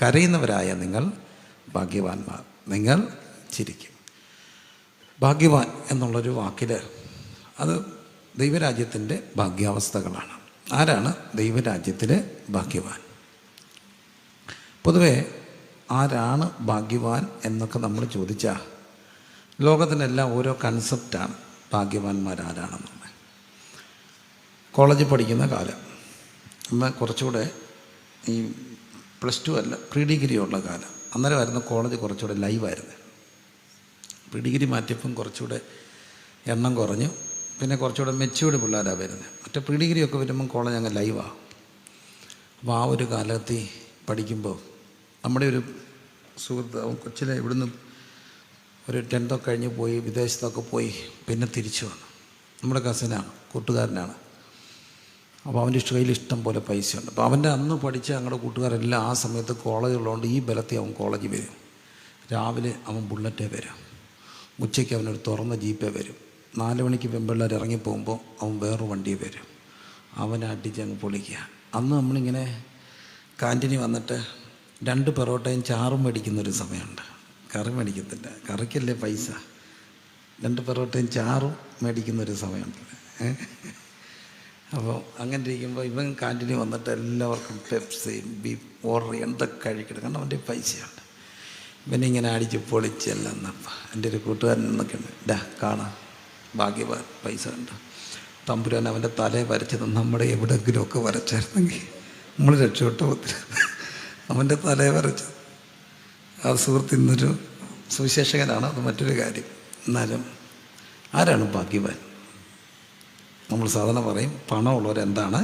കരയുന്നവരായ നിങ്ങൾ ഭാഗ്യവാന്മാർ, നിങ്ങൾ ചിരിക്കും. ഭാഗ്യവാൻ എന്നുള്ളൊരു വാക്കിൽ അത് ദൈവരാജ്യത്തിൻ്റെ ഭാഗ്യാവസ്ഥകളാണ്. ആരാണ് ദൈവരാജ്യത്തിലെ ഭാഗ്യവാൻ? പൊതുവെ ആരാണ് ഭാഗ്യവാൻ എന്നൊക്കെ നമ്മൾ ചോദിച്ചാൽ ലോകത്തിനെല്ലാം ഓരോ കൺസെപ്റ്റാണ് ഭാഗ്യവാന്മാരാരാണെന്നുള്ളത്. കോളേജിൽ പഠിക്കുന്ന കാലം കുറച്ചുകൂടെ ഈ +2 അല്ല, പ്രീ ഡിഗ്രി ഉള്ള കാലം. അന്നേരമായിരുന്നു കോളേജ് കുറച്ചുകൂടെ ലൈവായിരുന്നു. പ്രീ ഡിഗ്രി മാറ്റിയപ്പം കുറച്ചുകൂടെ എണ്ണം കുറഞ്ഞു, പിന്നെ കുറച്ചുകൂടെ മെച്യൂർഡ് പിള്ളേരാണ് വരുന്നത്. മറ്റേ പ്രീ ഡിഗ്രി ഒക്കെ വരുമ്പം കോളേജ് അങ്ങ് ലൈവാണ്. അപ്പോൾ ആ ഒരു കാലത്തിൽ പഠിക്കുമ്പോൾ നമ്മുടെ ഒരു സുഹൃത്ത് കൊച്ചിലെ ഇവിടുന്ന് ഒരു 10th ഒക്കെ കഴിഞ്ഞ് പോയി വിദേശത്തൊക്കെ പോയി പിന്നെ തിരിച്ചു വന്നു. നമ്മുടെ കസിനാണ്, കൂട്ടുകാരനാണ്. അപ്പോൾ അവൻ്റെ കയ്യിൽ ഇഷ്ടം പോലെ പൈസയുണ്ട്. അപ്പോൾ അവൻ്റെ അന്ന് പഠിച്ച ഞങ്ങളുടെ കൂട്ടുകാരെല്ലാം ആ സമയത്ത് കോളേജുള്ളതുകൊണ്ട് ഈ ബലത്തിൽ അവൻ കോളേജിൽ വരും. രാവിലെ അവൻ ബുള്ളറ്റേ വരും, ഉച്ചയ്ക്ക് അവനൊരു തുറന്ന ജീപ്പേ വരും. 4 മണിക്ക് പെൺപിള്ളേർ ഇറങ്ങിപ്പോകുമ്പോൾ അവൻ വേറൊരു വണ്ടിയിൽ വരും. അവനെ അടിച്ചങ്ങ് പൊളിക്കുക. അന്ന് നമ്മളിങ്ങനെ കാൻറ്റീനിൽ വന്നിട്ട് 2 പൊറോട്ടയും ചാറും മേടിക്കുന്നൊരു സമയമുണ്ട്. കറി മേടിക്കത്തില്ല, കറിക്കല്ലേ പൈസ. 2 പൊറോട്ടയും ചാറും മേടിക്കുന്നൊരു സമയമുണ്ട്. അപ്പോൾ അങ്ങനെ ഇരിക്കുമ്പോൾ ഇവൻ കാൻറ്റീനിൽ വന്നിട്ട് എല്ലാവർക്കും പെപ്സിയും ബീഫ് ഓർഡർ എന്തൊക്കെ കഴിക്കണം, കാരണം അവൻ്റെ പൈസയുണ്ട്. ഇവനിങ്ങനെ അടിച്ച് പൊളിച്ചെല്ലാം. അപ്പം എൻ്റെ ഒരു കൂട്ടുകാരൻ എന്നൊക്കെ ഉണ്ട്, കാണാം ഭാഗ്യവാൻ, പൈസ ഉണ്ട്. തമ്പുരാൻ അവൻ്റെ തലയെ വരച്ചത് നമ്മുടെ എവിടെയെങ്കിലുമൊക്കെ വരച്ചായിരുന്നെങ്കിൽ നമ്മൾ രക്ഷപ്പെട്ട ഒത്തിരി. അവൻ്റെ തലയെ വരച്ചത് ആ സുഹൃത്ത് ഇന്നൊരു സുവിശേഷകനാണ്, അത് മറ്റൊരു കാര്യം. എന്നാലും ആരാണ് ഭാഗ്യവാൻ? നമ്മൾ സാധാരണ പറയും പണമുള്ളവരെന്താണ്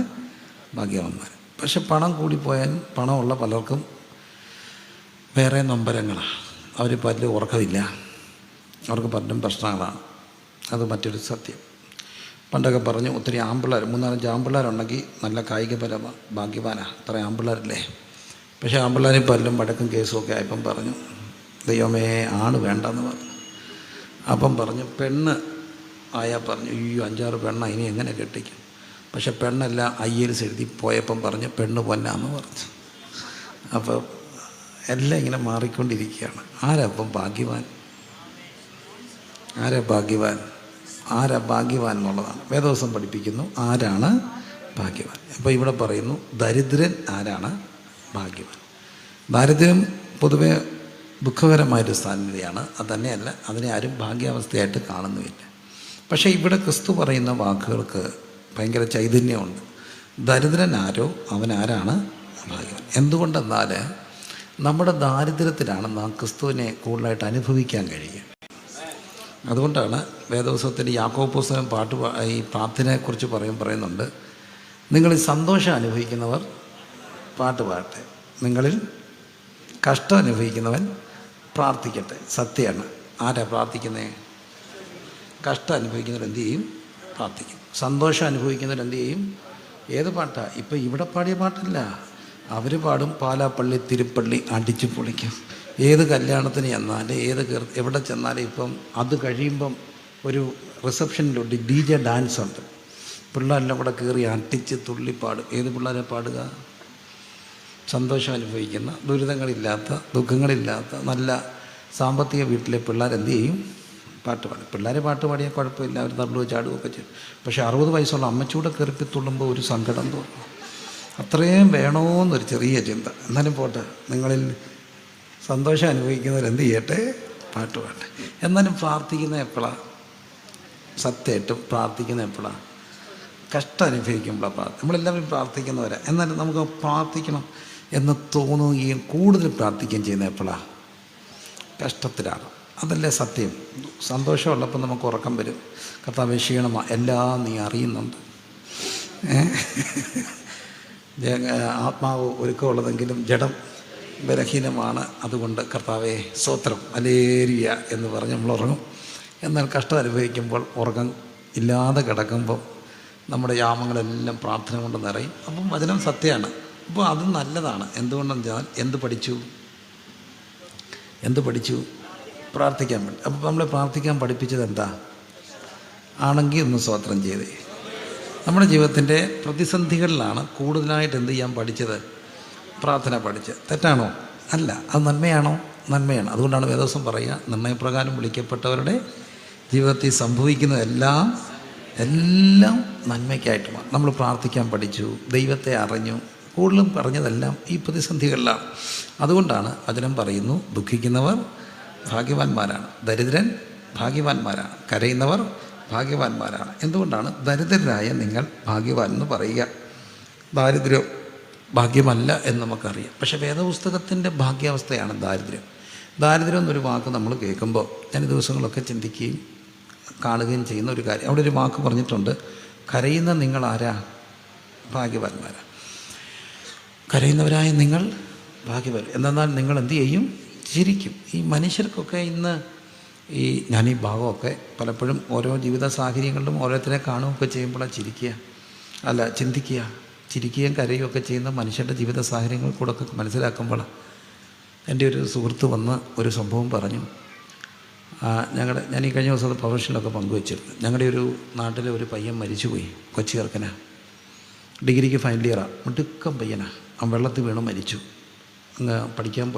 ഭാഗ്യവാന്മാർ. പക്ഷെ പണം കൂടിപ്പോയാൽ പണമുള്ള പലർക്കും വേറെ നൊമ്പരങ്ങളാണ്. അവർ പലരും ഉറക്കമില്ല, അവർക്ക് പലരും പ്രശ്നങ്ങളാണ്. അത് മറ്റൊരു സത്യം. പണ്ടൊക്കെ പറഞ്ഞു ഒത്തിരി ആമ്പിള്ളേർ 3-4 ആമ്പിള്ളേരുണ്ടെങ്കിൽ നല്ല കായികപരമാണ്, ഭാഗ്യവാനാണ്. അത്ര ആമ്പിള്ളേരല്ലേ. പക്ഷേ ആമ്പിള്ളേർ പലരും വഴക്കും കേസും ഒക്കെ ആയപ്പം പറഞ്ഞു ദൈവമേ ആണ് വേണ്ടെന്ന് പറഞ്ഞു. അപ്പം പറഞ്ഞു പെണ്ണ് ആയാൽ പറഞ്ഞു 5-6 പെണ്ണ ഇനി എങ്ങനെ കെട്ടിക്കും. പക്ഷെ പെണ്ണെല്ലാം IELTS എഴുതി പോയപ്പം പറഞ്ഞു പെണ്ണ് പൊന്നാന്ന് പറഞ്ഞു. അപ്പോൾ എല്ലാം ഇങ്ങനെ മാറിക്കൊണ്ടിരിക്കുകയാണ്. ആരപ്പം ഭാഗ്യവാൻ? ആരാ ഭാഗ്യവാൻ? ആരാ ഭാഗ്യവാൻ എന്നുള്ളതാണ് വേദവസം പഠിപ്പിക്കുന്നു. ആരാണ് ഭാഗ്യവാൻ? അപ്പോൾ ഇവിടെ പറയുന്നു ദരിദ്രൻ ആരാണ് ഭാഗ്യവാൻ. ദാരിദ്ര്യം പൊതുവെ ദുഃഖകരമായൊരു സ്ഥാനതയാണ്. അത് തന്നെയല്ല, അതിനെ ആരും ഭാഗ്യാവസ്ഥയായിട്ട് കാണുന്നുമില്ല. പക്ഷേ ഇവിടെ ക്രിസ്തു പറയുന്ന വാക്കുകൾക്ക് ഭയങ്കര ചൈതന്യമുണ്ട്. ദരിദ്രൻ ആരോ അവൻ ആരാണ് ഭാഗ്യവാൻ. എന്തുകൊണ്ടെന്നാൽ നമ്മുടെ ദാരിദ്ര്യത്തിലാണ് നാം ക്രിസ്തുവിനെ കൂടുതലായിട്ട് അനുഭവിക്കാൻ കഴിയുക. അതുകൊണ്ടാണ് വേദപുസ്തകത്തിൽ യാക്കോബ് പുസ്തകം ഈ പ്രാർത്ഥനയെക്കുറിച്ച് പറയുന്നുണ്ട്, നിങ്ങളിൽ സന്തോഷം അനുഭവിക്കുന്നവർ പാട്ട് പാടട്ടെ, നിങ്ങളിൽ കഷ്ടം അനുഭവിക്കുന്നവൻ പ്രാർത്ഥിക്കട്ടെ. സത്യമാണ്. ആരാ പ്രാർത്ഥിക്കുന്നത്? കഷ്ടം അനുഭവിക്കുന്നവർ എന്തു ചെയ്യും? പ്രാർത്ഥിക്കും. സന്തോഷം അനുഭവിക്കുന്നവർ എന്തു ചെയ്യും? ഏത് പാട്ടാണ്? ഇപ്പം ഇവിടെ പാടിയ പാട്ടല്ല, അവർ പാടും പാലാപ്പള്ളി തിരുപ്പള്ളി അടിച്ചു പൊളിക്കും. ഏത് കല്യാണത്തിന് ചെന്നാലും എവിടെ ചെന്നാലും ഇപ്പം അത് കഴിയുമ്പം ഒരു റിസപ്ഷനിലുണ്ട് DJ ഡാൻസ് ഉണ്ട്. പിള്ളേരെല്ലാം കൂടെ കയറി അടിച്ച് തുള്ളിപ്പാടും. ഏത് പിള്ളേരെ പാടുക? സന്തോഷം അനുഭവിക്കുന്ന, ദുരിതങ്ങളില്ലാത്ത, ദുഃഖങ്ങളില്ലാത്ത, നല്ല സാമ്പത്തിക വീട്ടിലെ പിള്ളേരെന്ത് ചെയ്യും? പാട്ട് പാടും. പിള്ളേരെ പാട്ട് പാടിയാൽ കുഴപ്പമില്ല, അവർ തള്ളുക ചാടുകയൊക്കെ ചെയ്യും. പക്ഷേ 60 വയസ്സുള്ള അമ്മച്ചൂടെ കയറി തുള്ളുമ്പോൾ ഒരു സങ്കടം തോന്നും. അത്രയും വേണമെന്നൊരു ചെറിയ ചിന്ത. എന്നാലും പോട്ടെ, നിങ്ങളിൽ സന്തോഷം അനുഭവിക്കുന്നവരെന്ത് ചെയ്യട്ടെ? പാട്ട് പാട്ടെ. എന്നാലും പ്രാർത്ഥിക്കുന്ന എപ്പോഴാണ്? സത്യമായിട്ടും പ്രാർത്ഥിക്കുന്ന എപ്പോഴാണ്? കഷ്ടം അനുഭവിക്കുമ്പോഴാണ് നമ്മളെല്ലാവരും പ്രാർത്ഥിക്കുന്നവരാണ്. എന്നാലും നമുക്ക് പ്രാർത്ഥിക്കണം എന്ന് തോന്നുകയും കൂടുതൽ പ്രാർത്ഥിക്കുകയും ചെയ്യുന്ന എപ്പോഴാണ്? കഷ്ടത്തിലാണ്. അതല്ലേ സത്യം. സന്തോഷമുള്ളപ്പോൾ നമുക്ക് ഉറക്കം വരും. കർത്താവേ ക്ഷീണമാണ്, എല്ലാം നീ അറിയുന്നുണ്ട്. ആത്മാവ് ഒരുക്കമുള്ളതെങ്കിലും ജഡം ബലഹീനമാണ്. അതുകൊണ്ട് കർത്താവേ സ്തോത്രം ഹല്ലേലൂയ എന്ന് പറഞ്ഞ് നമ്മൾ ഉറങ്ങും. എന്നാൽ കഷ്ടം അനുഭവിക്കുമ്പോൾ ഉറക്കം ഇല്ലാതെ കിടക്കുമ്പോൾ നമ്മുടെ യാമങ്ങളെല്ലാം പ്രാർത്ഥന കൊണ്ട് നിറയും. അപ്പം വചനം സത്യമാണ്. അപ്പോൾ അത് നല്ലതാണ്. എന്തുകൊണ്ടെന്ന് വെച്ചാൽ എന്ത് പഠിച്ചു? പ്രാർത്ഥിക്കാൻ വേണ്ടി. അപ്പോൾ നമ്മളെ പ്രാർത്ഥിക്കാൻ പഠിപ്പിച്ചത് എന്താ? ആണെങ്കിൽ ഒന്ന് സ്തോത്രം ചെയ്തേ. നമ്മുടെ ജീവിതത്തിൻ്റെ പ്രതിസന്ധികളിലാണ് കൂടുതലായിട്ട് എന്ത് ചെയ്യാൻ പഠിച്ചത്? പ്രാർത്ഥന പഠിച്ചത്. തെറ്റാണോ? അല്ല. അത് നന്മയാണോ? നന്മയാണ്. അതുകൊണ്ടാണ് വേദവസം പറയുക, നിർണയപ്രകാരം വിളിക്കപ്പെട്ടവരുടെ ജീവിതത്തിൽ സംഭവിക്കുന്നതെല്ലാം നന്മയ്ക്കായിട്ട് മാറും. നമ്മൾ പ്രാർത്ഥിക്കാൻ പഠിച്ചു, ദൈവത്തെ അറിഞ്ഞു, കൂടുതലും പറഞ്ഞതെല്ലാം ഈ പ്രതിസന്ധികളിലാണ്. അതുകൊണ്ടാണ് വചനം പറയുന്നു, ദുഃഖിക്കുന്നവർ ഭാഗ്യവാന്മാരാണ്, ദരിദ്രൻ ഭാഗ്യവാന്മാരാണ്, കരയുന്നവർ ഭാഗ്യവാന്മാരാണ്. എന്തുകൊണ്ടാണ് ദരിദ്രരായ നിങ്ങൾ ഭാഗ്യവാൻ എന്ന് പറയുക? ദാരിദ്ര്യം ഭാഗ്യമല്ല എന്ന് നമുക്കറിയാം. പക്ഷേ വേദപുസ്തകത്തിൻ്റെ ഭാഗ്യാവസ്ഥയാണ് ദാരിദ്ര്യം. ദാരിദ്ര്യം എന്നൊരു വാക്ക് നമ്മൾ കേൾക്കുമ്പോൾ ഞാൻ ദിവസങ്ങളൊക്കെ ചിന്തിക്കുകയും കാണുകയും ചെയ്യുന്ന ഒരു കാര്യം. അവിടെ ഒരു വാക്ക് പറഞ്ഞിട്ടുണ്ട്, കരയുന്ന നിങ്ങൾ ആരാ? ഭാഗ്യവാന്മാരാ. കരയുന്നവരായ നിങ്ങൾ ഭാഗ്യവാൻ. എന്തെന്നാൽ നിങ്ങൾ എന്തു ചെയ്യും? ചിരിക്കും. ഈ മനുഷ്യർക്കൊക്കെ ഇന്ന് ഞാൻ ഈ ഭാഗമൊക്കെ പലപ്പോഴും ഓരോ ജീവിത സാഹചര്യങ്ങളിലും ഓരോരുത്തരെ കാണുകയൊക്കെ ചെയ്യുമ്പോഴാണ് ചിന്തിക്കുക. ചിരിക്കുകയും കരയുകയൊക്കെ ചെയ്യുന്ന മനുഷ്യരുടെ ജീവിത സാഹചര്യങ്ങൾ കൂടെ ഒക്കെ മനസ്സിലാക്കുമ്പോഴാണ്. എൻ്റെ ഒരു സുഹൃത്ത് വന്ന് ഒരു സംഭവം പറഞ്ഞു. ഞാൻ ഈ കഴിഞ്ഞ ദിവസം പ്രൊഫഷനിലൊക്കെ പങ്കുവച്ചിരുന്നു. ഞങ്ങളുടെ ഒരു നാട്ടിലെ ഒരു പയ്യൻ മരിച്ചുപോയി, കൊച്ചി ചെറുക്കനാ, ഡിഗ്രിക്ക് ഫൈനൽ ഇയറാണ്, മിടുക്കം പയ്യനാ. അവൻ വെള്ളത്തിൽ വീണ് മരിച്ചു. അങ്ങ് പഠിക്കാൻ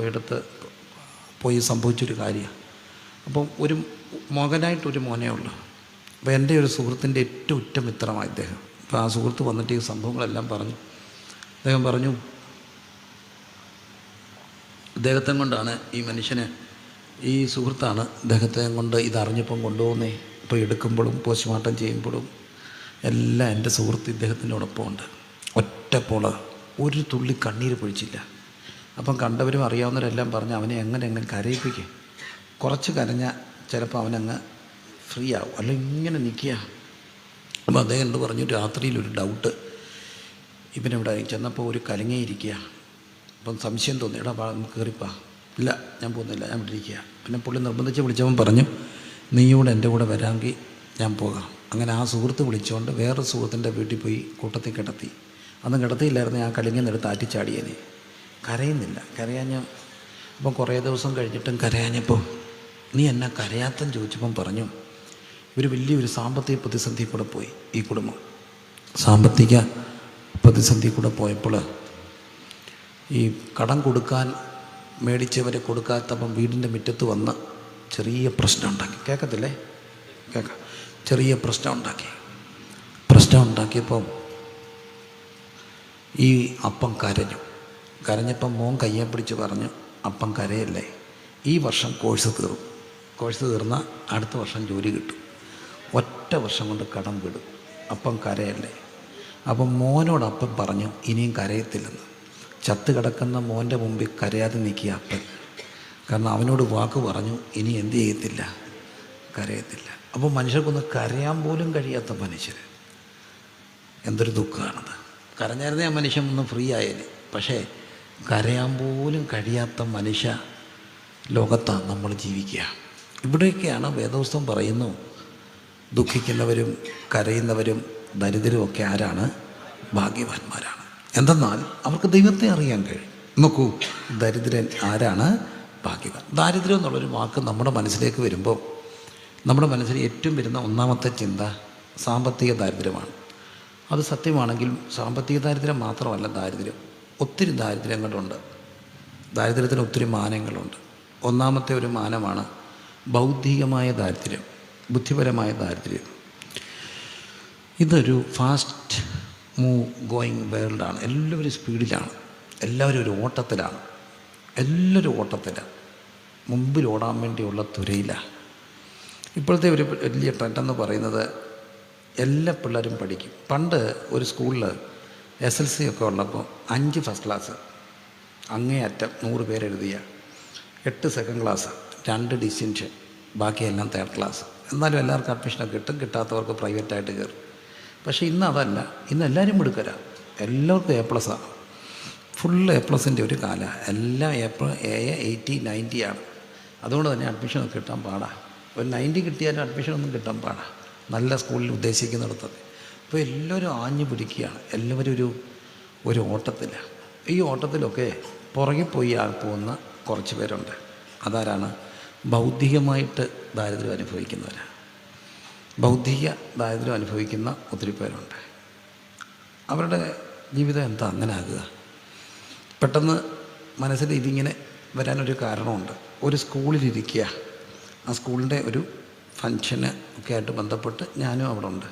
പോയി സംഭവിച്ചൊരു കാര്യമാണ്. അപ്പം ഒരു മകനായിട്ടൊരു മോനേ ഉള്ളൂ. അപ്പോൾ എൻ്റെ ഒരു സുഹൃത്തിൻ്റെ ഏറ്റവും ഉറ്റ മിത്രമാണ് ഇദ്ദേഹം. അപ്പോൾ ആ സുഹൃത്ത് വന്നിട്ട് ഈ സംഭവങ്ങളെല്ലാം പറഞ്ഞു. അദ്ദേഹം പറഞ്ഞു, ഇദ്ദേഹത്തെ കൊണ്ടാണ് ഈ മനുഷ്യന്, ഈ സുഹൃത്താണ് ഇദ്ദേഹത്തെ കൊണ്ട് ഇതറിഞ്ഞപ്പം കൊണ്ടുപോകുന്നേ. ഇപ്പോൾ എടുക്കുമ്പോഴും പോസ്റ്റ്മോർട്ടം ചെയ്യുമ്പോഴും എല്ലാം എൻ്റെ സുഹൃത്ത് ഇദ്ദേഹത്തിനോടൊപ്പമുണ്ട്. ഒറ്റപ്പോള് ഒരു തുള്ളി കണ്ണീര് പൊഴിച്ചില്ല. അപ്പം കണ്ടവരും അറിയാവുന്നവരെല്ലാം പറഞ്ഞ് അവനെ എങ്ങനെ കരയിപ്പിക്കുക. കുറച്ച് കരഞ്ഞാൽ ചിലപ്പോൾ അവനങ്ങ് ഫ്രീ ആവും, അല്ലെങ്കിൽ ഇങ്ങനെ നിൽക്കുക. അപ്പോൾ അദ്ദേഹം എന്ത് പറഞ്ഞു, രാത്രിയിലൊരു ഡൗട്ട്, ഇവനെവിടെ ചെന്നപ്പോൾ ഒരു കലങ്ങിയിരിക്കുക. അപ്പം സംശയം തോന്നി, എടാ കയറിപ്പാ. ഇല്ല, ഞാൻ പോകുന്നില്ല, ഞാൻ ഇവിടെ ഇരിക്കുക. പിന്നെ പുള്ളി നിർബന്ധിച്ച് വിളിച്ചവൻ പറഞ്ഞു, നീയൂടെ എൻ്റെ കൂടെ വരാമെങ്കിൽ ഞാൻ പോകാം. അങ്ങനെ ആ സുഹൃത്ത് വിളിച്ചുകൊണ്ട് വേറെ സുഹൃത്തിൻ്റെ വീട്ടിൽ പോയി കൂട്ടത്തിൽ കിടത്തി. അന്ന് കിടത്തിയില്ലായിരുന്നു, ഞാൻ കലിങ്ങെന്നെടുത്ത് ആറ്റിച്ചാടിയനെ. കരയുന്നില്ല. അപ്പം കുറേ ദിവസം കഴിഞ്ഞിട്ടും കരയാഞ്ഞപ്പോൾ, നീ എന്നാ കരയാത്തെന്ന് ചോദിച്ചപ്പം പറഞ്ഞു, ഒരു വലിയൊരു സാമ്പത്തിക പ്രതിസന്ധി കൂടെ പോയി ഈ കുടുംബം. സാമ്പത്തിക പ്രതിസന്ധി കൂടെ പോയപ്പോൾ ഈ കടം കൊടുക്കാൻ മേടിച്ചവരെ കൊടുക്കാത്തപ്പം വീടിൻ്റെ മുറ്റത്ത് വന്ന് ചെറിയ പ്രശ്നം ഉണ്ടാക്കി. കേൾക്കത്തില്ലേ? കേൾക്കാം. ചെറിയ പ്രശ്നം ഉണ്ടാക്കിയപ്പം ഈ അപ്പം കരഞ്ഞപ്പം മോൻ കയ്യെ പിടിച്ച് പറഞ്ഞു, അപ്പം കരയല്ലേ, ഈ വർഷം കോഴ്സ് തീർന്നാൽ അടുത്ത വർഷം ജോലി കിട്ടും, ഒറ്റ വർഷം കൊണ്ട് കടം വിടും, അപ്പം കരയല്ലേ. അപ്പം മോനോടപ്പം പറഞ്ഞു, ഇനിയും കരയത്തില്ലെന്ന്. ചത്ത് കിടക്കുന്ന മോൻ്റെ മുമ്പിൽ കരയാതെ നിൽക്കുക അപ്പൻ. കാരണം അവനോട് വാക്ക് പറഞ്ഞു, ഇനി എന്ത് ചെയ്യത്തില്ല, കരയത്തില്ല. അപ്പോൾ മനുഷ്യർക്കൊന്ന് കരയാൻ പോലും കഴിയാത്ത മനുഷ്യർ, എന്തൊരു ദുഃഖമാണത്. കരഞ്ഞായിരുന്നേ ആ മനുഷ്യൻ ഒന്ന് ഫ്രീ ആയേനെ. പക്ഷേ കരയാൻ പോലും കഴിയാത്ത മനുഷ്യ ലോകത്താണ് നമ്മൾ ജീവിക്കുക. ഇവിടെയൊക്കെയാണ് വേദപുസ്തകം പറയുന്നു, ദുഃഖിക്കുന്നവരും കരയുന്നവരും ദരിദ്രരും ഒക്കെ ആരാണ്? ഭാഗ്യവാന്മാരാണ്. എന്തെന്നാൽ അവർക്ക് ദൈവത്തെ അറിയാൻ കഴിയും. നോക്കൂ, ദരിദ്രൻ ആരാണ്? ഭാഗ്യവാൻ. ദാരിദ്ര്യം എന്നുള്ളൊരു വാക്ക് നമ്മുടെ മനസ്സിലേക്ക് വരുമ്പോൾ നമ്മുടെ മനസ്സിൽ ഏറ്റവും വരുന്ന ഒന്നാമത്തെ ചിന്ത സാമ്പത്തിക ദാരിദ്ര്യമാണ്. അത് സത്യമാണെങ്കിൽ സാമ്പത്തിക ദാരിദ്ര്യം മാത്രമല്ല ദാരിദ്ര്യം, ഒത്തിരി ദാരിദ്ര്യങ്ങളുണ്ട്. ദാരിദ്ര്യത്തിന് ഒത്തിരി മാനങ്ങളുണ്ട്. ഒന്നാമത്തെ ഒരു മാനമാണ് ബൗദ്ധികമായ ദാരിദ്ര്യം, ബുദ്ധിപരമായ ദാരിദ്ര്യം. ഇതൊരു ഫാസ്റ്റ് മൂവ് ഗോയിങ് വേൾഡാണ്. എല്ലാവരും സ്പീഡിലാണ്, എല്ലാവരും ഒരു ഓട്ടത്തിലാണ്, മുമ്പിൽ ഓടാൻ വേണ്ടിയുള്ള തുരയിലാണ്. ഇപ്പോഴത്തെ ഒരു വലിയ ട്രെൻഡെന്ന് പറയുന്നത് എല്ലാ പിള്ളേരും പഠിക്കും. പണ്ട് ഒരു സ്കൂളിൽ SLC ഒക്കെ ഉള്ളപ്പോൾ 5 ഫസ്റ്റ് ക്ലാസ്, അങ്ങേയറ്റം 100 പേരെഴുതിയ, 8 സെക്കൻഡ് ക്ലാസ്, 2 ഡിസ്റ്റിങ്ഷൻ, ബാക്കിയെല്ലാം തേർഡ് ക്ലാസ്. എന്നാലും എല്ലാവർക്കും അഡ്മിഷനൊക്കെ കിട്ടും, കിട്ടാത്തവർക്ക് പ്രൈവറ്റായിട്ട് കയറും. പക്ഷേ ഇന്ന് അതല്ല. ഇന്ന് എല്ലാവരും മിടുക്കരാണ്, എല്ലാവർക്കും A+ആണ്, ഫുൾ A+ൻ്റെ ഒരു കാലമാണ്. എല്ലാം A 80 90 ആണ്. അതുകൊണ്ട് തന്നെ അഡ്മിഷനൊക്കെ കിട്ടാൻ പാടാണ്. ഒരു 90 കിട്ടിയാലും അഡ്മിഷനൊന്നും കിട്ടാൻ പാടാണ്, നല്ല സ്കൂളിൽ ഉദ്ദേശിക്കുന്നിടത്തത്. അപ്പോൾ എല്ലാവരും ആഞ്ഞു പിടിക്കുകയാണ്, എല്ലാവരും ഒരു ഓട്ടത്തിലാണ്. ഈ ഓട്ടത്തിലൊക്കെ പുറകെ പോയി പോകുന്ന കുറച്ച് പേരുണ്ട്. അതാരാണ്? ബൗദ്ധികമായിട്ട് ദാരിദ്ര്യം അനുഭവിക്കുന്നവരാണ്. ബൗദ്ധിക ദാരിദ്ര്യം അനുഭവിക്കുന്ന ഒത്തിരി പേരുണ്ട്. അവരുടെ ജീവിതം എന്താ അങ്ങനെ ആകുക? പെട്ടെന്ന് മനസ്സിൽ ഇതിങ്ങനെ വരാനൊരു കാരണമുണ്ട്. ഒരു സ്കൂളിലിരിക്കുക, ആ സ്കൂളിൻ്റെ ഒരു ഫങ്ഷന് ഒക്കെ ആയിട്ട് ബന്ധപ്പെട്ട് ഞാനും അവിടെ ഉണ്ട്.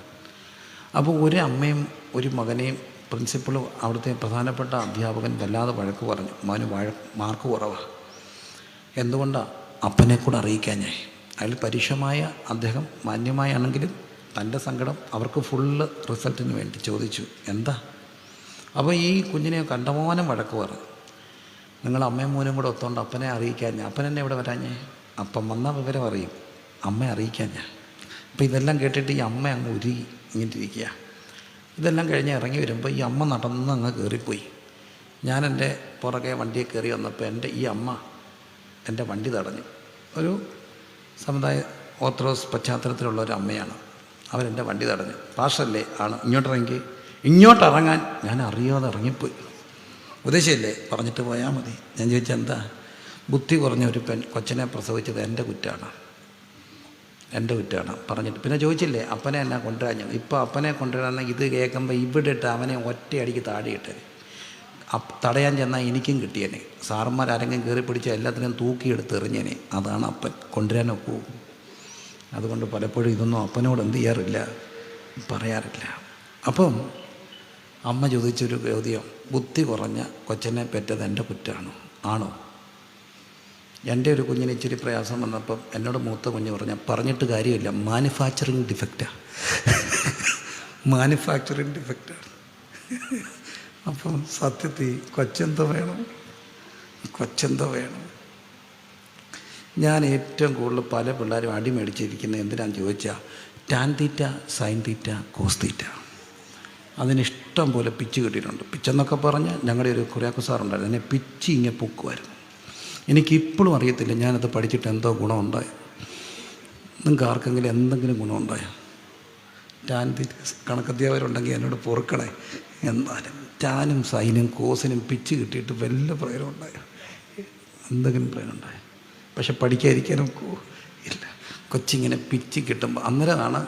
അപ്പോൾ ഒരു അമ്മയും ഒരു മകനെയും പ്രിൻസിപ്പളും അവിടുത്തെ പ്രധാനപ്പെട്ട അധ്യാപകൻ വല്ലാതെ വഴക്ക് പറഞ്ഞു. മോന് മാർക്ക് കുറവാണ്. എന്തുകൊണ്ടാണ്? അപ്പനെ കൂടെ അറിയിക്കാൻ ഞാൻ. അതിൽ പരുഷമായ അദ്ദേഹം മാന്യമായാണെങ്കിലും തൻ്റെ സങ്കടം അവർക്ക് ഫുള്ള് റിസൾട്ടിന് വേണ്ടി ചോദിച്ചു. എന്താ? അപ്പോൾ ഈ കുഞ്ഞിനെ കണ്ടമാനം വഴക്ക് പറഞ്ഞു. നിങ്ങൾ അമ്മയും മോനും കൂടെ ഒത്തോണ്ട് അപ്പനെ അറിയിക്കാൻ ഞാൻ. അപ്പൻ എന്നെ ഇവിടെ വരാഞ്ഞേ? അപ്പം വന്ന വിവരം അറിയും, അമ്മ അറിയിക്കാൻ ഞാൻ. അപ്പോൾ ഇതെല്ലാം കേട്ടിട്ട് ഈ അമ്മ അങ്ങ് ഉരുകി ഇങ്ങിട്ടിരിക്കുക. ഇതെല്ലാം കഴിഞ്ഞ് ഇറങ്ങി വരുമ്പോൾ ഈ അമ്മ നടന്ന് അങ്ങ് കയറിപ്പോയി. ഞാൻ എൻ്റെ പുറകെ വണ്ടിയെ കയറി വന്നപ്പോൾ ഈ അമ്മ എൻ്റെ വണ്ടി തടഞ്ഞു. ഒരു സമുദായ ഓർത്തഡോക്സ് പശ്ചാത്തലത്തിലുള്ള ഒരു അമ്മയാണ്. അവരെൻ്റെ വണ്ടി തടഞ്ഞു. പാസ്റ്ററല്ലേ? ആണ്. ഇങ്ങോട്ടിറങ്ങാൻ ഞാൻ അറിയാതെ ഇറങ്ങിപ്പോയി. ഉപദേശിയല്ലേ, പറഞ്ഞിട്ട് പോയാൽ മതി. ഞാൻ ചോദിച്ചാൽ എന്താ? ബുദ്ധി കുറഞ്ഞ ഒരു കൊച്ചിനെ പ്രസവിച്ചത് എൻ്റെ കുറ്റമാണ് പറഞ്ഞിട്ട് പിന്നെ ചോദിച്ചില്ലേ അപ്പനെ എന്നാ കൊണ്ടുവരാഞ്ഞത്. ഇപ്പോൾ അപ്പനെ കൊണ്ടുവരാൻ ഇത് കേൾക്കുമ്പോൾ ഇവിടെ ഇട്ട് അവനെ ഒറ്റയടിക്ക് താടിയിട്ട് തടയാൻ ചെന്നാൽ എനിക്കും കിട്ടിയേനെ. സാറന്മാരാരെങ്കിലും കയറി പിടിച്ച എല്ലാത്തിനും തൂക്കിയെടുത്ത് എറിഞ്ഞേനെ. അതാണ് അപ്പൻ. കൊണ്ടുവരാനൊക്കെ പോകും. അതുകൊണ്ട് പലപ്പോഴും ഇതൊന്നും അപ്പനോട് എന്ത് ചെയ്യാറില്ല, പറയാറില്ല. അപ്പം അമ്മ ചോദിച്ചൊരു ചോദ്യം, ബുദ്ധി കുറഞ്ഞ കൊച്ചനെ പെറ്റത് എൻ്റെ കുറ്റമാണോ? ആണോ? എൻ്റെ ഒരു കുഞ്ഞിന് ഇച്ചിരി പ്രയാസം വന്നപ്പം എന്നോട് മൂത്ത കുഞ്ഞ് പറഞ്ഞിട്ട് കാര്യമില്ല, മാനുഫാക്ചറിങ് ഡിഫക്റ്റാണ്. അപ്പം സത്യത്തിൽ കൊച്ചെന്തോ വേണം. ഞാൻ ഏറ്റവും കൂടുതൽ പല പിള്ളേരും അടി മേടിച്ചിരിക്കുന്നത് എന്തിനാണെന്ന് ചോദിച്ചാൽ tan theta, sine theta, cos theta. അതിനിഷ്ടം പോലെ പിച്ച് കിട്ടിയിട്ടുണ്ട്. പിച്ചെന്നൊക്കെ പറഞ്ഞ് ഞങ്ങളുടെ ഒരു കുര്യാക്കോ സാറുണ്ടായിരുന്നു, എന്നെ പിച്ച് ഇങ്ങനെ പൊക്കുമായിരുന്നു. എനിക്കിപ്പോഴും അറിയത്തില്ല ഞാനത് പഠിച്ചിട്ട് എന്തോ ഗുണമുണ്ടായി. നിങ്ങൾക്ക് ആർക്കെങ്കിലും എന്തെങ്കിലും ഗുണമുണ്ടായോ? ടാൻ തീറ്റ കണക്കധ്യാപകരുണ്ടെങ്കിൽ എന്നോട് പൊറുക്കണേ. എന്നാലും ടാനും സൈനും കോസിനും പിച്ച് കിട്ടിയിട്ട് വല്ല പ്രയോജനം ഉണ്ടായോ? എന്തെങ്കിലും പ്രയോജനം ഉണ്ടായോ? പക്ഷെ പഠിക്കാതിരിക്കാനൊക്കെ ഇല്ല. കൊച്ചിങ്ങനെ പിച്ച് കിട്ടുമ്പോൾ അന്നേരമാണ്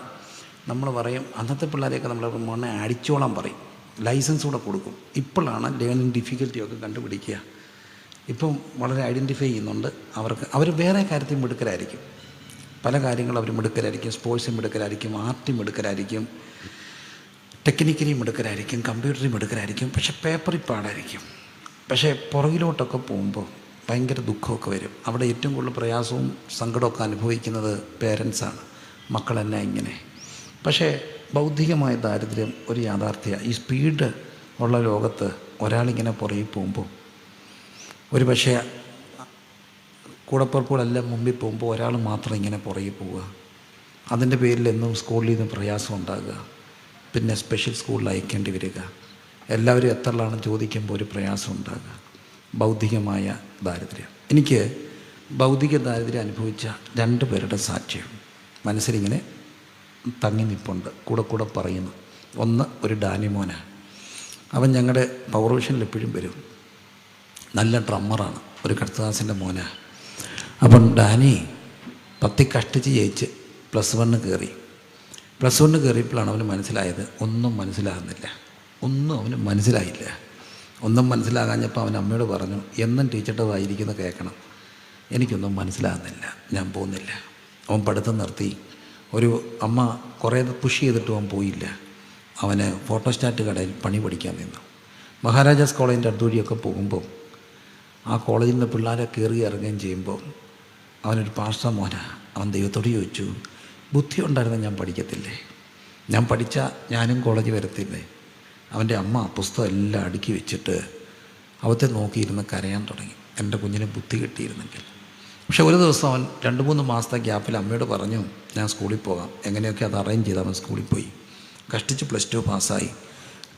നമ്മൾ പറയും, അന്നത്തെ പിള്ളേരെയൊക്കെ നമ്മൾ മോനെ അടിച്ചോളാൻ പറയും, ലൈസൻസ് കൂടെ കൊടുക്കും. ഇപ്പോഴാണ് ലേണിംഗ് ഡിഫിക്കൽറ്റിയൊക്കെ കണ്ടുപിടിക്കുക. ഇപ്പം വളരെ ഐഡൻറ്റിഫൈ ചെയ്യുന്നുണ്ട്. അവർ വേറെ കാര്യത്തിൽ മിടുക്കരായിരിക്കും, പല കാര്യങ്ങളും അവർ മിടുക്കരായിരിക്കും. സ്പോർട്സിൽ മിടുക്കരായിരിക്കും, ആർട്ടിൽ മിടുക്കരായിരിക്കും, ടെക്നിക്കലി മിടുക്കരായിരിക്കും, കമ്പ്യൂട്ടറിൽ മിടുക്കരായിരിക്കും. പക്ഷെ പേപ്പറിൽ പാടായിരിക്കും. പക്ഷേ പുറകിലോട്ടൊക്കെ പോകുമ്പോൾ ഭയങ്കര ദുഃഖമൊക്കെ വരും. അവിടെ ഏറ്റവും കൂടുതൽ പ്രയാസവും സങ്കടമൊക്കെ അനുഭവിക്കുന്നത് പേരൻസാണ്. മക്കളെല്ലാം ഇങ്ങനെ. പക്ഷേ ബൗദ്ധികമായ ദാരിദ്ര്യം ഒരു യാഥാർത്ഥ്യമാണ്. ഈ സ്പീഡ് ഉള്ള ലോകത്ത് ഒരാളിങ്ങനെ പുറകിൽ പോകുമ്പോൾ, ഒരു പക്ഷേ കൂടപ്പുറപ്പുകളെല്ലാം മുമ്പിൽ പോകുമ്പോൾ ഒരാൾ മാത്രം ഇങ്ങനെ പുറകിൽ പോവുക. അതിൻ്റെ പേരിൽ എന്നും സ്കൂളിൽ നിന്ന് പ്രയാസം ഉണ്ടാകുക, പിന്നെ സ്പെഷ്യൽ സ്കൂളിൽ അയക്കേണ്ടി വരിക, എല്ലാവരും എത്രയാണെന്ന് ചോദിക്കുമ്പോൾ ഒരു പ്രയാസം ഉണ്ടാകുക. ബൗദ്ധികമായ ദാരിദ്ര്യം. എനിക്ക് ഭൗതിക ദാരിദ്ര്യം അനുഭവിച്ച 2 പേരുടെ സാക്ഷ്യം മനസ്സിലിങ്ങനെ തങ്ങി നിൽപ്പുണ്ട്, കൂടെ പറയുന്നു. ഒന്ന് ഒരു ഡാനിമോനാണ്. അവൻ ഞങ്ങളുടെ പവർ വിഷനിൽ എപ്പോഴും വരും. നല്ല ഡ്രമ്മറാണ്, ഒരു കർത്തദാസിൻ്റെ മോനാണ്. അപ്പം ഡാനി 10 കഷ്ടിച്ച് ജയിച്ച് +1 കയറി. +1 കയറിയപ്പോഴാണ് അവന് മനസ്സിലായത് ഒന്നും മനസ്സിലാകുന്നില്ല. അവന് മനസ്സിലായില്ല. ഒന്നും മനസ്സിലാകാഞ്ഞപ്പോൾ അവൻ അമ്മയോട് പറഞ്ഞു, എന്നും ടീച്ചറുടെ വായിരിക്കുന്ന കേൾക്കണം, എനിക്കൊന്നും മനസ്സിലാകുന്നില്ല, ഞാൻ പോകുന്നില്ല. അവൻ പഠിത്തം നിർത്തി. ഒരു അമ്മ കുറേ പുഷ് ചെയ്തിട്ട് അവൻ പോയില്ല. അവന് ഫോട്ടോസ്റ്റാറ്റ് കടയിൽ പണി പഠിക്കാൻ നിന്നു. മഹാരാജാസ് കോളേജിൻ്റെ അടുത്തുവഴിയൊക്കെ പോകുമ്പോൾ ആ കോളേജിൽ നിന്ന് പിള്ളേരെ കയറി ഇറങ്ങുകയും ചെയ്യുമ്പോൾ അവനൊരു പാസ്റ്റർ മോനാണ്. അവൻ ദൈവത്തോട് ചോദിച്ചു, ബുദ്ധി ഉണ്ടായിരുന്ന ഞാൻ പഠിക്കത്തില്ലേ? ഞാൻ പഠിച്ചാൽ ഞാനും കോളേജിൽ വരത്തില്ലേ? അവൻ്റെ അമ്മ പുസ്തകം എല്ലാം അടുക്കി വെച്ചിട്ട് അവത്തെ നോക്കിയിരുന്ന് കരയാൻ തുടങ്ങി. എൻ്റെ കുഞ്ഞിന് ബുദ്ധി കിട്ടിയിരുന്നെങ്കിൽ. പക്ഷെ ഒരു ദിവസം അവൻ 2-3 മാസത്തെ ഗ്യാപ്പിൽ അമ്മയോട് പറഞ്ഞു, ഞാൻ സ്കൂളിൽ പോകാം. എങ്ങനെയൊക്കെ അത് അറേഞ്ച് ചെയ്ത് അവൻ സ്കൂളിൽ പോയി. കഷ്ടിച്ച് +2 പാസ്സായി,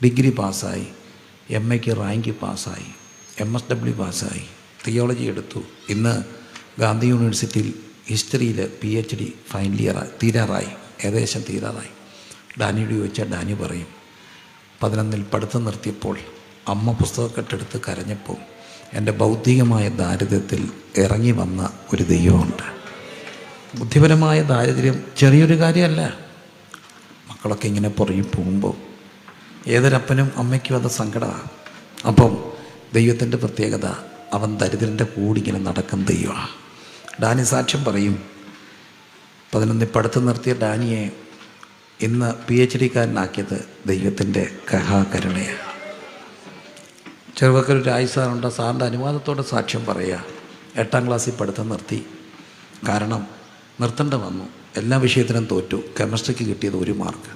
ഡിഗ്രി പാസ്സായി, MAക്ക് റാങ്ക് പാസ്സായി, MSW പാസ്സായി, തിയോളജി എടുത്തു. ഇന്ന് ഗാന്ധി യൂണിവേഴ്സിറ്റിയിൽ ഹിസ്റ്ററിയിൽ PhD ഫൈനൽ ഇയർ തീരാറായി, ഏകദേശം തീരാറായി. ഡാനിയോട് ചോദിച്ചാൽ ഡാനി പറയും, 11ൽ പഠിത്തം നിർത്തിയപ്പോൾ അമ്മ പുസ്തകക്കെട്ടെടുത്ത് കരഞ്ഞപ്പോൾ എൻ്റെ ബൗദ്ധികമായ ദാരിദ്ര്യത്തിൽ ഇറങ്ങി വന്ന ഒരു ദൈവമുണ്ട്. ബുദ്ധിപരമായ ദാരിദ്ര്യം ചെറിയൊരു കാര്യമല്ല. മക്കളൊക്കെ ഇങ്ങനെ പുറകിൽ പോകുമ്പോൾ ഏതൊരപ്പനും അമ്മയ്ക്കും അത് സങ്കടമാണ്. അപ്പം ദൈവത്തിൻ്റെ പ്രത്യേകത, അവൻ ദരിദ്രൻ്റെ കൂടിങ്ങനെ നടക്കുന്ന ദൈവമാണ്. ഡാനി സാക്ഷ്യം പറയും. 11 പഠിത്തം നിർത്തിയ ഡാനിയെ ഇന്ന് PhD കാരനാക്കിയത് ദൈവത്തിൻ്റെ കരുണയാണ്. ചെറുപ്പക്കാർ ഒരു സാറുണ്ട്, സാറിൻ്റെ അനുവാദത്തോടെ സാക്ഷ്യം പറയുക. 8ാം ക്ലാസ്സിൽ പഠിത്തം നിർത്തി. കാരണം നിർത്തേണ്ട വന്നു. എല്ലാ വിഷയത്തിനും തോറ്റു. കെമിസ്ട്രിക്ക് കിട്ടിയത് 1 മാർക്ക്.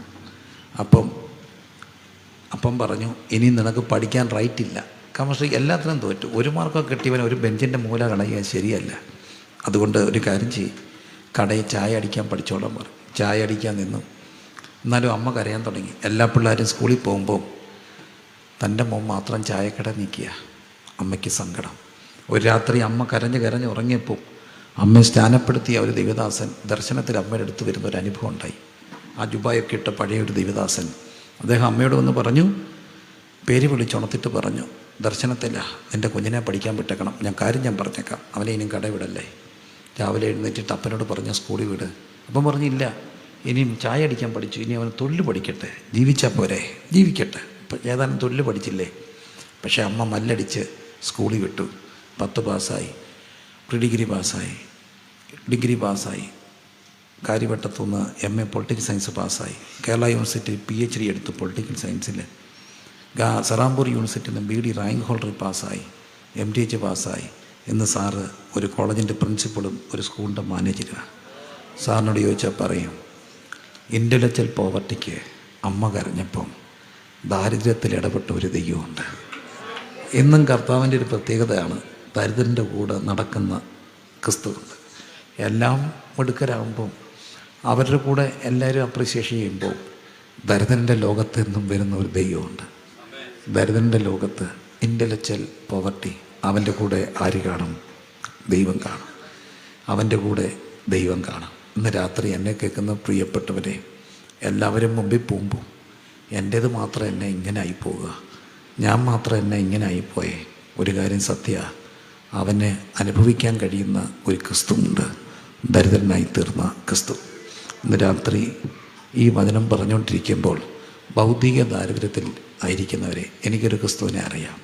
അപ്പം പറഞ്ഞു, ഇനി നിനക്ക് പഠിക്കാൻ റൈറ്റില്ല. കെമിസ്ട്രിക്ക് എല്ലാത്തിനും തോറ്റു. 1 മാർക്കൊക്കെ കിട്ടിയവൻ ഒരു ബെഞ്ചിൻ്റെ മൂല കളയുക ശരിയല്ല. അതുകൊണ്ട് ഒരു കാര്യം ചെയ്യും, കടയിൽ ചായ അടിക്കാൻ പഠിച്ചോളാൻ പറഞ്ഞു. ചായ അടിക്കാൻ നിന്നു. എന്നാലും അമ്മ കരയാൻ തുടങ്ങി. എല്ലാ പിള്ളേരും സ്കൂളിൽ പോകുമ്പോൾ തൻ്റെ മോൻ മാത്രം ചായക്കട നീക്കിയ അമ്മയ്ക്ക് സങ്കടം. ഒരു രാത്രി അമ്മ കരഞ്ഞ് ഉറങ്ങിയപ്പോൾ അമ്മയെ സ്നാനപ്പെടുത്തിയ ഒരു ദൈവദാസൻ ദർശനത്തിൽ അമ്മയുടെ അടുത്ത് വരുന്ന ഒരു അനുഭവം ഉണ്ടായി. ആ ജുബായൊക്കെ ഇട്ട പഴയ ഒരു ദൈവദാസൻ അദ്ദേഹം അമ്മയോട് വന്ന് പറഞ്ഞു, പേര് വിളിച്ചുണർത്തിട്ട് പറഞ്ഞു, ദർശനത്തില്ല, നിൻ്റെ കുഞ്ഞിനെ പഠിക്കാൻ വിട്ടേക്കണം. ഞാൻ പറഞ്ഞേക്കാം, അവനെ ഇനിയും കടവിടല്ലേ. രാവിലെ എഴുന്നേറ്റിട്ട് അപ്പനോട് പറഞ്ഞ സ്കൂളിൽ വിട്. അപ്പം പറഞ്ഞില്ല, ഇനിയും ചായ അടിക്കാൻ പഠിച്ചു, ഇനി അവൻ തൊഴിൽ പഠിക്കട്ടെ, ജീവിച്ചാൽ പോരെ, ജീവിക്കട്ടെ. ഇപ്പം ഏതാനും തൊഴിൽ പഠിച്ചില്ലേ. പക്ഷേ അമ്മ മല്ലടിച്ച് സ്കൂളിൽ വിട്ടു. 10 പാസ്സായി, പ്രീ ഡിഗ്രി പാസ്സായി, ഡിഗ്രി പാസ്സായി, കാര്യവട്ടത്തുനിന്ന് MA പൊളിറ്റിക്കൽ സയൻസ് പാസ്സായി, കേരള യൂണിവേഴ്സിറ്റി PhD എടുത്തു പൊളിറ്റിക്കൽ സയൻസിൽ, സറാംപൂർ യൂണിവേഴ്സിറ്റിയിൽ നിന്ന് BD റാങ്ക് ഹോൾഡർ പാസ്സായി, MTH പാസ്സായി. ഇന്ന് സാറ് ഒരു കോളേജിൻ്റെ പ്രിൻസിപ്പളും ഒരു സ്കൂളിൻ്റെ മാനേജരുമാണ്. സാറിനോട് ചോദിച്ചാൽ പറയും, ഇൻ്റലക്ച്വൽ പോവർട്ടിക്ക് അമ്മ കരഞ്ഞപ്പം ദാരിദ്ര്യത്തിൽ ഇടപെട്ട ഒരു ദൈവമുണ്ട്. ഇന്നും കർത്താവിൻ്റെ ഒരു പ്രത്യേകതയാണ്, ദരിദ്രൻ്റെ കൂടെ നടക്കുന്ന ക്രിസ്തുവുണ്ട്. എല്ലാം മിടുക്കരാകുമ്പം അവരുടെ കൂടെ എല്ലാവരും അപ്രിസിയേഷൻ ചെയ്യുമ്പോൾ ദരിദ്രൻ്റെ ലോകത്ത് നിന്നും വരുന്ന ഒരു ദൈവമുണ്ട്. ദരിദ്രൻ്റെ ലോകത്ത് ഇൻ്റലക്ച്വൽ പോവർട്ടി, അവൻ്റെ കൂടെ ആര് കാണും? ദൈവം കാണും. അവൻ്റെ കൂടെ ദൈവം കാണും. ഇന്ന് രാത്രി എന്നെ കേൾക്കുന്ന പ്രിയപ്പെട്ടവരെ, എല്ലാവരും മുമ്പിൽ പോകുമ്പോൾ എൻ്റേത് മാത്രം എന്നെ ഇങ്ങനെ ആയിപ്പോവുക, ഞാൻ മാത്രം എന്നെ ഇങ്ങനെ ആയിപ്പോയേ. ഒരു കാര്യം സത്യ, അവനെ അനുഭവിക്കാൻ കഴിയുന്ന ഒരു ക്രിസ്തുവുണ്ട്, ദരിദ്രനായി തീർന്ന ക്രിസ്തു. ഇന്ന് രാത്രി ഈ വചനം പറഞ്ഞുകൊണ്ടിരിക്കുമ്പോൾ ഭൗതിക ദാരിദ്ര്യത്തിൽ ആയിരിക്കുന്നവരെ എനിക്കൊരു ക്രിസ്തുവിനെ അറിയാം.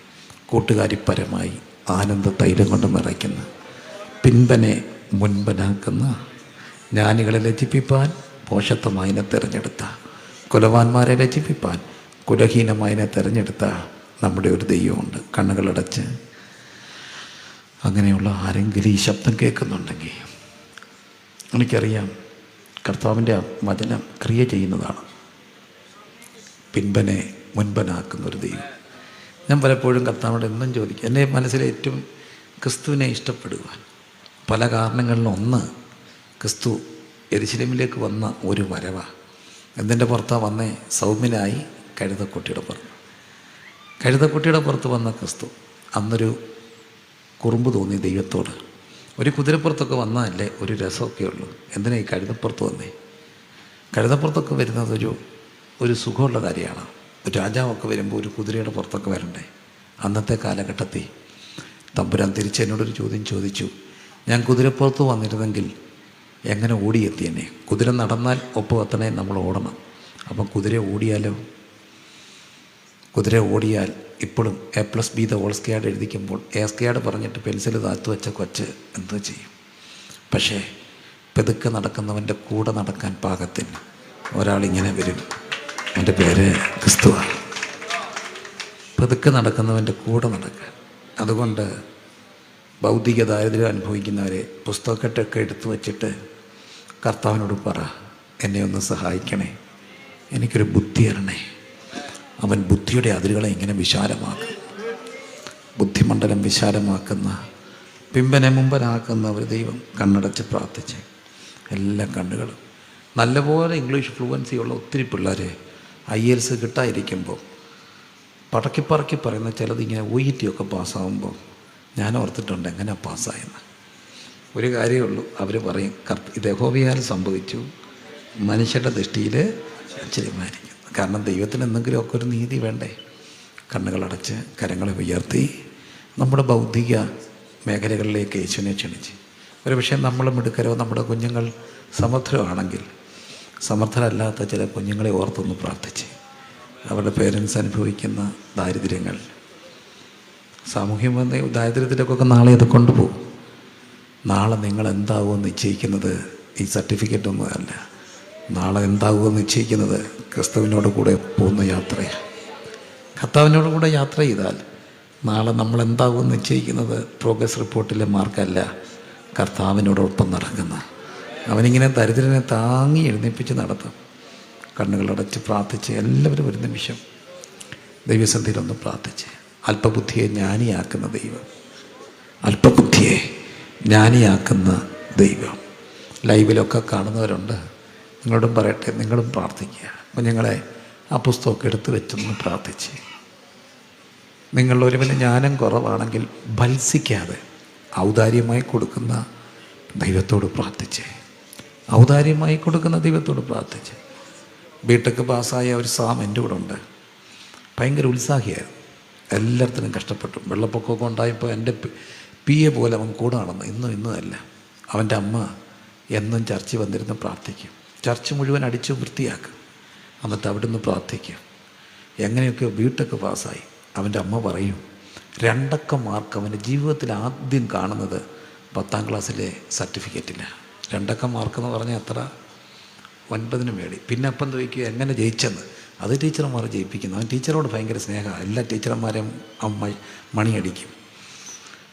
കൂട്ടുകാരിപ്പരമായി ആനന്ദ തൈലം കൊണ്ട് നിറയ്ക്കുന്ന, പിൻപനെ മുൻപനാക്കുന്ന, ജ്ഞാനികളെ ലജ്ജിപ്പിപ്പാൻ പോഷത്വമായതിനെ തിരഞ്ഞെടുത്ത, കുലവാന്മാരെ ലജ്ജിപ്പിപ്പാൻ കുലഹീനമായതിനെ തിരഞ്ഞെടുത്ത നമ്മുടെ ഒരു ദൈവമുണ്ട്. കണ്ണുകളടച്ച് അങ്ങനെയുള്ള ആരെങ്കിലും ഈ ശബ്ദം കേൾക്കുന്നുണ്ടെങ്കിൽ, എനിക്കറിയാം കർത്താവിൻ്റെ വചനം ക്രിയ ചെയ്യുന്നതാണ്. പിൻപനെ മുൻപനാക്കുന്ന ഒരു ദൈവം. ഞാൻ പലപ്പോഴും കർത്താവിനോട് എന്നും ചോദിക്കും, എൻ്റെ മനസ്സിലെ ഏറ്റവും ക്രിസ്തുവിനെ ഇഷ്ടപ്പെടുവാൻ പല കാരണങ്ങളിലൊന്ന്, ക്രിസ്തു യെരുശലേമിലേക്ക് വന്ന ഒരു വരവാണ്. എന്തിൻ്റെ പുറത്താണ് വന്നേ? സൗമ്യനായി കഴുതക്കുട്ടിയുടെ പുറത്ത് വന്ന ക്രിസ്തു. അന്നൊരു കുറുമ്പ് തോന്നി ദൈവത്തോട്. ഒരു കുതിരപ്പുറത്തൊക്കെ വന്നാലേ ഒരു രസമൊക്കെ ഉള്ളൂ. എന്തിനാ ഈ കഴുതപ്പുറത്ത് വന്നേ? കഴുതപ്പുറത്തൊക്കെ വരുന്നത് ഒരു സുഖമുള്ള കാര്യമാണ്. ഒരു രാജാവൊക്കെ വരുമ്പോൾ ഒരു കുതിരയുടെ പുറത്തൊക്കെ വരണ്ടേ? അന്നത്തെ കാലഘട്ടത്തിൽ തമ്പുരാൻ തിരിച്ചെന്നോടൊരു ചോദ്യം ചോദിച്ചു, ഞാൻ കുതിരപ്പുറത്ത് വന്നിരുന്നെങ്കിൽ എങ്ങനെ ഓടിയെത്തിയെന്നെ? കുതിര നടന്നാൽ ഒപ്പം എത്തണേ നമ്മൾ ഓടണം. അപ്പം കുതിര ഓടിയാൽ ഇപ്പോഴും A+B എഴുതിക്കുമ്പോൾ A² പറഞ്ഞിട്ട് പെൻസിൽ താത്തു വെച്ച കൊച്ച് എന്ത് ചെയ്യും? പക്ഷേ പെതുക്കെ നടക്കുന്നവൻ്റെ കൂടെ നടക്കാൻ പാകത്തിന് ഒരാളിങ്ങനെ വരും. എൻ്റെ പേര് ക്രിസ്തുവാണ്. പെതുക്കെ നടക്കുന്നവൻ്റെ കൂടെ നടക്കാൻ. അതുകൊണ്ട് ഭൗതിക ദാരിദ്ര്യം അനുഭവിക്കുന്നവരെ പുസ്തകക്കെട്ടൊക്കെ എടുത്തു വച്ചിട്ട് കർത്താവിനോട് പറ, എന്നെ ഒന്ന് സഹായിക്കണേ, എനിക്കൊരു ബുദ്ധി തരണേ. അവൻ ബുദ്ധിയുടെ അതിരുകളെ ഇങ്ങനെ വിശാലമാക്കും. ബുദ്ധിമണ്ഡലം വിശാലമാക്കുന്ന, പിമ്പനെ മുമ്പനാക്കുന്ന ഒരു ദൈവം. കണ്ണടച്ച് പ്രാർത്ഥിച്ച് എല്ലാ കണ്ണുകളും. നല്ലപോലെ ഇംഗ്ലീഷ് ഫ്ലുവൻസിയുള്ള ഒത്തിരി പിള്ളേരെ IELTS കിട്ടാതിരിക്കുമ്പോൾ പടക്കി പറയുന്ന ചിലത് ഇങ്ങനെ OET ഒക്കെ പാസ്സാകുമ്പോൾ ഞാൻ ഓർത്തിട്ടുണ്ട് എങ്ങനെ പാസ്സായെന്ന്. ഒരു കാര്യമേ ഉള്ളൂ, അവർ പറയും ഇത് യഹോവയാൽ സംഭവിച്ചു, മനുഷ്യരുടെ ദൃഷ്ടിയിൽ ആശ്ചര്യമായിരിക്കും. കാരണം ദൈവത്തിന് എന്തെങ്കിലുമൊക്കെ ഒരു നീതി വേണ്ടേ? കണ്ണുകളടച്ച് കരങ്ങളെ ഉയർത്തി നമ്മുടെ ഭൗതിക മേഖലകളിലേക്ക് യേശുവിനെ ക്ഷണിച്ച്, ഒരു പക്ഷേ നമ്മൾ മിടുക്കരോ നമ്മുടെ കുഞ്ഞുങ്ങൾ സമർത്ഥരമാണെങ്കിൽ, സമർത്ഥരല്ലാത്ത ചില കുഞ്ഞുങ്ങളെ ഓർത്തൊന്ന് പ്രാർത്ഥിച്ച് അവരുടെ പേരൻസ് അനുഭവിക്കുന്ന ദാരിദ്ര്യങ്ങൾ, സാമൂഹ്യ ദാരിദ്ര്യത്തിലേക്കൊക്കെ നാളെ അത് കൊണ്ടുപോകും. നാളെ നിങ്ങൾ എന്താകുമെന്ന് നിശ്ചയിക്കുന്നത് ഈ സർട്ടിഫിക്കറ്റൊന്നും അല്ല. നാളെ എന്താകുമെന്ന് നിശ്ചയിക്കുന്നത് ക്രിസ്തുവിനോട് കൂടെ പോകുന്ന യാത്രയാണ്. കർത്താവിനോട് കൂടെ യാത്ര ചെയ്താൽ നാളെ നമ്മൾ എന്താകുമെന്ന് നിശ്ചയിക്കുന്നത് പ്രോഗ്രസ് റിപ്പോർട്ടിലെ മാർക്കല്ല, കർത്താവിനോടൊപ്പം നടക്കുന്ന. അവനിങ്ങനെ ദരിദ്രനെ താങ്ങി എഴുന്നേൽപ്പിച്ച് നടത്തും. കണ്ണുകളടച്ച് പ്രാർത്ഥിച്ച് എല്ലാവരും ഒരു നിമിഷം ദൈവസന്നിധിയിലൊന്ന് പ്രാർത്ഥിച്ച്. അല്പബുദ്ധിയെ ജ്ഞാനിയാക്കുന്ന ദൈവം, അല്പബുദ്ധിയെ ജ്ഞാനിയാക്കുന്ന ദൈവം. ലൈവിലൊക്കെ കാണുന്നവരുണ്ട്, നിങ്ങളോടും പറയട്ടെ, നിങ്ങളും പ്രാർത്ഥിക്കുക. കുഞ്ഞുങ്ങളെ ആ പുസ്തകമൊക്കെ എടുത്ത് വെച്ചൊന്ന് പ്രാർത്ഥിച്ച്. നിങ്ങളൊരുവന് ജ്ഞാനം കുറവാണെങ്കിൽ ഭത്സിക്കാതെ ഔദാര്യമായി കൊടുക്കുന്ന ദൈവത്തോട് പ്രാർത്ഥിച്ച്, ഔദാര്യമായി കൊടുക്കുന്ന ദൈവത്തോട് പ്രാർത്ഥിച്ച്. ബിടെക് പാസ്സായ ഒരു സാം എൻ്റെ കൂടെ ഉണ്ട്. ഭയങ്കര ഉത്സാഹിയായിരുന്നു, എല്ലാത്തിനും കഷ്ടപ്പെട്ടു. വെള്ളപ്പൊക്കമൊക്കെ ഉണ്ടായപ്പോൾ എൻ്റെ PA പോലെ അവൻ കൂടെ നടന്നു. ഇന്നും അല്ല. അവൻ്റെ അമ്മ എന്നും ചർച്ചിൽ വന്നിരുന്ന് പ്രാർത്ഥിക്കും. ചർച്ച് മുഴുവൻ അടിച്ച് വൃത്തിയാക്കും, എന്നിട്ട് അവിടെ നിന്ന് പ്രാർത്ഥിക്കും. എങ്ങനെയൊക്കെ ബിടെക് പാസ്സായി. അവൻ്റെ അമ്മ പറയും, 2 മാർക്ക് അവൻ്റെ ജീവിതത്തിൽ ആദ്യം കാണുന്നത് 10ാം ക്ലാസ്സിലെ സർട്ടിഫിക്കറ്റിലാണ്. 2 മാർക്കെന്ന് പറഞ്ഞാൽ എത്ര? 9 മേടി. പിന്നെ അപ്പം ചോദിക്കുക എങ്ങനെ ജയിച്ചെന്ന്. അത് ടീച്ചർമാർ ജയിപ്പിക്കുന്നു. അവൻ ടീച്ചറോട് ഭയങ്കര സ്നേഹമാണ്. എല്ലാ ടീച്ചർമാരും മണിയടിക്കും.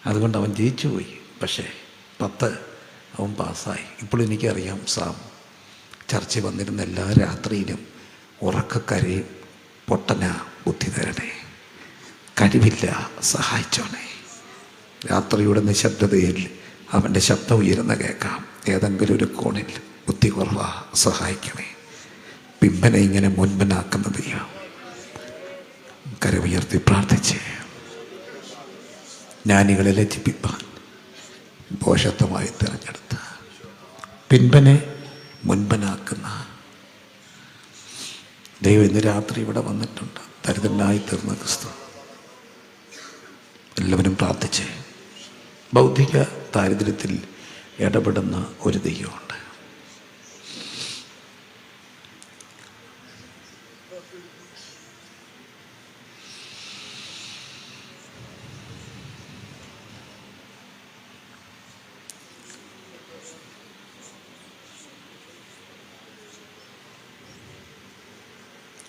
അതുകൊണ്ട് അവൻ ജയിച്ചു പോയി. പക്ഷേ 10 അവൻ പാസ്സായി. ഇപ്പോൾ എനിക്കറിയാം, സാം ചർച്ചയിൽ വന്നിരുന്ന എല്ലാ രാത്രിയിലും ഉറക്കക്കരയും, പൊട്ടന ബുദ്ധി തരണേ, കഴിവില്ല സഹായിച്ചോണേ. രാത്രിയുടെ നിശബ്ദതയിൽ അവൻ്റെ ശബ്ദം ഉയരുന്ന കേൾക്കാം. ഏതെങ്കിലും ഒരു കോണിൽ ബുദ്ധി കുറവാ, സഹായിക്കണേ. പിമ്പനെ ഇങ്ങനെ മുൻപനാക്കുന്ന ദൈവം. കരമുയർത്തി പ്രാർത്ഥിച്ച്. ജ്ഞാനികളെ ലജ്ജിപ്പിപ്പാൻ ഭോഷത്വമായി തിരഞ്ഞെടുത്ത, പിൻപനെ മുൻപനാക്കുന്ന ദൈവം ഇന്ന് രാത്രി ഇവിടെ വന്നിട്ടുണ്ട്. ദരിദ്രനായി തീർന്ന ക്രിസ്തു. എല്ലാവരും പ്രാർത്ഥിച്ച്. ബൗദ്ധിക ദാരിദ്ര്യത്തിൽ ഇടപെടുന്ന ഒരു ദൈവമുണ്ട്.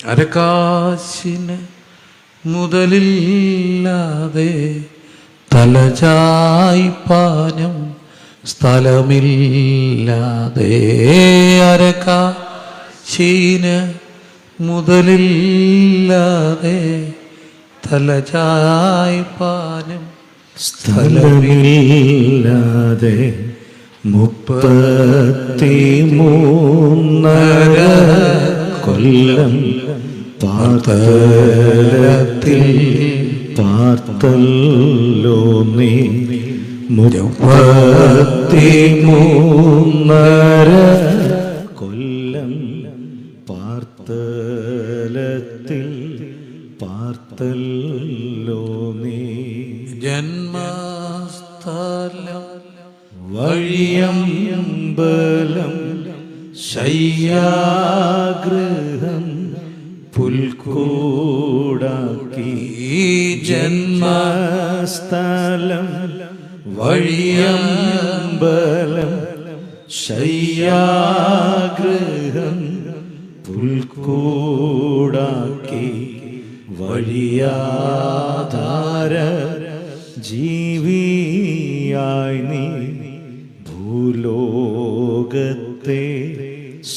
അരക്കാശിന് മുതലില്ലാതെ തലചായ്പാനും സ്ഥലമില്ലാതെ, അരക്കാശിന് മുതലില്ലാതെ തലചായ്പാനും സ്ഥലമില്ലാതെ 33 കൊല്ലം പാർത്തലത്തിൽ പാർത്തല്ലോ നീ. 33 കൊല്ലം പാർത്തലത്തിൽ പാർത്തല്ലോ നീ. ജന്മസ്ഥലം വഴിയമ്പലം ശയ്യാഗൃഹം പുൽക്കൂടാക്കി. ജന്മസ്ഥലം വഴിയമ്പലം ശയ്യാഗൃഹം പുൽക്കൂടാക്കി. വഴിയാധാര ജീവിയായി നീ ഭൂലോകത്തെ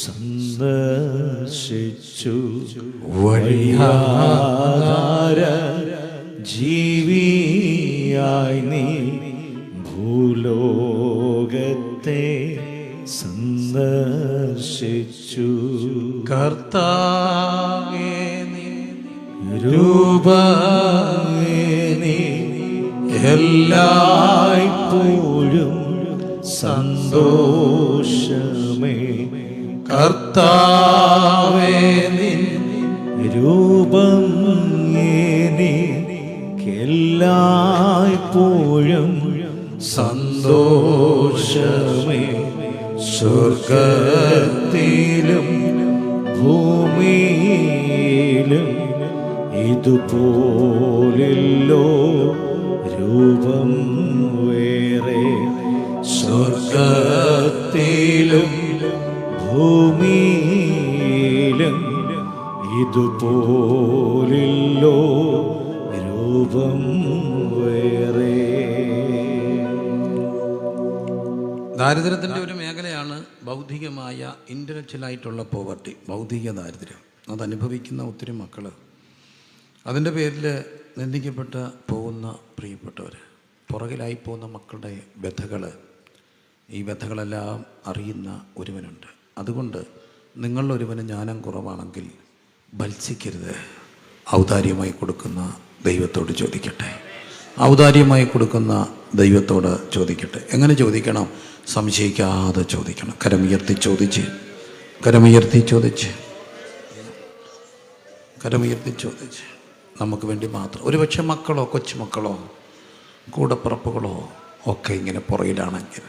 സന്ദർശിച്ചു. വഴിയാധാര ജീവിയായി നീ ഭൂലോകത്തെ സന്ദർശിച്ചു. കർത്താവേ നീ രൂപമേ നീ എല്ലായ്പ്പോഴും സന്തോഷമേ. കർത്താവേ നിൻ രൂപം എനിക്കെല്ലായ്പ്പോഴും സന്തോഷമേ. സ്വർഗത്തിലും ഭൂമിയിലും ഇതുപോലെല്ലോ രൂപം വേറെ. സ്വർഗത്തിലും ഭൂമിയിലും ഇതുപോലില്ലോ രൂപം വേറെ. ദാരിദ്ര്യത്തിൻ്റെ ഒരു മേഖലയാണ് ബൗദ്ധികമായ ഇൻ്റലക്ച്വലായിട്ടുള്ള പോവർട്ടി, ഭൗതിക ദാരിദ്ര്യം. അതനുഭവിക്കുന്ന ഒത്തിരി മക്കൾ, അതിൻ്റെ പേരിൽ നിന്ദിക്കപ്പെട്ട് പോകുന്ന പ്രിയപ്പെട്ടവർ, പുറകിലായി പോകുന്ന മക്കളുടെ വ്യഥകൾ, ഈ വ്യഥകളെല്ലാം അറിയുന്ന ഒരുവനുണ്ട്. അതുകൊണ്ട് നിങ്ങളിലൊരുവന് ജ്ഞാനം കുറവാണെങ്കിൽ ഭത്സിക്കരുത്. ഔദാര്യമായി കൊടുക്കുന്ന ദൈവത്തോട് ചോദിക്കട്ടെ. ഔദാര്യമായി കൊടുക്കുന്ന ദൈവത്തോട് ചോദിക്കട്ടെ. എങ്ങനെ ചോദിക്കണം? സംശയിക്കാതെ ചോദിക്കണം. കരമുയർത്തി ചോദിച്ച്, കരമുയർത്തി ചോദിച്ച്, കരമുയർത്തി ചോദിച്ച്, നമുക്ക് വേണ്ടി മാത്രം. ഒരുപക്ഷെ മക്കളോ കൊച്ചുമക്കളോ കൂടപ്പിറപ്പുകളോ ഒക്കെ ഇങ്ങനെ പുറകിലാണെങ്കിൽ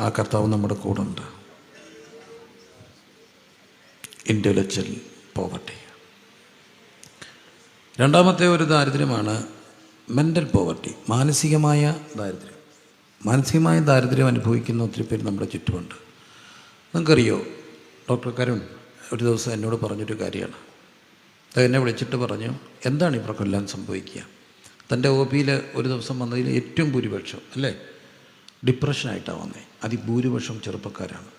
ആ കർത്താവ് നമ്മുടെ കൂടെ ഉണ്ട്. Intellectual poverty. രണ്ടാമത്തെ ഒരു ദാരിദ്ര്യമാണ് മെൻ്റൽ പോവർട്ടി, മാനസികമായ ദാരിദ്ര്യം. മാനസികമായ ദാരിദ്ര്യം അനുഭവിക്കുന്ന ഒത്തിരി പേര് നമ്മുടെ ചുറ്റുമുണ്ട്. നിങ്ങൾക്കറിയോ, ഡോക്ടർ കരുൺ ഒരു ദിവസം എന്നോട് പറഞ്ഞൊരു കാര്യമാണ്. എന്നെ വിളിച്ചിട്ട് പറഞ്ഞു, എന്താണ് ഇവർക്കെല്ലാം സംഭവിക്കുക? തൻ്റെ OP-യിൽ ഒരു ദിവസം വന്നതിൽ ഏറ്റവും ഭൂരിപക്ഷം അല്ലേ ഡിപ്രഷനായിട്ടാണ് വന്നത്. അതിഭൂരിപക്ഷം ചെറുപ്പക്കാരാണ്.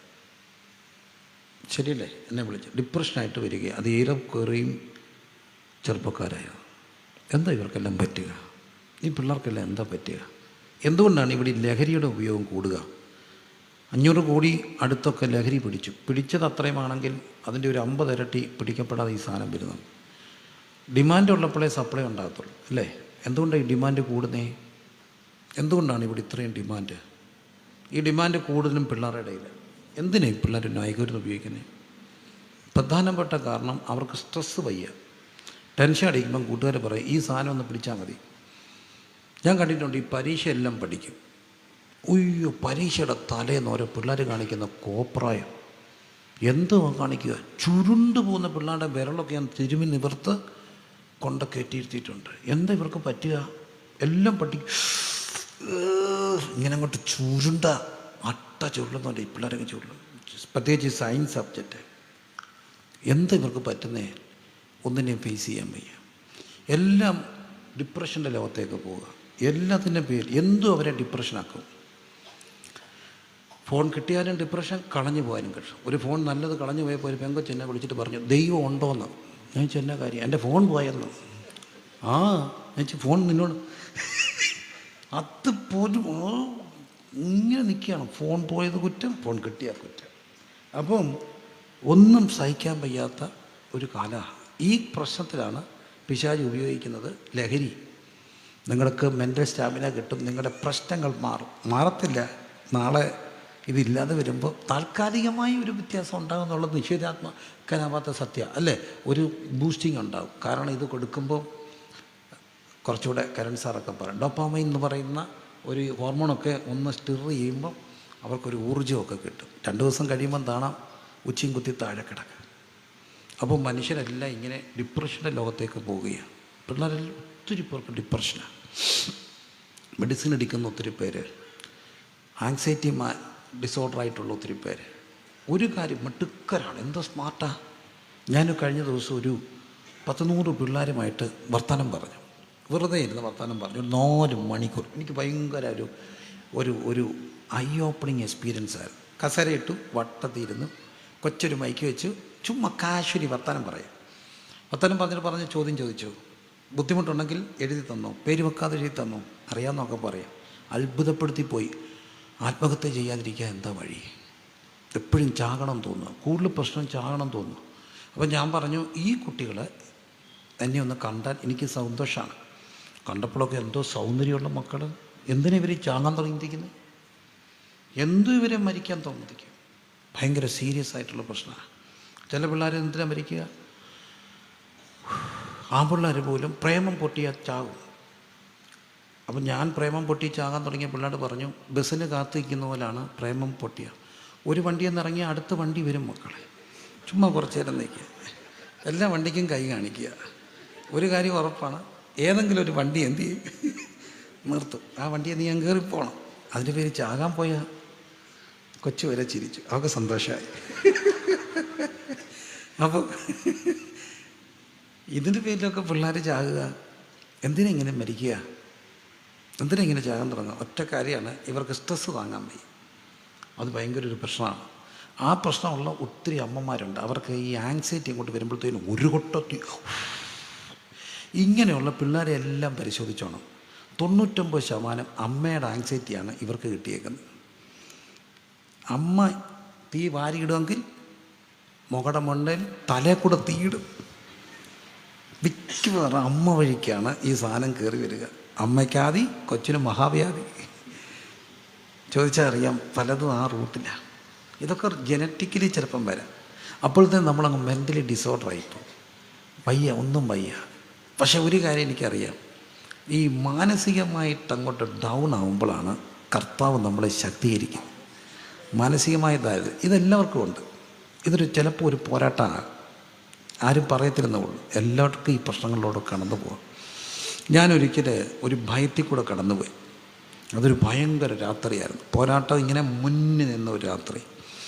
ശരിയല്ലേ? എന്നെ വിളിച്ച് ഡിപ്രഷനായിട്ട് വരികയാണ്. അത് ഏറെ കയറിയും ചെറുപ്പക്കാരായിരുന്നു. എന്താ ഇവർക്കെല്ലാം പറ്റുക? ഈ പിള്ളേർക്കെല്ലാം എന്താ പറ്റുക? എന്തുകൊണ്ടാണ് ഇവിടെ ലഹരിയുടെ ഉപയോഗം കൂടുക? 500 കോടി അടുത്തൊക്കെ ലഹരി പിടിച്ചത് അത്രയുമാണെങ്കിൽ അതിൻ്റെ ഒരു 50 ഇരട്ടി പിടിക്കപ്പെടാതെ ഈ സാധനം വരുന്നത്. ഡിമാൻഡ് ഉള്ളപ്പോഴേ സപ്ലൈ ഉണ്ടാകത്തുള്ളൂ അല്ലേ? എന്തുകൊണ്ടാണ് ഈ ഡിമാൻഡ് കൂടുന്നേ? എന്തുകൊണ്ടാണ് ഇവിടെ ഇത്രയും ഡിമാൻഡ്? ഈ ഡിമാൻഡ് കൂടുതലും പിള്ളേരുടെ ഇടയിൽ. എന്തിനാണ് ഈ പിള്ളേർ ന്യായീകരണം ഉപയോഗിക്കുന്നത്? പ്രധാനപ്പെട്ട കാരണം അവർക്ക് സ്ട്രെസ്സ് വയ്യ. ടെൻഷൻ അടിക്കുമ്പം കൂട്ടുകാർ പറയും, ഈ സാധനം ഒന്ന് പിടിച്ചാൽ മതി. ഞാൻ കണ്ടിട്ടുണ്ട്, ഈ പരീക്ഷയെല്ലാം പഠിക്കും. ഉയ്യോ, പരീക്ഷയുടെ തലേന്ന് ഓരോ പിള്ളേർ കാണിക്കുന്ന കോപ്രായം എന്തുവാ കാണിക്കുക? ചുരുണ്ടു പോകുന്ന പിള്ളേരുടെ വിരലൊക്കെ ഞാൻ തിരുമി നിവർത്ത് കൊണ്ട കയറ്റിയിരുത്തിയിട്ടുണ്ട്. എന്താ ഇവർക്ക് പറ്റുക? എല്ലാം ഇങ്ങനെ അങ്ങോട്ട് ചുരുണ്ട അട്ട ചുരുളുന്നുണ്ട് ഈ പിള്ളേരൊക്കെ ചുരുളും. പ്രത്യേകിച്ച് സയൻസ് സബ്ജക്റ്റ്. എന്താ ഇവർക്ക് പറ്റുന്നേ? ഒന്നിനെയും ഫേസ് ചെയ്യാൻ വയ്യ. എല്ലാം ഡിപ്രഷൻ്റെ ലോകത്തേക്ക് പോവുക. എല്ലാത്തിൻ്റെ പേര് എന്തും അവരെ ഡിപ്രഷനാക്കും. ഫോൺ കിട്ടിയാലും ഡിപ്രഷൻ, കളഞ്ഞു പോയാലും കിട്ടും. ഒരു ഫോൺ നല്ലത് കളഞ്ഞു പോയപ്പോൾ ഒരു പെങ്കൊച്ച് എന്നെ വിളിച്ചിട്ട് പറഞ്ഞു, ദൈവം ഉണ്ടോയെന്ന്. ഞാൻ ചോദിച്ചു, എന്നാ കാര്യം? എൻ്റെ ഫോൺ പോയെന്ന്. ആ ഞാൻ ചോദിച്ചു, ഫോൺ നിന്നോട് അതുപോലും ഇങ്ങനെ നിൽക്കുകയാണ്. ഫോൺ പോയത് കുറ്റം, ഫോൺ കിട്ടിയാൽ കുറ്റം. അപ്പം ഒന്നും സഹിക്കാൻ വയ്യാത്ത ഒരു കാലമാണ്. ഈ പ്രശ്നത്തിലാണ് പിശാച് ഉപയോഗിക്കുന്നത് ലഹരി. നിങ്ങൾക്ക് മെൻ്റൽ സ്റ്റാമിന കിട്ടും, നിങ്ങളുടെ പ്രശ്നങ്ങൾ മാറത്തില്ല. നാളെ ഇതില്ലാതെ വരുമ്പോൾ താൽക്കാലികമായി ഒരു വ്യത്യാസം ഉണ്ടാകും എന്നുള്ളത് നിഷേധാത്മകനാവാത്ത സത്യം അല്ലേ? ഒരു ബൂസ്റ്റിംഗ് ഉണ്ടാകും. കാരണം ഇത് കൊടുക്കുമ്പോൾ കുറച്ചുകൂടെ കരൺ സാറൊക്കെ പറയും, ഡോപ്പാമൈൻ എന്ന് പറയുന്ന ഒരു ഹോർമോണൊക്കെ ഒന്ന് സ്റ്റിർ ചെയ്യുമ്പോൾ അവർക്കൊരു ഊർജ്ജമൊക്കെ കിട്ടും. 2 ദിവസം കഴിയുമ്പം കാണാം ഉച്ചയും കുത്തി താഴെ കിടക്കുക. അപ്പോൾ മനുഷ്യരെല്ലാം ഇങ്ങനെ ഡിപ്രഷൻ്റെ ലോകത്തേക്ക് പോവുകയാണ്. പിള്ളേരെല്ലാം ഒത്തിരി പേർക്ക് ഡിപ്രഷനാണ്. മെഡിസിൻ അടിക്കുന്ന ഒത്തിരി പേര്, ആങ്സൈറ്റി ഡിസോർഡറായിട്ടുള്ള ഒത്തിരി പേര്. ഒരു കാര്യം മിടുക്കരാണ്, എന്തോ സ്മാർട്ടാണ്. ഞാൻ കഴിഞ്ഞ ദിവസം ഒരു 10-100 പിള്ളേരുമായിട്ട് വർത്തമാനം പറഞ്ഞു. വെറുതെ ഇരുന്ന് വർത്തമാനം പറഞ്ഞു ഒരു 4 മണിക്കൂർ. എനിക്ക് ഭയങ്കര ഒരു ഐ ഓപ്പണിങ് എക്സ്പീരിയൻസ് ആയിരുന്നു. കസേരയിട്ടു വട്ടത്തിരുന്ന് കൊച്ചൊരു മൈക്ക് വെച്ച് ചുമ്മാ കാശ്വരി വർത്തമാനം പറയാം. വർത്തമാനം പറഞ്ഞ് ചോദ്യം ചോദിച്ചു. ബുദ്ധിമുട്ടുണ്ടെങ്കിൽ എഴുതി തന്നോ, പേര് വെക്കാതെ എഴുതി തന്നോ, അറിയാമെന്നൊക്കെ പറയാം. അത്ഭുതപ്പെടുത്തിപ്പോയി. ആത്മഹത്യ ചെയ്യാതിരിക്കാൻ എന്താ വഴി? എപ്പോഴും ചാകണം തോന്നുക, കൂടുതൽ പ്രശ്നം ചാകണം തോന്നുന്നു. അപ്പം ഞാൻ പറഞ്ഞു, ഈ കുട്ടികളെ എന്നെ ഒന്ന് കണ്ടാൽ എനിക്ക് സന്തോഷമാണ്. കണ്ടപ്പോഴൊക്കെ എന്തോ സൗന്ദര്യമുള്ള മക്കൾ, എന്തിനാ ഇവർ ചാകാൻ തുടങ്ങിയിരിക്കുന്നത്? എന്തും ഇവരെ മരിക്കാൻ തോന്നിക്കും. ഭയങ്കര സീരിയസ് ആയിട്ടുള്ള പ്രശ്നമാണ്. ചില പിള്ളേർ എന്തിനാ മരിക്കുക? ആ പിള്ളേർ പോലും പ്രേമം പൊട്ടിയാൽ ചാകും. അപ്പം ഞാൻ പ്രേമം പൊട്ടി ചാകാൻ തുടങ്ങിയ പിള്ളേർ പറഞ്ഞു, ബസ്സിന് കാത്തിരിക്കുന്ന പോലാണ് പ്രേമം പൊട്ടിയ. ഒരു വണ്ടിയിൽ നിന്ന് ഇറങ്ങിയാൽ അടുത്ത വണ്ടി വരും മക്കളെ. ചുമ്മാ കുറച്ച് നേരം നിൽക്കുക, എല്ലാ വണ്ടിക്കും കൈ കാണിക്കുക. ഒരു കാര്യം ഉറപ്പാണ്, ഏതെങ്കിലും ഒരു വണ്ടി എന്ത് ചെയ്യും, നിർത്തും. ആ വണ്ടിയെ നീ അങ്ങ് കയറിപ്പോണം. അതിൻ്റെ പേര് ചാകാൻ പോയ കൊച്ചു വരെ ചിരിച്ചു, അവർക്ക് സന്തോഷമായി. അപ്പോൾ ഇതിൻ്റെ പേരിലൊക്കെ പിള്ളേർ ചാകുക. എന്തിനാ ഇങ്ങനെ മരിക്കുക? എന്തിനാ ഇങ്ങനെ ചാകാൻ തുടങ്ങുക? ഒറ്റ കാര്യമാണ്, ഇവർക്ക് സ്ട്രെസ്സ് താങ്ങാൻ വയ്യ. അത് ഭയങ്കര ഒരു പ്രശ്നമാണ്. ആ പ്രശ്നമുള്ള ഒത്തിരി അമ്മമാരുണ്ട്. അവർക്ക് ഈ ആങ്സൈറ്റി അങ്ങോട്ട് വരുമ്പോഴത്തേനും ഒരു കൊട്ടത്തി ഇങ്ങനെയുള്ള പിള്ളേരെ എല്ലാം പരിശോധിച്ചോണം. 99% അമ്മയുടെ ആങ്സൈറ്റിയാണ് ഇവർക്ക് കിട്ടിയേക്കുന്നത്. അമ്മ തീ വാരിയിടുമെങ്കിൽ മുഖയുടെ മണ്ടയിൽ തലയിൽ കൂടെ തീയിടും. മിക്കവാറും അമ്മ വഴിക്കാണ് ഈ സാധനം കയറി വരിക. അമ്മയ്ക്കാതി, കൊച്ചിന് മഹാവ്യാധി. ചോദിച്ചാൽ അറിയാം, പലതും ആ റൂട്ടിലാണ്. ഇതൊക്കെ ജനറ്റിക്കലി ചിലപ്പം വരാം. അപ്പോഴത്തേനും നമ്മളങ്ങ് മെൻ്റലി ഡിസോർഡറായിപ്പോൾ വയ്യ, ഒന്നും വയ്യ. പക്ഷെ ഒരു കാര്യം എനിക്കറിയാം, ഈ മാനസികമായിട്ട് അങ്ങോട്ട് ഡൗൺ ആകുമ്പോഴാണ് കർത്താവ് നമ്മളെ ശക്തീകരിക്കുന്നത്. മാനസികമായ ദാരിദ്ര്യം ഇതെല്ലാവർക്കും ഉണ്ട്. ഇതൊരു ചിലപ്പോൾ ഒരു പോരാട്ടമാണ്, ആരും പറയത്തില്ലെന്നുള്ളൂ. എല്ലാവർക്കും ഈ പ്രശ്നങ്ങളിലൂടെ കടന്നു പോകാം. ഞാനൊരിക്കൽ ഒരു ഭയത്തിൽ കൂടെ കടന്നുപോയി. അതൊരു ഭയങ്കര രാത്രിയായിരുന്നു. പോരാട്ടം ഇങ്ങനെ മുന്നിൽ നിന്ന ഒരു രാത്രി.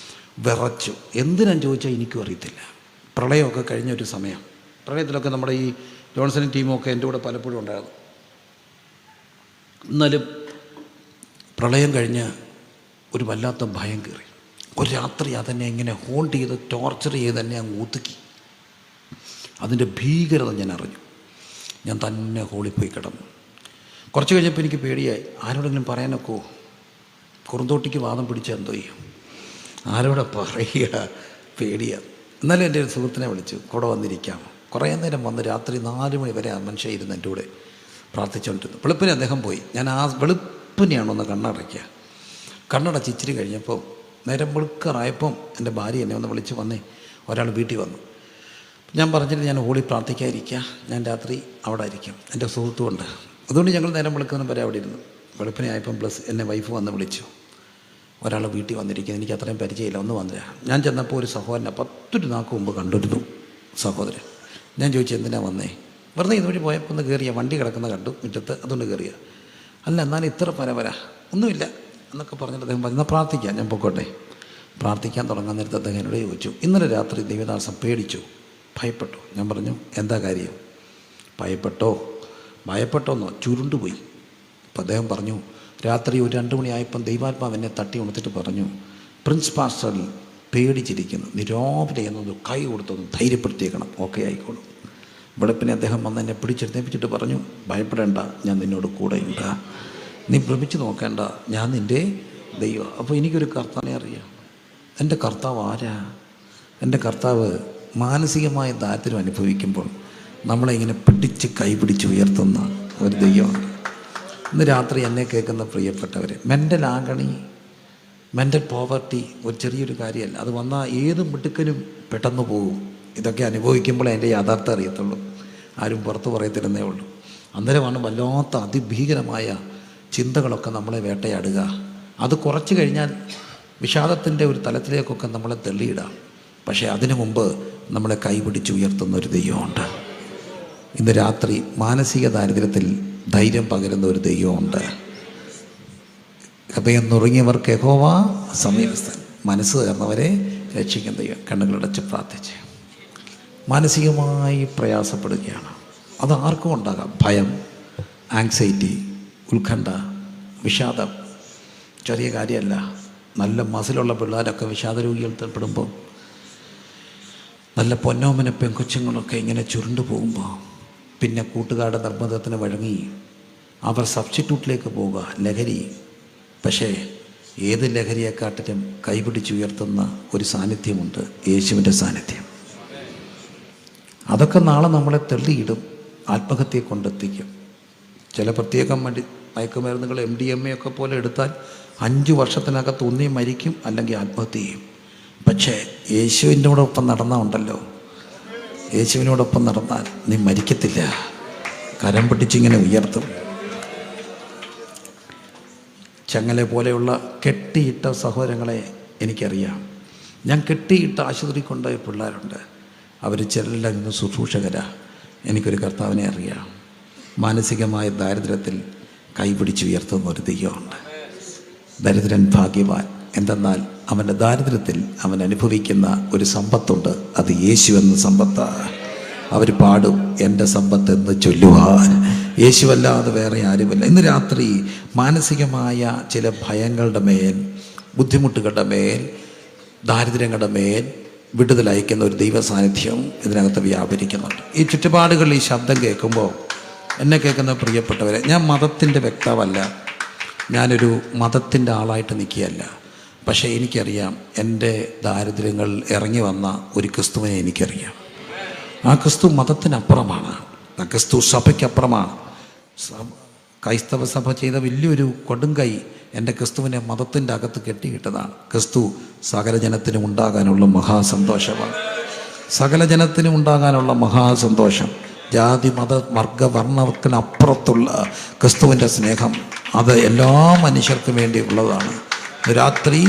വിറച്ചു. എന്തിനാന്ന് ചോദിച്ചാൽ എനിക്കും അറിയത്തില്ല. പ്രളയമൊക്കെ കഴിഞ്ഞൊരു സമയം. പ്രളയത്തിലൊക്കെ നമ്മുടെ ഈ ജോൺസൺ ടീമൊക്കെ എൻ്റെ കൂടെ പലപ്പോഴും ഉണ്ടായിരുന്നു. എന്നാലും പ്രളയം കഴിഞ്ഞ് ഒരു വല്ലാത്ത ഭയം കയറി. ഒരു രാത്രി അതെന്നെ ഇങ്ങനെ ഹോൾഡ് ചെയ്ത് ടോർച്ചർ ചെയ്ത് എന്നെ അങ്ങ് ഒതുക്കി. അതിൻ്റെ ഭീകരത ഞാൻ അറിഞ്ഞു. ഞാൻ തന്നെ ഹോളിൽ പോയി കിടന്നു. കുറച്ച് കഴിഞ്ഞപ്പോൾ എനിക്ക് പേടിയായി. ആരോടെങ്കിലും പറയാനൊക്കെ കുറുന്തോട്ടിക്ക് വാദം പിടിച്ചാൽ എന്തോ ചെയ്യും? ആരോടെ പറയുക? പേടിയാണ്. എന്നാലും എൻ്റെ ഒരു സുഹൃത്തിനെ വിളിച്ചു, കൂടെ വന്നിരിക്കാം. കുറേ നേരം വന്ന് രാത്രി 4 മണി വരെ ആ മനുഷ്യൻ ഇരുന്ന് എൻ്റെ കൂടെ പ്രാർത്ഥിച്ചുകൊണ്ടിരുന്നു. വെളുപ്പിന് അദ്ദേഹം പോയി. ഞാൻ ആ വെളുപ്പിനെയാണ് ഒന്ന് കണ്ണടയ്ക്കുക. കണ്ണടച്ച് ഇച്ചിരി കഴിഞ്ഞപ്പോൾ നേരം വെളുക്കാറായപ്പം എൻ്റെ ഭാര്യ എന്നെ ഒന്ന് വിളിച്ച് വന്നേ, ഒരാൾ വീട്ടിൽ വന്നു. ഞാൻ പറഞ്ഞിട്ട് ഞാൻ ഹോളിൽ പ്രാർത്ഥിക്കാതിരിക്കുക, ഞാൻ രാത്രി അവിടെ ആയിരിക്കും, എൻ്റെ സുഹൃത്തുമുണ്ട്. അതുകൊണ്ട് ഞങ്ങൾ നേരം വെളുക്കുന്ന വരെ അവിടെ ഇരുന്നു. വെളുപ്പിനെ ആയപ്പം പ്ലസ് എന്നെ വൈഫ് വന്ന് വിളിച്ചു, ഒരാൾ വീട്ടിൽ വന്നിരിക്കുന്നത്. എനിക്ക് അത്രയും പരിചയമില്ല, ഒന്ന് വന്നില്ല. ഞാൻ ചെന്നപ്പോൾ ഒരു സഹോദരനെ 10 നാൾക്ക് മുമ്പ് കണ്ടിരുന്നു സഹോദരൻ. ഞാൻ ചോദിച്ചു, എന്തിനാ വന്നേ? വെറുതെ ഇതുവഴി പോയപ്പോൾ ഒന്ന് കയറിയ, വണ്ടി കിടക്കുന്ന കണ്ടു മുറ്റത്ത്, അതുകൊണ്ട് കയറിയ. അല്ല, എന്നാലും ഇത്ര പരവര ഒന്നുമില്ല എന്നൊക്കെ പറഞ്ഞിട്ട് അദ്ദേഹം പറഞ്ഞു, എന്നാൽ പ്രാർത്ഥിക്കാം, ഞാൻ പൊക്കോട്ടെ. പ്രാർത്ഥിക്കാൻ തുടങ്ങാൻ നേരത്തെ അദ്ദേഹം എന്നോട് ചോദിച്ചു, ഇന്നലെ രാത്രി ദേവദാസം പേടിച്ചു, ഭയപ്പെട്ടു? ഞാൻ പറഞ്ഞു, എന്താ കാര്യം? ഭയപ്പെട്ടോന്നോ? ചുരുണ്ടുപോയി. അപ്പോൾ അദ്ദേഹം പറഞ്ഞു, രാത്രി ഒരു 2 മണിയായപ്പം ദൈവാത്മാവ് എന്നെ തട്ടി ഉണർത്തിട്ട് പറഞ്ഞു, പ്രിൻസ് പാസ്റ്ററിൽ പേടിച്ചിരിക്കുന്നു, നീ രാവിലെ എന്നൊന്ന് കൈ കൊടുത്തൊന്ന് ധൈര്യപ്പെടുത്തിയേക്കണം, ഓക്കെ ആയിക്കോളും. വെളുപ്പിനെ അദ്ദേഹം വന്ന് എന്നെ പിടിച്ചെടുത്തേപ്പിച്ചിട്ട് പറഞ്ഞു, ഭയപ്പെടേണ്ട, ഞാൻ നിന്നോട് കൂടെയുണ്ട്, നീ ഭ്രമിച്ച് നോക്കേണ്ട, ഞാൻ നിൻ്റെ ദൈവം. അപ്പോൾ എനിക്കൊരു കർത്താവിനെ അറിയാം. എൻ്റെ കർത്താവ് ആരാ? എൻ്റെ കർത്താവ് മാനസികമായ ദാരിദ്ര്യം അനുഭവിക്കുമ്പോൾ നമ്മളെ ഇങ്ങനെ പിടിച്ച് കൈപിടിച്ച് ഉയർത്തുന്ന ഒരു ദൈവമാണ്. ഇന്ന് രാത്രി എന്നെ കേൾക്കുന്ന പ്രിയപ്പെട്ടവർ, മെൻ്റൽ ആഗണി, മെൻ്റൽ പോവർട്ടി ഒരു ചെറിയൊരു കാര്യമല്ല. അത് വന്നാൽ ഏത് മിടുക്കനും പെട്ടെന്ന് പോകും. ഇതൊക്കെ അനുഭവിക്കുമ്പോൾ അതിൻ്റെ യാഥാർത്ഥ്യം അറിയത്തുള്ളൂ. ആരും പുറത്ത് പറയത്തില്ലെന്നേ ഉള്ളൂ. അന്നേരമാണ് വല്ലാത്ത അതിഭീകരമായ ചിന്തകളൊക്കെ നമ്മളെ വേട്ടയാടുക. അത് കുറച്ച് കഴിഞ്ഞാൽ വിഷാദത്തിൻ്റെ ഒരു തലത്തിലേക്കൊക്കെ നമ്മളെ തള്ളിയിടാം. പക്ഷേ അതിനു മുമ്പ് നമ്മളെ കൈപിടിച്ച് ഉയർത്തുന്ന ഒരു ദൈവമുണ്ട്. ഇന്ന് രാത്രി മാനസിക ദാരിദ്ര്യത്തിൽ ധൈര്യം പകരുന്ന ഒരു ദൈവമുണ്ട്. ഹൃദയം നുറുങ്ങിയവർക്ക് യഹോവ സമീപസ്ഥൻ, മനസ്സ് തകർന്നവരെ രക്ഷിക്കുന്ന ദൈവം. കണ്ണുകളടച്ച് പ്രാർത്ഥിച്ച് മാനസികമായി പ്രയാസപ്പെടുകയാണ്. അത് ആർക്കും ഉണ്ടാകാം. ഭയം, ആങ്സൈറ്റി, ഉത്കണ്ഠ, വിഷാദം ചെറിയ കാര്യമല്ല. നല്ല മസിലുള്ള പിള്ളേരൊക്കെ വിഷാദ രോഗികൾപ്പെടുമ്പോൾ, നല്ല പൊന്നോമന പെൺകൊച്ചുങ്ങളൊക്കെ ഇങ്ങനെ ചുരുണ്ടു പോകുമ്പോൾ, പിന്നെ കൂട്ടുകാരുടെ നിർബന്ധത്തിന് വഴങ്ങി അവർ സബ്സ്റ്റിറ്റ്യൂട്ടിലേക്ക് പോവുക, ലഹരി. പക്ഷേ ഏത് ലഹരിയെക്കാട്ടിലും കൈപിടിച്ചുയർത്തുന്ന ഒരു സാന്നിധ്യമുണ്ട്, യേശുവിൻ്റെ സാന്നിധ്യം. അതൊക്കെ നാളെ നമ്മളെ തള്ളിയിടും, ആത്മഹത്യയെ കൊണ്ടെത്തിക്കും. ചില പ്രത്യേകം മയക്കുമരുന്നുകൾ MDMA ഒക്കെ പോലെ എടുത്താൽ 5 വർഷത്തിനകത്ത് ഒന്നേ മരിക്കും, അല്ലെങ്കിൽ ആത്മഹത്യ ചെയ്യും. പക്ഷേ യേശുവിനോടൊപ്പം നടന്നാൽ ഉണ്ടല്ലോ, യേശുവിനോടൊപ്പം നടന്നാൽ നീ മരിക്കത്തില്ല, കരം പിടിച്ചിങ്ങനെ ഉയർത്തും. ചങ്ങല പോലെയുള്ള കെട്ടിയിട്ട സഹോദരങ്ങളെ എനിക്കറിയാം. ഞാൻ കെട്ടിയിട്ട ആശുപത്രി കൊണ്ടുപോയ പിള്ളേരുണ്ട്. അവർ ചിലരെല്ലാം ഇന്ന് ശുശ്രൂഷകരാ. എനിക്കൊരു കർത്താവിനെ അറിയാം. മാനസികമായ ദാരിദ്ര്യത്തിൽ കൈപിടിച്ചുയർത്തുന്ന ഒരു ദൈവമുണ്ട്. ദരിദ്രൻ ഭാഗ്യവാൻ. എന്തെന്നാൽ അവൻ്റെ ദാരിദ്ര്യത്തിൽ അവൻ അനുഭവിക്കുന്ന ഒരു സമ്പത്തുണ്ട്. അത് യേശു എന്ന സമ്പത്താണ്. അവർ പാടും, എൻ്റെ സമ്പത്ത് എന്ന് ചൊല്ലുവാൻ യേശുവല്ലാതെ വേറെ ആരുമില്ല. ഇന്ന് രാത്രി മാനസികമായ ചില ഭയങ്ങളുടെ മേൽ, ബുദ്ധിമുട്ടുകളുടെ മേൽ, ദാരിദ്ര്യങ്ങളുടെ മേൽ വിടുതൽ അയക്കുന്ന ഒരു ദൈവ സാന്നിധ്യം ഇതിനകത്ത് വ്യാപരിക്കുന്നുണ്ട്. ഈ ചുറ്റുപാടുകളിൽ ഈ ശബ്ദം കേൾക്കുമ്പോൾ എന്നെ കേൾക്കുന്ന പ്രിയപ്പെട്ടവരെ, ഞാൻ മതത്തിൻ്റെ വ്യക്താവല്ല, ഞാനൊരു മതത്തിൻ്റെ ആളായിട്ട് നിൽക്കുകയല്ല. പക്ഷേ എനിക്കറിയാം, എൻ്റെ ദാരിദ്ര്യങ്ങൾ ഇറങ്ങി വന്ന ഒരു ക്രിസ്തുവിനെ എനിക്കറിയാം. ആ ക്രിസ്തു മതത്തിനപ്പുറമാണ്, ആ ക്രിസ്തു സഭയ്ക്കപ്പുറമാണ്. ക്രൈസ്തവ സഭ ചെയ്ത വലിയൊരു കൊടുങ്കൈ എൻ്റെ ക്രിസ്തുവിനെ മതത്തിൻ്റെ അകത്ത് കെട്ടിയിട്ടതാണ്. ക്രിസ്തു സകല ജനത്തിനും ഉണ്ടാകാനുള്ള മഹാസന്തോഷമാണ്. സകല ജനത്തിനും ഉണ്ടാകാനുള്ള മഹാസന്തോഷം. ജാതി മത വർഗ വർണ്ണത്തിനപ്പുറത്തുള്ള ക്രിസ്തുവിൻ്റെ സ്നേഹം അത് എല്ലാ മനുഷ്യർക്കും വേണ്ടി ഉള്ളതാണ്. രാത്രി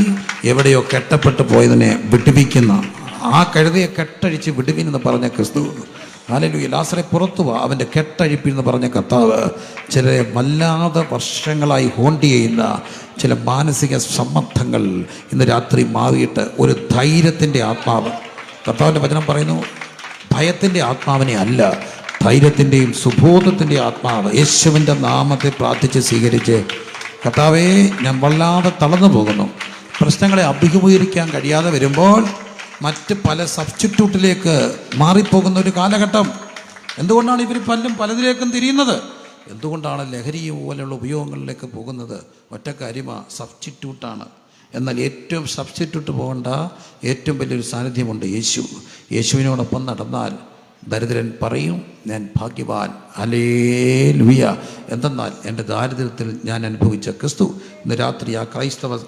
എവിടെയോ കെട്ടപ്പെട്ടു പോയതിനെ വിടുവിക്കുന്ന, ആ കഴുതയെ കെട്ടഴിച്ച് വിടുവിനെന്ന് പറഞ്ഞ ക്രിസ്തു. ഹല്ലേലൂയ. ലാസറെ പുറത്തു വാ, അവൻ്റെ കെട്ടഴിപ്പിന്ന് പറഞ്ഞ കർത്താവ് ചില വല്ലാതെ വർഷങ്ങളായി ഹോണ്ട് ചെയ്യുന്ന ചില മാനസിക സമ്മർദ്ദങ്ങൾ ഇന്ന് രാത്രി മാറിയിട്ട് ഒരു ധൈര്യത്തിൻ്റെ ആത്മാവ്. കർത്താവിൻ്റെ വചനം പറയുന്നു, ഭയത്തിൻ്റെ ആത്മാവിനെ അല്ല, ധൈര്യത്തിൻ്റെയും സുബോധത്തിൻ്റെ ആത്മാവ് യേശുവിൻ്റെ നാമത്തെ പ്രാർത്ഥിച്ച് സ്വീകരിച്ച്, കർത്താവേ ഞാൻ വല്ലാതെ തളർന്നു പോകുന്നു, പ്രശ്നങ്ങളെ അഭിമുഖീകരിക്കാൻ കഴിയാതെ വരുമ്പോൾ മറ്റ് പല സബ്സ്റ്റിറ്റ്യൂട്ടിലേക്ക് മാറിപ്പോകുന്ന ഒരു കാലഘട്ടം. എന്തുകൊണ്ടാണ് ഇവർ പലതിലേക്കും തിരിയുന്നത്? എന്തുകൊണ്ടാണ് ലഹരി പോലെയുള്ള ഉപയോഗങ്ങളിലേക്ക് പോകുന്നത്? ഒറ്റ കാര്യമാണ്, സബ്സ്റ്റിറ്റ്യൂട്ടാണ്. എന്നാൽ ഏറ്റവും സബ്സ്റ്റിറ്റ്യൂട്ട് പോകേണ്ട ഏറ്റവും വലിയൊരു സാന്നിധ്യമുണ്ട്, യേശു. യേശുവിനോടൊപ്പം നടന്നാൽ ദരിദ്രൻ പറയും, ഞാൻ ഭാഗ്യവാൻ. ഹല്ലേലൂയ. എന്തെന്നാൽ എൻ്റെ ദാരിദ്ര്യത്തിൽ ഞാൻ അനുഭവിച്ച ക്രിസ്തു. ഇന്ന് രാത്രി ആ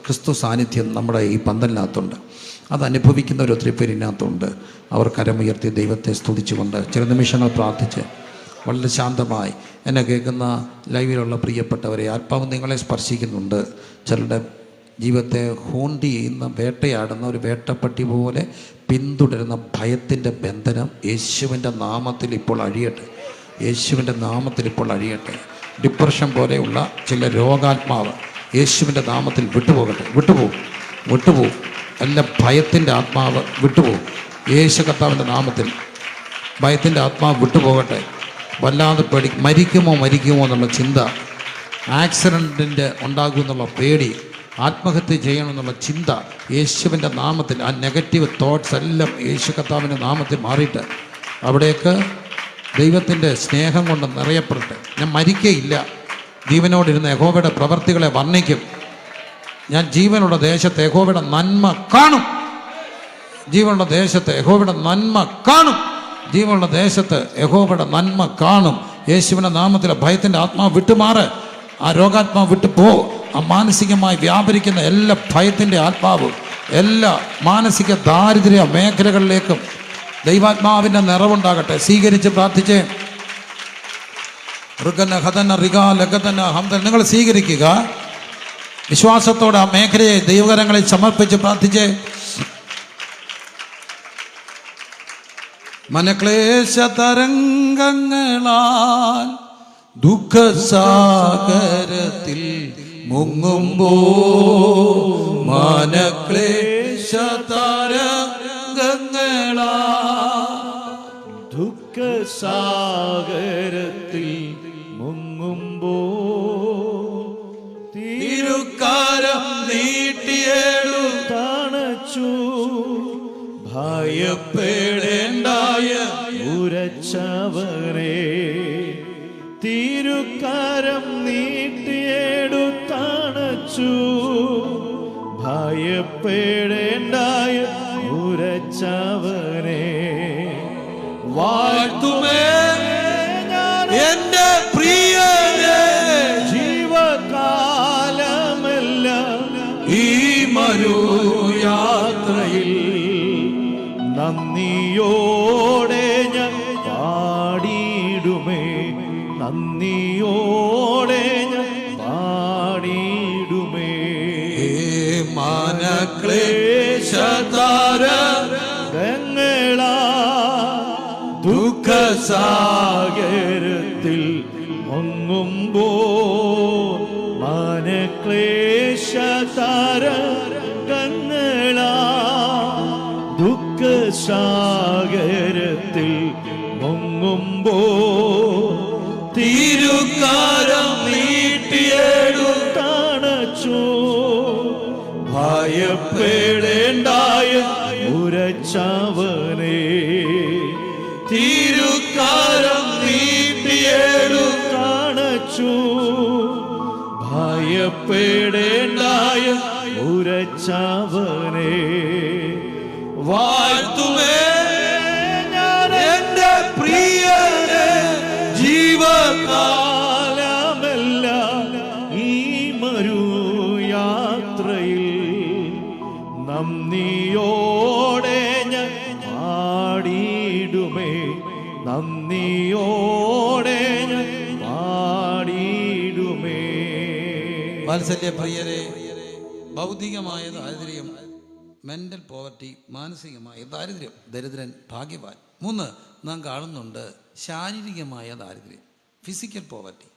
ക്രിസ്തു സാന്നിധ്യം നമ്മുടെ ഈ പന്തലിനകത്തുണ്ട്. അത് അനുഭവിക്കുന്നവർ ഒത്തിരി പേര് ഇതിനകത്തുണ്ട്. അവർ കരമുയർത്തി ദൈവത്തെ സ്തുതിച്ചുകൊണ്ട് ചില നിമിഷങ്ങൾ പ്രാർത്ഥിച്ച് വളരെ ശാന്തമായി എന്നെ കേൾക്കുന്ന ലൈവിലുള്ള പ്രിയപ്പെട്ടവരെ, ആത്മാവ് നിങ്ങളെ സ്പർശിക്കുന്നുണ്ട്. ചിലരുടെ ജീവിതത്തെ ഹോണ്ട് ചെയ്യുന്ന, വേട്ടയാടുന്ന ഒരു വേട്ടപ്പട്ടി പോലെ പിന്തുടരുന്ന ഭയത്തിൻ്റെ ബന്ധനം യേശുവിൻ്റെ നാമത്തിൽ ഇപ്പോൾ അഴിയട്ടെ. യേശുവിൻ്റെ നാമത്തിൽ ഇപ്പോൾ അഴിയട്ടെ. ഡിപ്രഷൻ പോലെയുള്ള ചില രോഗാത്മാവ് യേശുവിൻ്റെ നാമത്തിൽ വിട്ടുപോകട്ടെ. വിട്ടുപോകും. എല്ലാ ഭയത്തിൻ്റെ ആത്മാവ് വിട്ടുപോകും. യേശു കർത്താവിൻ്റെ നാമത്തിൽ ഭയത്തിൻ്റെ ആത്മാവ് വിട്ടുപോകട്ടെ. വല്ലാതെ മരിക്കുമോ എന്നുള്ള ചിന്ത, ആക്സിഡൻറ്റിൻ്റെ ഉണ്ടാകുമെന്നുള്ള പേടി, ആത്മഹത്യ ചെയ്യണമെന്നുള്ള ചിന്ത യേശുവിൻ്റെ നാമത്തിൽ, ആ നെഗറ്റീവ് തോട്ട്സ് എല്ലാം യേശു കർത്താവിൻ്റെ നാമത്തിൽ മാറിയിട്ട് അവിടേക്ക് ദൈവത്തിൻ്റെ സ്നേഹം കൊണ്ട് നിറയപ്പെടട്ടെ. ഞാൻ മരിക്കയില്ല, ജീവനോടിരുന്ന യഹോവയുടെ പ്രവർത്തികളെ വർണ്ണിക്കും. ഞാൻ ജീവനുള്ള ദേശത്ത് യഹോവയുടെ നന്മ കാണും. ജീവനുള്ള ദേശത്ത് യഹോവയുടെ നന്മ കാണും. ജീവനുള്ള ദേശത്ത് യഹോവയുടെ നന്മ കാണും. യേശുവിൻ്റെ നാമത്തിൽ ഭയത്തിൻ്റെ ആത്മാവ് വിട്ടുമാറ്. ആ രോഗാത്മാവ് വിട്ടുപോ. ആ മാനസികമായി വ്യാപരിക്കുന്ന എല്ലാ ഭയത്തിൻ്റെ ആത്മാവും എല്ലാ മാനസിക ദാരിദ്ര്യ മേഖലകളിലേക്കും ദൈവാത്മാവിൻ്റെ നിറവുണ്ടാകട്ടെ. സ്വീകരിച്ച് പ്രാർത്ഥിച്ചേ. നിങ്ങൾ സ്വീകരിക്കുക. വിശ്വാസത്തോടെ ആ മേഖലയെ ദൈവകരങ്ങളിൽ സമർപ്പിച്ച് പ്രാർത്ഥിച്ചേ. മനക്ലേശ തരംഗങ്ങളാൽ ദുഃഖസാഗരത്തിൽ മുങ്ങുമ്പോ മനക്ലേശ തരംഗങ്ങളാൽ ദുഃഖസാഗരത്തിൽ മുങ്ങുമ്പോ തിരുക്കരം നീട്ടിയേടു തണച്ചു ഭയപ്പെടേണ്ടായ ഉരച്ചവരെ. തിരുക്കരം നീട്ടിയെടുത്തണച്ചു ഭയപ്പെടേണ്ടായ ഉരച്ചവനെ. വാഴ്ത്തുമേ എന്റെ പ്രിയനെ ജീവകാലമെല്ലാം ഈ മരുയാത്രയിൽ നന്ദിയോടെ ഞാൻ പാടിയിടുമേ. നന്ദിയോടെ ഞാൻ പാടിയിടുമേ. മനക്ലേശതാരങ്ങളാ ദുഃഖസാഗരത്തിൽ ദുഃഖസാഗരത്തിൽ മുങ്ങുമ്പോ മനക്ലേശതാരകങ്ങളാ ദുഃഖസാഗരത്തിൽ മുങ്ങുമ്പോ തിരുക്കാരം നീട്ടിയെടുത്തണച്ചു ഭയപ്പെടേണ്ടായ ഉരച്ചവനേ തിരുക്കാരം നീട്ടിയെടുത്തണച്ചു ഭയപ്പെടേണ്ടായ ഉരച്ചവനേ വാഴ്ത്തുമേ ഞാൻ എൻ്റെ പ്രിയനെ ജീവകാലമെല്ലാം ഈ മരുയാത്രയിൽ നന്ദിയോടെ ഞാൻ പാടിയിടുമേ നന്ദിയോടെ ഞാൻ പാടിയിടുമേ. വാത്സല്യ പ്രിയരെ, ഭൗതികമായ ദാരിദ്ര്യം, മെൻ്റൽ പോവർട്ടി, മാനസികമായ ദാരിദ്ര്യം, ദരിദ്രൻ ഭാഗ്യവാൻ. 3 നാം കാണുന്നുണ്ട് ശാരീരികമായ ദാരിദ്ര്യം, ഫിസിക്കൽ പോവർട്ടി.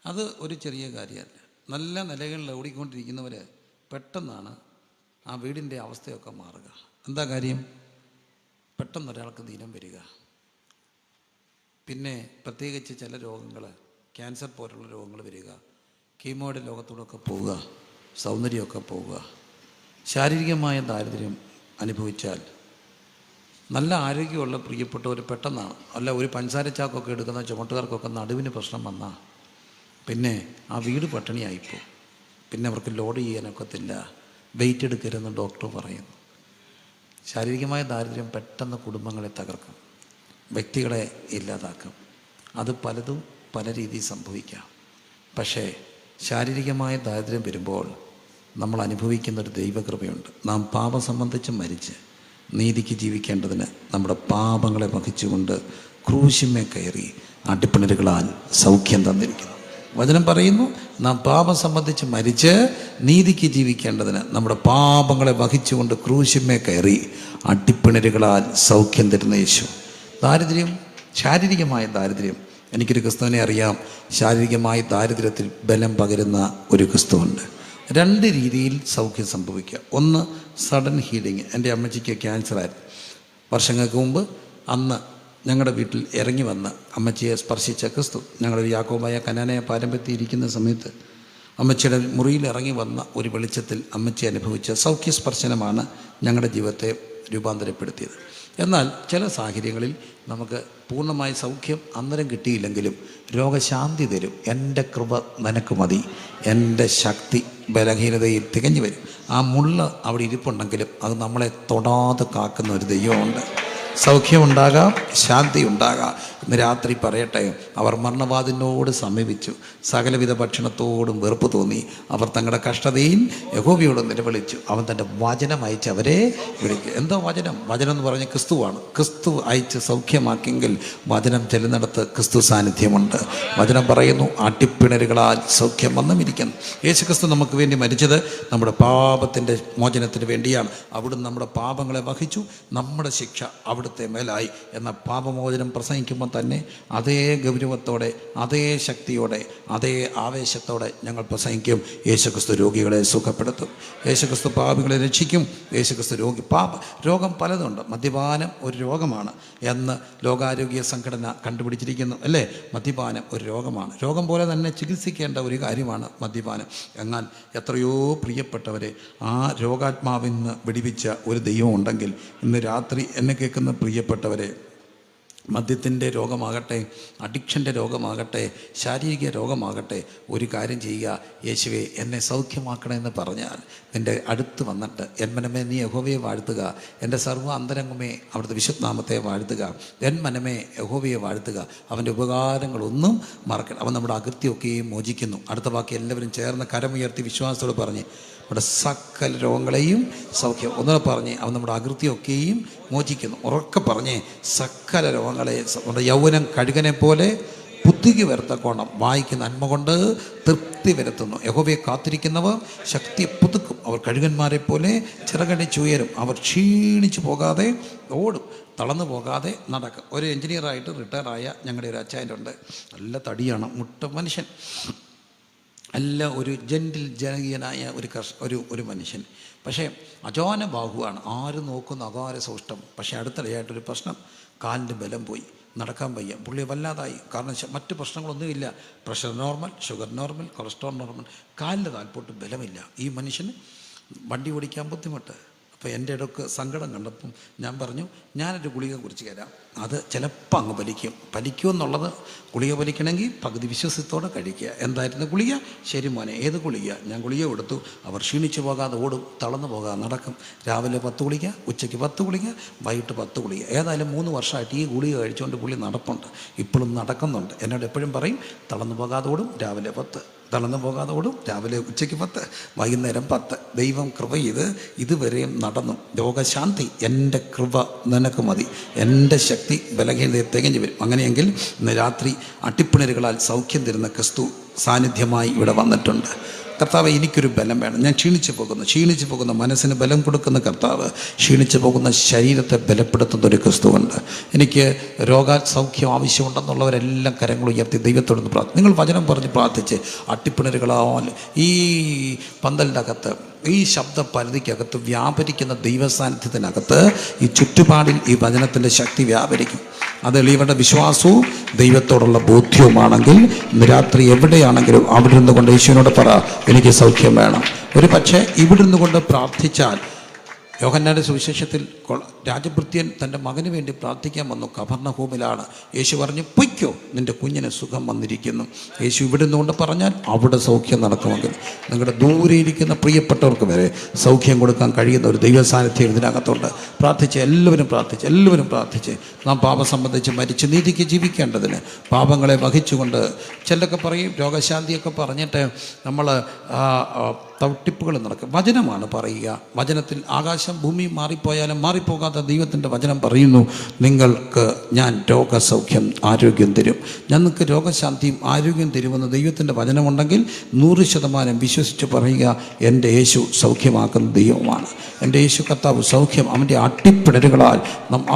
അത് ഒരു ചെറിയ കാര്യമല്ല. നല്ല നിലകളിൽ ഓടിക്കൊണ്ടിരിക്കുന്നവർ പെട്ടെന്നാണ് ആ വീടിൻ്റെ അവസ്ഥയൊക്കെ മാറുക. എന്താ കാര്യം? പെട്ടെന്ന് ഒരാൾക്ക് ദിനം വരിക. പിന്നെ പ്രത്യേകിച്ച് ചില രോഗങ്ങൾ, ക്യാൻസർ പോലുള്ള രോഗങ്ങൾ വരിക, കീമോയുടെ ലോകത്തോടൊക്കെ പോവുക, സൗന്ദര്യമൊക്കെ പോവുക. ശാരീരികമായ ദാരിദ്ര്യം അനുഭവിച്ചാൽ നല്ല ആരോഗ്യമുള്ള പ്രിയപ്പെട്ടവർ പെട്ടെന്നാണ്, അല്ല ഒരു പഞ്ചസാര ചാക്കൊക്കെ എടുക്കുന്ന ചുമട്ടുകാർക്കൊക്കെ നടുവിന് പ്രശ്നം വന്നാൽ പിന്നെ ആ വീട് പട്ടിണിയായിപ്പോവും. പിന്നെ അവർക്ക് ലോഡ് ചെയ്യാനൊക്കത്തില്ല, വെയിറ്റ് എടുക്കരുതെന്ന് ഡോക്ടർ പറയുന്നു. ശാരീരികമായ ദാരിദ്ര്യം പെട്ടെന്ന് കുടുംബങ്ങളെ തകർക്കും, വ്യക്തികളെ ഇല്ലാതാക്കും. അത് പലതും പല രീതിയിൽ സംഭവിക്കാം. പക്ഷേ ശാരീരികമായ ദാരിദ്ര്യം വരുമ്പോൾ നമ്മൾ അനുഭവിക്കുന്നൊരു ദൈവകൃപയുണ്ട്. നാം പാപം സംബന്ധിച്ച് മരിച്ച് നീതിക്ക് ജീവിക്കേണ്ടതിന് നമ്മുടെ പാപങ്ങളെ വഹിച്ചുകൊണ്ട് ക്രൂശിന്മേൽ കയറി അടിപ്പിണരുകളാൽ സൗഖ്യം തന്നിരിക്കുന്നു. വചനം പറയുന്നു, നാം പാപം സംബന്ധിച്ച് മരിച്ച് നീതിക്ക് ജീവിക്കേണ്ടതിന് നമ്മുടെ പാപങ്ങളെ വഹിച്ചുകൊണ്ട് ക്രൂശിന്മേൽ കയറി അടിപ്പിണരുകളാൽ സൗഖ്യം തരുന്ന യേശു. ദാരിദ്ര്യം, ശാരീരികമായ ദാരിദ്ര്യം. എനിക്കൊരു ക്രിസ്തുവിനെ അറിയാം, ശാരീരികമായ ദാരിദ്ര്യത്തിൽ ബലം പകരുന്ന ഒരു ക്രിസ്തുവുണ്ട്. 2 രീതിയിൽ സൗഖ്യം സംഭവിക്കുക. ഒന്ന്, സഡൻ ഹീലിംഗ്. എൻ്റെ അമ്മച്ചിക്ക് ക്യാൻസറായിരുന്നു. വർഷങ്ങൾക്ക് മുമ്പ് അന്ന് ഞങ്ങളുടെ വീട്ടിൽ ഇറങ്ങി വന്ന് അമ്മച്ചിയെ സ്പർശിച്ച ക്രിസ്തു. ഞങ്ങളൊരു യാക്കോബായ കനാനായ പാരമ്പര്യത്തിൽ ഇരിക്കുന്ന സമയത്ത് അമ്മച്ചിയുടെ മുറിയിൽ ഇറങ്ങി വന്ന ഒരു വെളിച്ചത്തിൽ അമ്മച്ചി അനുഭവിച്ച സൗഖ്യസ്പർശനമാണ് ഞങ്ങളുടെ ജീവിതത്തെ രൂപാന്തരപ്പെടുത്തിയത്. എന്നാൽ ചില സാഹചര്യങ്ങളിൽ നമുക്ക് പൂർണ്ണമായ സൗഖ്യം അന്നേരം കിട്ടിയില്ലെങ്കിലും രോഗശാന്തി തരും. എൻ്റെ കൃപ നിനക്ക് മതി, എൻ്റെ ശക്തി ബലഹീനതയിൽ തികഞ്ഞു വരും. ആ മുള്ള് അവിടെ ഇരിപ്പുണ്ടെങ്കിലും അത് നമ്മളെ തൊടാതെ കാക്കുന്ന ഒരു ദൈവമുണ്ട്. സൗഖ്യമുണ്ടാകാം, ശാന്തി ഉണ്ടാകാം. ഇന്ന് രാത്രി പറയട്ടെ, അവർ മരണവാതിനോട് സമീപിച്ചു, സകലവിധ ഭക്ഷണത്തോടും വെറുപ്പ് തോന്നി. അവർ തങ്ങളുടെ കഷ്ടതയിൽ യഹോവയോട് നിലവിളിച്ചു. അവൻ തൻ്റെ വചനം അയച്ച് അവരെ വിളിക്കും. എന്തോ വചനം? വചനം എന്ന് പറഞ്ഞ ക്രിസ്തുവാണ്. ക്രിസ്തു അയച്ച് സൗഖ്യമാക്കിയെങ്കിൽ വചനം ചെല്ലുന്നിടത്ത് ക്രിസ്തു സാന്നിധ്യമുണ്ട്. വചനം പറയുന്നു, അടിപ്പിണരുകളാൽ സൗഖ്യം വന്നുമിരിക്കുന്നു. യേശു ക്രിസ്തു നമുക്ക് വേണ്ടി മരിച്ചത് നമ്മുടെ പാപത്തിൻ്റെ മോചനത്തിന് വേണ്ടിയാണ്. അവിടുന്ന് നമ്മുടെ പാപങ്ങളെ വഹിച്ചു, നമ്മുടെ ശിക്ഷ അവിടുത്തെ മേലായി എന്ന പാപമോചനം പ്രസംഗിക്കുമ്പോൾ തന്നെ അതേ ഗൗരവത്തോടെ, അതേ ശക്തിയോടെ, അതേ ആവേശത്തോടെ ഞങ്ങൾ പ്രസംഗിക്കും. യേശുക്രിസ്തു രോഗികളെ സുഖപ്പെടുത്തും, യേശുക്രിസ്തു പാപികളെ രക്ഷിക്കും, യേശുക്രിസ്തു രോഗം പലതുണ്ട്. മദ്യപാനം ഒരു രോഗമാണ് എന്ന് ലോകാരോഗ്യ സംഘടന കണ്ടുപിടിച്ചിരിക്കുന്നു, അല്ലേ? മദ്യപാനം ഒരു രോഗമാണ്. രോഗം പോലെ തന്നെ ചികിത്സിക്കേണ്ട ഒരു കാര്യമാണ് മദ്യപാനം. എന്നാൽ എത്രയോ പ്രിയപ്പെട്ടവരെ, ആ രോഗാത്മാവിൽ നിന്ന് വിടിവിച്ച ഒരു ദൈവം ഉണ്ടെങ്കിൽ ഇന്ന് രാത്രി എന്നെ കേൾക്കുന്ന പ്രിയപ്പെട്ടവരെ, മദ്യത്തിൻ്റെ രോഗമാകട്ടെ, അഡിക്ഷൻ്റെ രോഗമാകട്ടെ, ശാരീരിക രോഗമാകട്ടെ, ഒരു കാര്യം ചെയ്യുക. യേശുവേ എന്നെ സൗഖ്യമാക്കണമെന്ന് പറഞ്ഞാൽ നിൻ്റെ അടുത്ത് വന്നിട്ട്, എൻ മനമേ നീ യഹോവയെ വാഴ്ത്തുക, എൻ്റെ സർവ്വ അന്തരംഗമേ അവിടുത്തെ വിശുദ്ധനാമത്തെ വാഴ്ത്തുക, എൻ മനമേ യഹോവയെ വാഴ്ത്തുക, അവൻ്റെ ഉപകാരങ്ങളൊന്നും മറക്കണം. അവൻ നമ്മുടെ അകൃത്യമൊക്കെയും മോചിക്കുന്നു. അടുത്ത വാക്ക് എല്ലാവരും ചേർന്ന് കരമുയർത്തി വിശ്വാസത്തോട് പറഞ്ഞ്, നമ്മുടെ സകല രോഗങ്ങളെയും സൗഖ്യം. ഒന്നുകൂടെ പറഞ്ഞ്, അവൻ നമ്മുടെ അകൃത്യമൊക്കെയും മോചിക്കുന്നു. ഉറക്കെ പറഞ്ഞ്, സകല രോഗങ്ങളെ, നമ്മുടെ യൗവനം കഴുകനെ പോലെ പുതുക്കി വരത്തക്കോണം വായിക്ക് നന്മ കൊണ്ട് തൃപ്തി വരുത്തുന്നു. യഹോവയെ കാത്തിരിക്കുന്നവർ ശക്തി പുതുക്കും. അവർ കഴുകന്മാരെ പോലെ ചിറകടിച്ചുയരും. അവർ ക്ഷീണിച്ചു പോകാതെ ഓടും, തളർന്നു പോകാതെ നടക്കും. ഒരു എഞ്ചിനീയറായിട്ട് റിട്ടയറായ ഞങ്ങളുടെ ഒരു അച്ചായനുണ്ട്. നല്ല തടിയാണ്, മുട്ട മനുഷ്യൻ, നല്ല ഒരു ജെൻറ്റിൽ ജനകീയനായ ഒരു മനുഷ്യൻ. പക്ഷേ അജോന ബാഹുവാണ്, ആരും നോക്കുന്ന അകാര സൗഷ്ടം. പക്ഷേ അടുത്തിടെയായിട്ടൊരു പ്രശ്നം, കാലിൻ്റെ ബലം പോയി, നടക്കാൻ വയ്യ. പുള്ളി വല്ലാതായി. കാരണം മറ്റ് പ്രശ്നങ്ങളൊന്നുമില്ല, pressure normal, sugar normal, cholesterol normal, കാലിൻ്റെ താൽപോട്ട് ബലമില്ല. ഈ മനുഷ്യന് വണ്ടി ഓടിക്കാൻ ബുദ്ധിമുട്ട്. അപ്പോൾ എൻ്റെ ഇടയ്ക്ക് സങ്കടം കണ്ടപ്പം ഞാൻ പറഞ്ഞു, ഞാനൊരു ഗുളിക കുറിച്ച് തരാം, അത് ചിലപ്പോൾ അങ്ങ് വലിക്കുമെന്നുള്ളത്. ഗുളിക വലിക്കണമെങ്കിൽ പകുതി വിശ്വാസത്തോടെ കഴിക്കുക. എന്തായിരുന്നു ഗുളിക? ശരി മോനെ, ഏത് ഗുളിക? ഞാൻ ഗുളിക കൊടുത്തു. അവർ ക്ഷീണിച്ചു പോകാതെ ഓടും, തളർന്നു പോകാതെ നടക്കും. രാവിലെ 10 ഗുളിക, ഉച്ചയ്ക്ക് 10 ഗുളിക, വൈകിട്ട് 10 ഗുളിക. ഏതായാലും 3 വർഷമായിട്ട് ഈ ഗുളിക കഴിച്ചുകൊണ്ട് പുള്ളി നടപ്പുണ്ട്, ഇപ്പോഴും നടക്കുന്നുണ്ട്. എന്നോട് എപ്പോഴും പറയും, തളർന്നു പോകാതെ ഓടും, രാവിലെ 10, തളർന്നു പോകാതെ ഓടും, രാവിലെ ഉച്ചയ്ക്ക് 10, വൈകുന്നേരം 10. ദൈവം കൃപ ചെയ്ത് ഇതുവരെയും നടന്നു. രോഗശാന്തി, എൻ്റെ കൃപ നിനക്ക് മതി, എൻ്റെ ശക്തി ബലഹീനതയെ തികഞ്ഞു വരും. അങ്ങനെയെങ്കിൽ ഇന്ന് രാത്രി അട്ടിപ്പിണരുകളാൽ സൗഖ്യം തരുന്ന ക്രിസ്തു സാന്നിധ്യമായി ഇവിടെ വന്നിട്ടുണ്ട്. കർത്താവ്, എനിക്കൊരു ബലം വേണം. ഞാൻ ക്ഷീണിച്ചു പോകുന്ന മനസ്സിന് ബലം കൊടുക്കുന്ന കർത്താവ്, ക്ഷീണിച്ചു പോകുന്ന ശരീരത്തെ ബലപ്പെടുത്തുന്ന ഒരു ക്രിസ്തുവുണ്ട്. എനിക്ക് രോഗസൗഖ്യം ആവശ്യമുണ്ടെന്നുള്ളവരെല്ലാം കരങ്ങൾ ഉയർത്തി ദൈവത്തോടൊന്ന് പ്രാർത്ഥിക്കും. നിങ്ങൾ വചനം പറഞ്ഞ് പ്രാർത്ഥിച്ച് അട്ടിപ്പിണരുകളാൽ ഈ പന്തലിൻ്റെ അകത്ത്, ഈ ശബ്ദ പരിധിക്കകത്ത് വ്യാപരിക്കുന്ന ദൈവസാന്നിധ്യത്തിനകത്ത് ഈ ചുറ്റുപാടിൽ ഈ വചനത്തിൻ്റെ ശക്തി വ്യാപരിക്കും. അത് എളിയവരുടെ വിശ്വാസവും ദൈവത്തോടുള്ള ബോധ്യവുമാണെങ്കിൽ ഇന്ന് രാത്രി എവിടെയാണെങ്കിലും അവിടെ ഇരുന്ന് കൊണ്ട് യേശുവിനോട് പറ, എനിക്ക് സൗഖ്യം വേണം. ഒരു പക്ഷേ ഇവിടെ ഇരുന്ന് കൊണ്ട് പ്രാർത്ഥിച്ചാൽ, യോഹന്നാന്റെ സുവിശേഷത്തിൽ രാജഭൃത്യൻ തൻ്റെ മകന് വേണ്ടി പ്രാർത്ഥിക്കാൻ വന്നു. കഫർന്നഹൂമിലാണ്. യേശു പറഞ്ഞു, പൊയ്ക്കോ, നിൻ്റെ കുഞ്ഞിന് സുഖം വന്നിരിക്കുന്നു. യേശു ഇവിടെ നിന്നുകൊണ്ട് പറഞ്ഞാൽ അവിടെ സൗഖ്യം നടക്കുമെങ്കിൽ നിങ്ങളുടെ ദൂരെ ഇരിക്കുന്ന പ്രിയപ്പെട്ടവർക്ക് വരെ സൗഖ്യം കൊടുക്കാൻ കഴിയുന്ന ഒരു ദൈവ സാന്നിധ്യം ഇതിനകത്തുണ്ട്. എല്ലാവരും പ്രാർത്ഥിച്ച് നാം പാപം സംബന്ധിച്ച് മരിച്ച് നീതിക്ക് ജീവിക്കേണ്ടതിന് പാപങ്ങളെ വഹിച്ചുകൊണ്ട്, ചിലരൊക്കെ പറയും രോഗശാന്തിയൊക്കെ പറഞ്ഞിട്ട് നമ്മൾ തട്ടിപ്പുകൾ നടക്കും. വചനമാണ് പറയുക. വചനത്തിൽ ആകാശം ഭൂമി മാറിപ്പോയാലും മാറിപ്പോകാത്ത ദൈവത്തിൻ്റെ വചനം പറയുന്നു, നിങ്ങൾക്ക് ഞാൻ രോഗസൗഖ്യം ആരോഗ്യം തരും, ഞങ്ങൾക്ക് രോഗശാന്തിയും ആരോഗ്യം തരുമെന്ന് ദൈവത്തിൻ്റെ വചനമുണ്ടെങ്കിൽ 100% വിശ്വസിച്ച് പറയുക, എൻ്റെ യേശു സൗഖ്യമാക്കുന്ന ദൈവമാണ്. എൻ്റെ യേശു കർത്താവ് സൗഖ്യം. അവൻ്റെ അട്ടിപ്പിടരുകളാൽ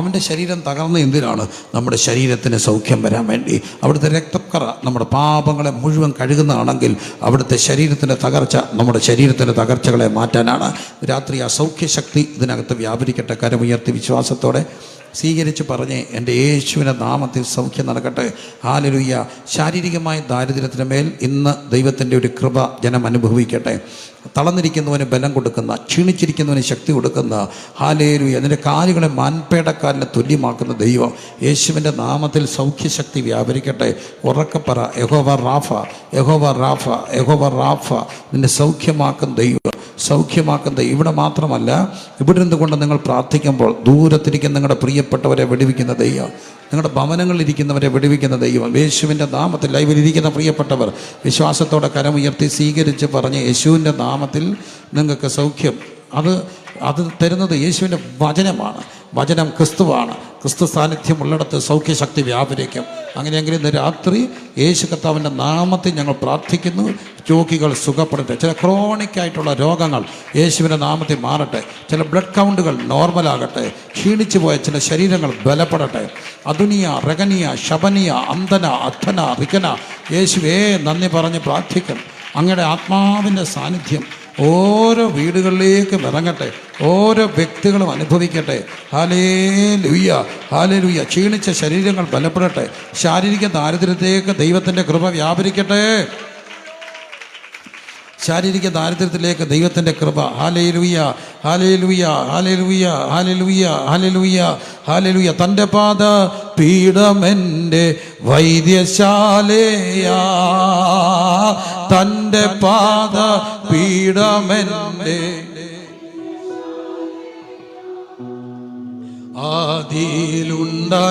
അവൻ്റെ ശരീരം തകർന്ന എന്തിനാണ്? നമ്മുടെ ശരീരത്തിന് സൗഖ്യം വരാൻ വേണ്ടി. അവിടുത്തെ രക്തക്കറ നമ്മുടെ പാപങ്ങളെ മുഴുവൻ കഴുകുന്നതാണെങ്കിൽ അവിടുത്തെ ശരീരത്തിൻ്റെ തകർച്ച നമ്മുടെ ശരീരത്തിൻ്റെ തകർച്ചകളെ മാറ്റാനാണ്. രാത്രി ആ സൗഖ്യശക്തി ഇതിനകത്ത് വ്യാപരിക്കട്ടെ. കരമുയർത്തി വിശ്വാസത്തോടെ സ്വീകരിച്ച് പറഞ്ഞ്, എൻ്റെ യേശുവിൻ്റെ നാമത്തിൽ സൗഖ്യം നടക്കട്ടെ. ഹല്ലേലൂയ. ശാരീരികമായ ദാരിദ്ര്യത്തിന് മേൽ ഇന്ന് ദൈവത്തിൻ്റെ ഒരു കൃപ ജനം അനുഭവിക്കട്ടെ. തളർന്നിരിക്കുന്നവന് ബലം കൊടുക്കുന്ന, ക്ഷീണിച്ചിരിക്കുന്നവന് ശക്തി കൊടുക്കുന്ന, ഹല്ലേലൂയ, അതിൻ്റെ കാലുകളെ മാൻപേടക്കാലിനെ തുല്യമാക്കുന്ന ദൈവം യേശുവിൻ്റെ നാമത്തിൽ സൗഖ്യശക്തി വ്യാപരിക്കട്ടെ. ഉറക്കപ്പറ, യഹോവ റാഫ, യഹോവ റാഫ, യഹോവ റാഫ, നിന്നെ സൗഖ്യമാക്കുന്ന ദൈവം, സൗഖ്യമാക്കുന്ന. ഇവിടെ മാത്രമല്ല, ഇവിടെ നിന്നുകൊണ്ട് നിങ്ങൾ പ്രാർത്ഥിക്കുമ്പോൾ ദൂരത്തിരിക്കുന്ന നിങ്ങളുടെ പ്രിയപ്പെട്ടവരെ വെടിവെക്കുന്ന ദൈവം, നിങ്ങളുടെ ഭവനങ്ങളിലിരിക്കുന്നവരെ വെടിവെക്കുന്ന ദൈവം. യേശുവിൻ്റെ നാമത്തിൽ ലൈവിലിരിക്കുന്ന പ്രിയപ്പെട്ടവർ വിശ്വാസത്തോടെ കരമുയർത്തി സ്വീകരിച്ച് പറഞ്ഞ്, യേശുവിൻ്റെ നാമത്തിൽ നിങ്ങൾക്ക് സൗഖ്യം. അത് തരുന്നത് യേശുവിൻ്റെ വചനമാണ്. വചനം ക്രിസ്തുവാണ്. ക്രിസ്തു സാന്നിധ്യം ഉള്ളിടത്ത് സൗഖ്യശക്തി വ്യാപരിക്കും. അങ്ങനെയെങ്കിൽ ഇന്ന് രാത്രി യേശു കർത്താവിൻ്റെ നാമത്തിൽ ഞങ്ങൾ പ്രാർത്ഥിക്കുന്നു, രോഗികൾ സുഖപ്പെടട്ടെ. ചില ക്രോണിക്കായിട്ടുള്ള രോഗങ്ങൾ യേശുവിൻ്റെ നാമത്തിൽ മാറട്ടെ. ചില ബ്ലഡ് കൗണ്ടുകൾ നോർമലാകട്ടെ. ക്ഷീണിച്ചു പോയ ചില ശരീരങ്ങൾ ബലപ്പെടട്ടെ. അതുനിയ, റഗനിയ, ശബനിയ, അന്തന, അധന, റികന, യേശുവേ നന്ദി പറഞ്ഞ് പ്രാർത്ഥിക്കും. അങ്ങയുടെ ആത്മാവിൻ്റെ സാന്നിധ്യം ഓരോ വീടുകളിലേക്കും ഇറങ്ങട്ടെ, ഓരോ വ്യക്തികളും അനുഭവിക്കട്ടെ. Hallelujah, hallelujah. ക്ഷീണിച്ച ശരീരങ്ങൾ ബലപ്പെടട്ടെ. ശാരീരിക ദാരിദ്ര്യത്തിലേക്ക് ദൈവത്തിൻ്റെ കൃപ വ്യാപരിക്കട്ടെ. ശാരീരിക ദാരിദ്ര്യത്തിലേക്ക് ദൈവത്തിൻ്റെ കൃപ. Hallelujah, hallelujah, hallelujah, hallelujah, hallelujah, hallelujah. തൻ്റെ പാദ പീഠമെൻ്റെ വൈദ്യശാലയാ, തൻ്റെ പാദ പീഠമെൻ്റെ അതിലുണ്ടനേകം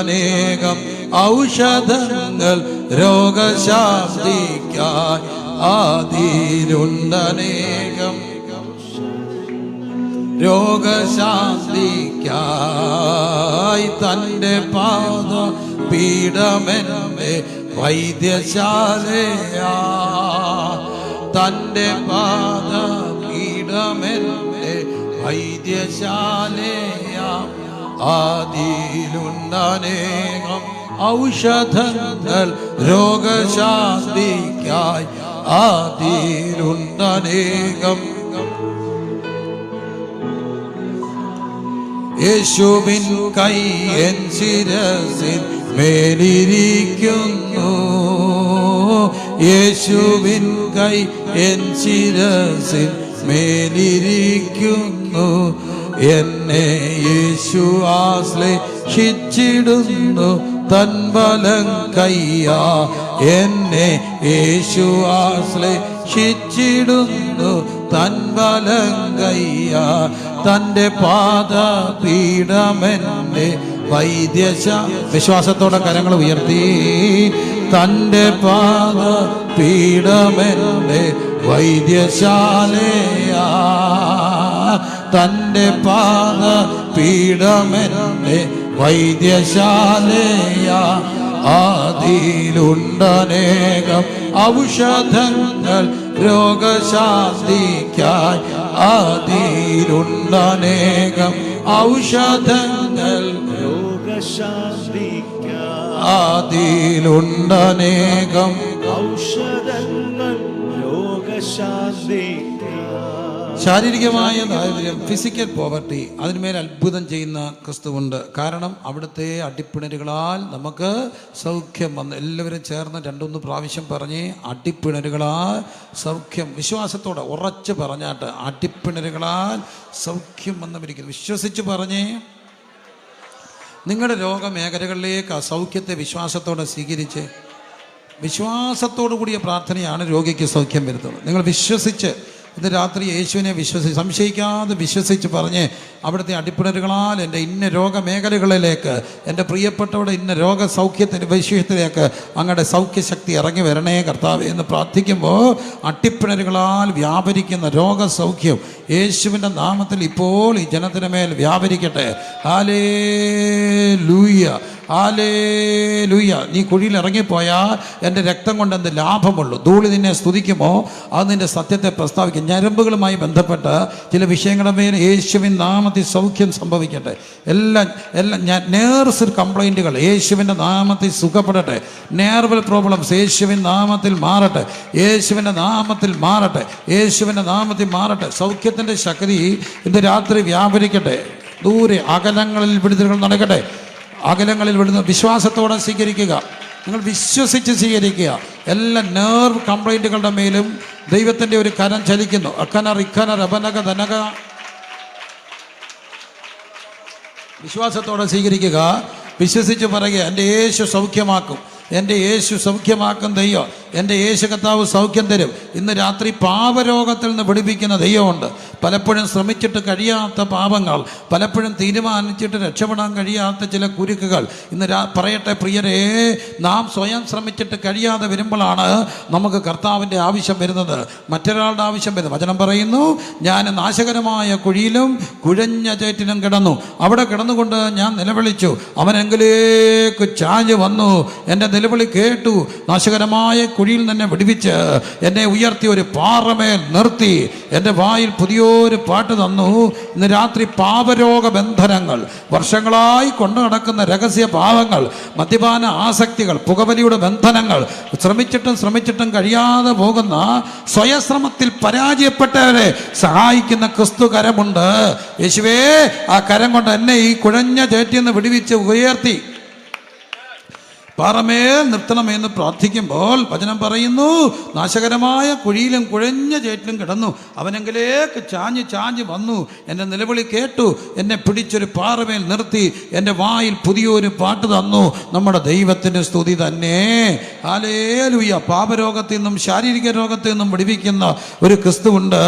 ഔഷധങ്ങൾ രോഗശാന്തിക്കായി. അതിലുണ്ടനേകം രോഗശാന്തിക്കായി. തൻ്റെ പാദ പീഠമെന്നെ വൈദ്യശാലയാ, തൻ്റെ പാദപീഠമെൻ്റെ വൈദ്യശാലയാ. അതിലുണ്ടനേകം ഔഷധങ്ങൾ രോഗശാന്തിക്കായി. അതിലുണ്ടനേകം യേശുവിൻ കൈ എൻ ശിരസിൻ മേലിരിക്കുന്നു. യേശുവിൻ കൈ എൻ ശിരസിൻ മേലിരിക്കുന്നു. എന്നെ യേശു ആശ്ലേഷിച്ചിടുന്നു തൻ വലം കയ്യാ. എന്നെ യേശു ആശ്ലേഷിച്ചിടുന്നു തൻ വലം കയ്യാ. തൻ്റെ പാദപീഠമെൻ്റെ വിശ്വാസത്തോടെ കരങ്ങൾ ഉയർത്തി. തൻ്റെ പാദപീഠമെൻ്റെ വൈദ്യശാലയാ, തൻ്റെ പാദപീഠമെൻ്റെ വൈദ്യശാലയാ. അതിലുണ്ടനേകം ഔഷധങ്ങൾ രോഗശാന്തിക്കായി. അതിലുണ്ടനേകം ഔഷധങ്ങൾ രോഗശാന്തിക്കായി. അതിലുണ്ടനേകം ഔഷധങ്ങൾ രോഗശാന്തിക്കായി. ശാരീരികമായ ദാരിദ്ര്യം, ഫിസിക്കൽ പോവർട്ടി, അതിന്മേൽ അത്ഭുതം ചെയ്യുന്ന ക്രിസ്തുവുണ്ട്. കാരണം അവിടുത്തെ അടിപ്പിണരുകളാൽ നമുക്ക് സൗഖ്യം വന്ന്. എല്ലാവരും ചേർന്ന് 2-3 പ്രാവശ്യം പറഞ്ഞ് അടിപ്പിണരുകളാൽ സൗഖ്യം. വിശ്വാസത്തോടെ ഉറച്ച് പറഞ്ഞാട്ട് അടിപ്പിണരുകളാൽ സൗഖ്യം വന്നവരിക്കുന്നു. വിശ്വസിച്ച് പറഞ്ഞേ. നിങ്ങളുടെ രോഗമേഖലകളിലേക്ക് ആ സൗഖ്യത്തെ വിശ്വാസത്തോടെ സ്വീകരിച്ച്, വിശ്വാസത്തോടു കൂടിയ പ്രാർത്ഥനയാണ് രോഗിക്ക് സൗഖ്യം വരുത്തുന്നത്. നിങ്ങൾ വിശ്വസിച്ച് ഇന്ന് രാത്രി യേശുവിനെ വിശ്വസിച്ച്, സംശയിക്കാതെ വിശ്വസിച്ച് പറഞ്ഞ് അവിടുത്തെ അടിപ്പിണരുകളാൽ എൻ്റെ ഇന്ന രോഗമേഖലകളിലേക്ക്, എൻ്റെ പ്രിയപ്പെട്ടവരുടെ ഇന്ന രോഗസൗഖ്യത്തിൻ്റെ വിഷയത്തിലേക്ക് അങ്ങയുടെ സൗഖ്യശക്തി ഇറങ്ങി വരണേ കർത്താവേ എന്ന് പ്രാർത്ഥിക്കുമ്പോൾ അടിപ്പിണരുകളാൽ വ്യാപരിക്കുന്ന രോഗസൗഖ്യം യേശുവിൻ്റെ നാമത്തിൽ ഇപ്പോൾ ഈ ജനത്തിന് മേൽ വ്യാപരിക്കട്ടെ. Hallelujah, hallelujah. നീ കുഴിയിൽ ഇറങ്ങിപ്പോയാൽ എൻ്റെ രക്തം കൊണ്ട് എന്ത് ലാഭമുള്ളൂ? ധൂളി നിന്നെ സ്തുതിക്കുമോ അത് നിൻ്റെ സത്യത്തെ പ്രസ്താവിക്കും. ഞരമ്പുകളുമായി ബന്ധപ്പെട്ട് ചില വിഷയങ്ങളുടെ മേൽ യേശുവിൻ നാമത്തിൽ സൗഖ്യം സംഭവിക്കട്ടെ. എല്ലാം നേർസ് കംപ്ലൈൻറ്റുകൾ യേശുവിൻ്റെ നാമത്തിൽ സുഖപ്പെടട്ടെ. നേർവൽ പ്രോബ്ലംസ് യേശുവിൻ നാമത്തിൽ മാറട്ടെ. യേശുവിൻ്റെ നാമത്തിൽ മാറട്ടെ. യേശുവിൻ്റെ നാമത്തിൽ മാറട്ടെ. സൗഖ്യത്തിൻ്റെ ശക്തി ഇന്ന് രാത്രി വ്യാപരിക്കട്ടെ. ദൂരെ അകലങ്ങളിൽ വിടുതലുകൾ നടക്കട്ടെ. അകലങ്ങളിൽ വിടുന്ന വിശ്വാസത്തോടെ സ്വീകരിക്കുക. നിങ്ങൾ വിശ്വസിച്ച് സ്വീകരിക്കുക. എല്ലാ നെർവ് കംപ്ലൈൻറ്റുകളുടെ മേലും ദൈവത്തിൻ്റെ ഒരു കരം ചലിക്കുന്നു. അക്കനർ ഇക്കനർ അപനക ധനക. വിശ്വാസത്തോടെ സ്വീകരിക്കുക. വിശ്വസിച്ച് പറയുക, എൻ്റെ യേശു സൗഖ്യമാക്കും, എൻ്റെ യേശു സൗഖ്യമാക്കും ദൈവം, എൻ്റെ യേശു കർത്താവ് സൗഖ്യം തരും. ഇന്ന് രാത്രി പാപരോഗത്തിൽ നിന്ന് വിടുവിക്കുന്ന ദൈവമുണ്ട്. പലപ്പോഴും ശ്രമിച്ചിട്ട് കഴിയാത്ത പാപങ്ങൾ, പലപ്പോഴും തീരുമാനിച്ചിട്ട് രക്ഷപ്പെടാൻ കഴിയാത്ത ചില കുരുക്കുകൾ ഇന്ന് പറയട്ടെ പ്രിയരെ, നാം സ്വയം ശ്രമിച്ചിട്ട് കഴിയാതെ വരുമ്പോഴാണ് നമുക്ക് കർത്താവിൻ്റെ ആവശ്യം വരുന്നത്, മറ്റൊരാളുടെ ആവശ്യം വരുന്നത്. വചനം പറയുന്നു, ഞാൻ നാശകരമായ കുഴിയിലും കുഴഞ്ഞ ചേറ്റിലും കിടന്നു, അവിടെ കിടന്നുകൊണ്ട് ഞാൻ നിലവിളിച്ചു, അവനെങ്കിലേക്ക് ചാഞ്ഞു വന്നു, എൻ്റെ നിലവിളി കേട്ടു, നാശകരമായ കുഴിയിൽ തന്നെ വിടുവിച്ച് എന്നെ ഉയർത്തി ഒരു പാറമേൽ നിർത്തി, എൻ്റെ വായിൽ പുതിയൊരു പാട്ട് തന്നു. ഇന്ന് രാത്രി പാപരോഗ ബന്ധനങ്ങൾ, വർഷങ്ങളായി കൊണ്ടു നടക്കുന്ന രഹസ്യ പാവങ്ങൾ, മദ്യപാന ആസക്തികൾ, പുകവലിയുടെ ബന്ധനങ്ങൾ, ശ്രമിച്ചിട്ടും കഴിയാതെ പോകുന്ന സ്വയശ്രമത്തിൽ പരാജയപ്പെട്ടവരെ സഹായിക്കുന്ന ക്രിസ്തു കരമുണ്ട്. യേശുവേ, ആ കരം കൊണ്ട് എന്നെ ഈ കുഴഞ്ഞ ചേറ്റിൽ നിന്ന് വിടുവിച്ച് ഉയർത്തി പാറമേൽ നിർത്തണമെന്ന് പ്രാർത്ഥിക്കുമ്പോൾ വചനം പറയുന്നു, നാശകരമായ കുഴിയിലും കുഴഞ്ഞ ചേറ്റിലും കിടന്നു, അവനെങ്കിലേക്ക് ചാഞ്ഞ് വന്നു, എൻ്റെ നിലവിളി കേട്ടു, എന്നെ പിടിച്ചൊരു പാറമേൽ നിർത്തി, എൻ്റെ വായിൽ പുതിയൊരു പാട്ട് തന്നു. നമ്മുടെ ദൈവത്തിൻ്റെ സ്തുതി തന്നെ. ഹല്ലേലൂയ. പാപരോഗത്തിൽ നിന്നും ശാരീരിക രോഗത്തിൽ നിന്നും വിടുവിക്കുന്ന ഒരു ക്രിസ്തുവുണ്ട്.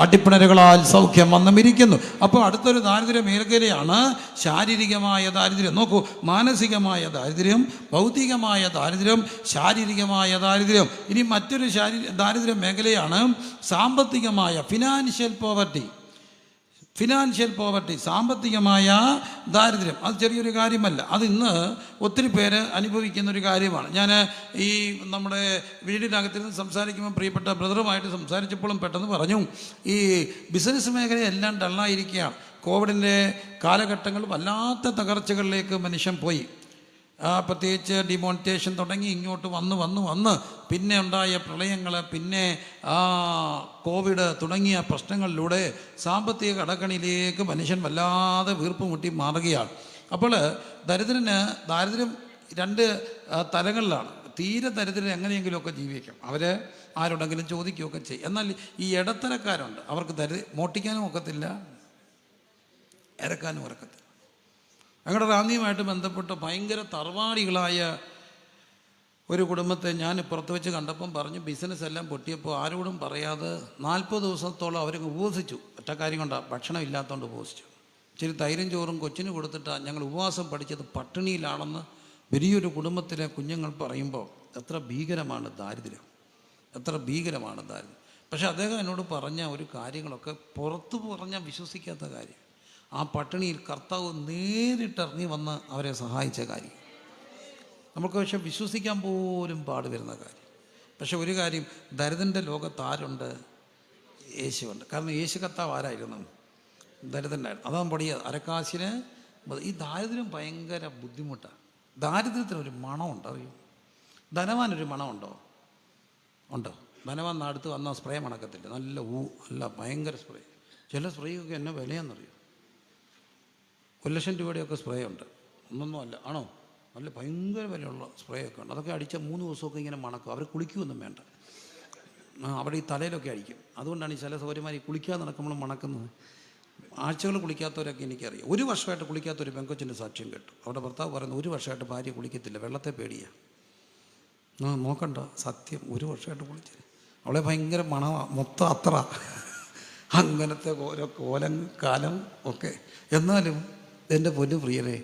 അടിപ്പിണരുകളാൽ സൗഖ്യം വന്നുമിരിക്കുന്നു. അപ്പോൾ അടുത്തൊരു ദാരിദ്ര്യ മേഖലയാണ് ശാരീരികമായ ദാരിദ്ര്യം. നോക്കൂ, മാനസികമായ ദാരിദ്ര്യം, ഭൗതികമായ ദാരിദ്ര്യം, ശാരീരികമായ ദാരിദ്ര്യം. ഇനി മറ്റൊരു ദാരിദ്ര്യ മേഖലയാണ് സാമ്പത്തികമായ ഫിനാൻഷ്യൽ പോവർട്ടി. ഫിനാൻഷ്യൽ പോവർട്ടി, സാമ്പത്തികമായ ദാരിദ്ര്യം. അത് ചെറിയൊരു കാര്യമല്ല. അത് ഇന്ന് ഒത്തിരി പേര് അനുഭവിക്കുന്ന ഒരു കാര്യമാണ്. ഞാൻ ഈ നമ്മുടെ വീടിനകത്തിരുന്ന് സംസാരിക്കുമ്പോൾ പ്രിയപ്പെട്ട ബ്രദറുമായിട്ട് സംസാരിച്ചപ്പോഴും പെട്ടെന്ന് പറഞ്ഞു, ഈ ബിസിനസ് മേഖലയെല്ലാം ഡള്ളായിരിക്കുകയാണ്. കോവിഡിൻ്റെ കാലഘട്ടങ്ങൾ വല്ലാത്ത തകർച്ചകളിലേക്ക് മനുഷ്യൻ പോയി. പ്രത്യേകിച്ച് ഡിമോണിറ്റേഷൻ തുടങ്ങി ഇങ്ങോട്ട് വന്ന് പിന്നെ ഉണ്ടായ പ്രളയങ്ങൾ, പിന്നെ കോവിഡ് തുടങ്ങിയ പ്രശ്നങ്ങളിലൂടെ സാമ്പത്തിക കടക്കണിയിലേക്ക് മനുഷ്യൻ വല്ലാതെ വീർപ്പ് മുട്ടി മാറുകയാണ്. അപ്പോൾ ദാരിദ്ര്യം രണ്ട് തലങ്ങളിലാണ്. തീരെ ദരിദ്രൻ എങ്ങനെയെങ്കിലുമൊക്കെ ജീവിക്കും, അവർ ആരോടെങ്കിലും ചോദിക്കുകയൊക്കെ ചെയ്യും. എന്നാൽ ഈ ഇടത്തരക്കാരുണ്ട്, അവർക്ക് മോട്ടിക്കാനും ഒക്കത്തില്ല, ഇറക്കാനും ഇറക്കത്തില്ല. ഞങ്ങളുടെ റാന്നിയുമായിട്ട് ബന്ധപ്പെട്ട് ഭയങ്കര തറവാടികളായ ഒരു കുടുംബത്തെ ഞാൻ പുറത്ത് വെച്ച് കണ്ടപ്പം പറഞ്ഞു, ബിസിനസ് എല്ലാം പൊട്ടിയപ്പോൾ ആരോടും പറയാതെ 40 ദിവസത്തോളം അവർ ഉപവസിച്ചു. ഒറ്റ കാര്യം കൊണ്ടാണ്, ഭക്ഷണം ഇല്ലാത്തതുകൊണ്ട് ഉപവസിച്ചു. ഇച്ചിരി തൈരും ചോറും കൊച്ചിന് കൊടുത്തിട്ടാണ് ഞങ്ങൾ ഉപവാസം പഠിച്ചത്. പട്ടിണിയിലാണെന്ന് വലിയൊരു കുടുംബത്തിലെ കുഞ്ഞുങ്ങൾ പറയുമ്പോൾ എത്ര ഭീകരമാണ് ദാരിദ്ര്യം, എത്ര ഭീകരമാണ് ദാരിദ്ര്യം. പക്ഷെ അദ്ദേഹം എന്നോട് പറഞ്ഞ ഒരു കാര്യങ്ങളൊക്കെ പുറത്തു പറഞ്ഞാൽ വിശ്വസിക്കാത്ത കാര്യം. ആ പട്ടിണിയിൽ കർത്താവ് നേരിട്ടിറങ്ങി വന്ന് അവരെ സഹായിച്ച കാര്യം നമുക്ക് പക്ഷെ വിശ്വസിക്കാൻ പോലും പാടുവരുന്ന കാര്യം. പക്ഷെ ഒരു കാര്യം, ദരിദ്രൻ്റെ ലോകത്ത് ആരുണ്ട്? യേശുവുണ്ട്. കാരണം യേശു കർത്താവ് ആരായിരുന്നു? ദരിദ്രനായിരുന്നു. അതാ പൊടിയ അരക്കാശിന്. ഈ ദാരിദ്ര്യം ഭയങ്കര ബുദ്ധിമുട്ടാണ്. ദാരിദ്ര്യത്തിനൊരു മണമുണ്ട്, അറിയും? ധനവാനൊരു മണമുണ്ടോ? ഉണ്ടോ? ധനവാൻ അടുത്ത് വന്നാൽ സ്പ്രേ മണക്കത്തില്ല, നല്ല ഭയങ്കര സ്പ്രേ. ചില സ്പ്രേയൊക്കെ എന്നെ വിലയാണെന്നറിയും. 1,00,000 രൂപയുടെയൊക്കെ സ്പ്രേ ഉണ്ട്, ഒന്നൊന്നും അല്ല. ആണോ? നല്ല ഭയങ്കര വിലയുള്ള സ്പ്രേ ഒക്കെ ഉണ്ട്. അതൊക്കെ അടിച്ചാൽ 3 ദിവസമൊക്കെ ഇങ്ങനെ മണക്കും. അവർ കുളിക്കുകയൊന്നും വേണ്ട, അവിടെ ഈ തലയിലൊക്കെ അടിക്കും. അതുകൊണ്ടാണ് ഈ ചില സൗകര്യമാർ ഈ കുളിക്കാതെ നടക്കുമ്പോൾ മണക്കുന്നത്. ആഴ്ചകൾ കുളിക്കാത്തവരൊക്കെ എനിക്കറിയാം. 1 വർഷമായിട്ട് കുളിക്കാത്തൊരു പെങ്കൊച്ചിൻ്റെ സാക്ഷ്യം കേട്ടു. അവിടെ ഭർത്താവ് പറയുന്നു, 1 വർഷമായിട്ട് ഭാര്യ കുളിക്കത്തില്ല, വെള്ളത്തെ പേടിയാണ്. നോക്കണ്ട, സത്യം, 1 വർഷമായിട്ട് കുളിച്ചില്ല. അവളെ ഭയങ്കര മണമാണ്, മൊത്തം അത്ര അങ്ങനത്തെ ഓരോ കാലം ഒക്കെ. എന്നാലും എൻ്റെ പൊന്നു പ്രിയരെ,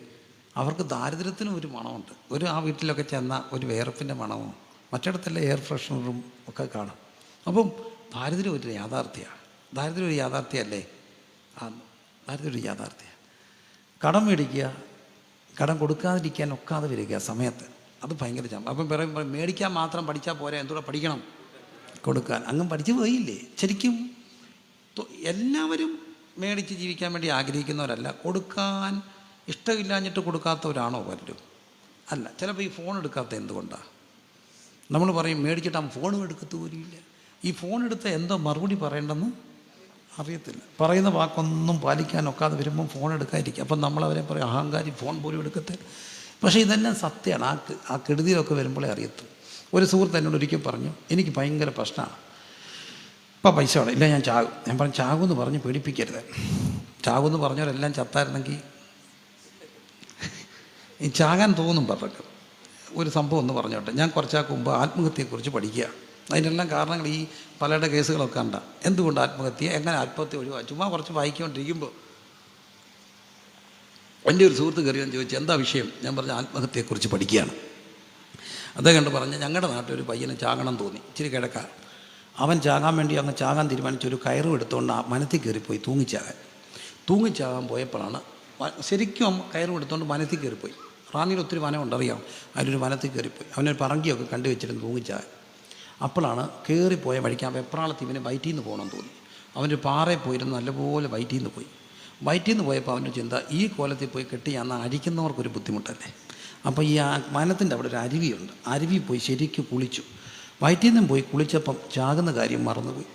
അവർക്ക് ദാരിദ്ര്യത്തിനും ഒരു മണമുണ്ട്. ആ വീട്ടിലൊക്കെ ചെന്നാൽ ഒരു വേർപ്പിൻ്റെ മണമോ, മറ്റിടത്തുള്ള എയർ ഫ്രഷ്നറും ഒക്കെ കാണും. അപ്പം ദാരിദ്ര്യം ഒരു യാഥാർത്ഥ്യമാണ്. ദാരിദ്ര്യം ഒരു യാഥാർത്ഥ്യമല്ലേ? ദാരിദ്ര്യം ഒരു യാഥാർത്ഥ്യമാണ്. കടം മേടിക്കുക, കടം കൊടുക്കാതിരിക്കാൻ ഒക്കാതെ വരിക സമയത്ത്, അത് ഭയങ്കര അപ്പം പറയും മേടിക്കാൻ മാത്രം പഠിച്ചാൽ പോരാ, എന്തൂടെ പഠിക്കണം? കൊടുക്കാൻ. അങ്ങ് പഠിച്ചു പോയില്ലേ? ശരിക്കും എല്ലാവരും മേടിച്ച് ജീവിക്കാൻ വേണ്ടി ആഗ്രഹിക്കുന്നവരല്ല. കൊടുക്കാൻ ഇഷ്ടമില്ലാഞ്ഞിട്ട് കൊടുക്കാത്തവരാണോ പലരും? അല്ല. ചിലപ്പോൾ ഈ ഫോൺ എടുക്കാത്ത എന്തുകൊണ്ടാണ്? നമ്മൾ പറയും മേടിച്ചിട്ട് ഫോണും എടുക്കത്തു പോലുമില്ല. ഈ ഫോൺ എടുത്ത് എന്തോ മറുപടി പറയേണ്ടെന്ന് അറിയത്തില്ല. പറയുന്ന വാക്കൊന്നും പാലിക്കാനൊക്കാതെ വരുമ്പം ഫോൺ എടുക്കാതിരിക്കും. അപ്പം നമ്മളവരെ പറയും അഹങ്കാരി, ഫോൺ പോലും എടുക്കത്തില്ല. പക്ഷേ ഇതെല്ലാം സത്യമാണ്. ആ കെടുതിയിലൊക്കെ വരുമ്പോഴേ അറിയത്തുള്ളൂ. ഒരു സുഹൃത്ത് എന്നോട് ഒരിക്കൽ പറഞ്ഞു, എനിക്ക് ഭയങ്കര പ്രശ്നമാണ്, ഇപ്പം പൈസ വേണം, ഇല്ല ഞാൻ ചാകും. ഞാൻ പറഞ്ഞു, ചാകുമെന്ന് പറഞ്ഞ് പേടിപ്പിക്കരുത്. ചാകുമെന്ന് പറഞ്ഞവരെല്ലാം ചത്തായിരുന്നെങ്കിൽ ഈ ചാകാൻ തോന്നും. പറഞ്ഞത് ഒരു സംഭവം ഒന്ന് പറഞ്ഞോട്ടെ. ഞാൻ കുറച്ചാൾക്ക് മുമ്പ് ആത്മഹത്യയെക്കുറിച്ച് പഠിക്കുക. അതിനെല്ലാം കാരണങ്ങൾ ഈ പലരുടെ കേസുകളൊക്കെ കണ്ട. എന്തുകൊണ്ട് ആത്മഹത്യ, എങ്ങനെ ആത്മഹത്യ ഒഴിവാക്കും, ചുമ്മാ കുറച്ച് വായിക്കൊണ്ടിരിക്കുമ്പോൾ എൻ്റെ ഒരു സുഹൃത്ത് കയറിയാൻ ചോദിച്ചു, എന്താ വിഷയം? ഞാൻ പറഞ്ഞ ആത്മഹത്യയെക്കുറിച്ച് പഠിക്കുകയാണ്. അദ്ദേഹം കണ്ട് പറഞ്ഞ്, ഞങ്ങളുടെ നാട്ടിൽ ഒരു പയ്യന് ചാകണം തോന്നി, ഇച്ചിരി കിടക്ക. അവൻ ചാകാൻ വേണ്ടി അങ്ങ് ചാകാൻ തീരുമാനിച്ചൊരു കയറും എടുത്തുകൊണ്ട് ആ മനത്തിൽ കയറിപ്പോയി തൂങ്ങിച്ചാകാൻ പോയപ്പോഴാണ് ശരിക്കും കയറും എടുത്തുകൊണ്ട് മനത്തിൽ കയറിപ്പോയി. റാന്നിയിൽ ഒത്തിരി വനമുണ്ട്, അറിയാം. അതിലൊരു വനത്തിൽ കയറിപ്പോയി. അവനൊരു പറങ്കിയൊക്കെ കണ്ടു വെച്ചിരുന്നു തൂങ്ങിച്ചാകാൻ. അപ്പോഴാണ് കയറിപ്പോയ വഴിക്കാൻ വെപ്രാളത്തിൽ ഇവനെ വയറ്റിൽ നിന്ന് പോകണമെന്ന് തോന്നി. അവനൊരു പാറയിൽ പോയിരുന്ന് നല്ലപോലെ വയറ്റിൽ നിന്ന് പോയപ്പോൾ അവൻ്റെ ചിന്ത, ഈ കോലത്തിൽ പോയി കെട്ടി അന്ന് അടിക്കുന്നവർക്കൊരു ബുദ്ധിമുട്ടല്ലേ. അപ്പോൾ ഈ വനത്തിൻ്റെ അവിടെ ഒരു അരുവിയുണ്ട്, അരുവി പോയി ശരിക്കും കുളിച്ചു. വയറ്റിൽ നിന്നും പോയി കുളിച്ചപ്പം ചാകുന്ന കാര്യം മറന്നുപോയി.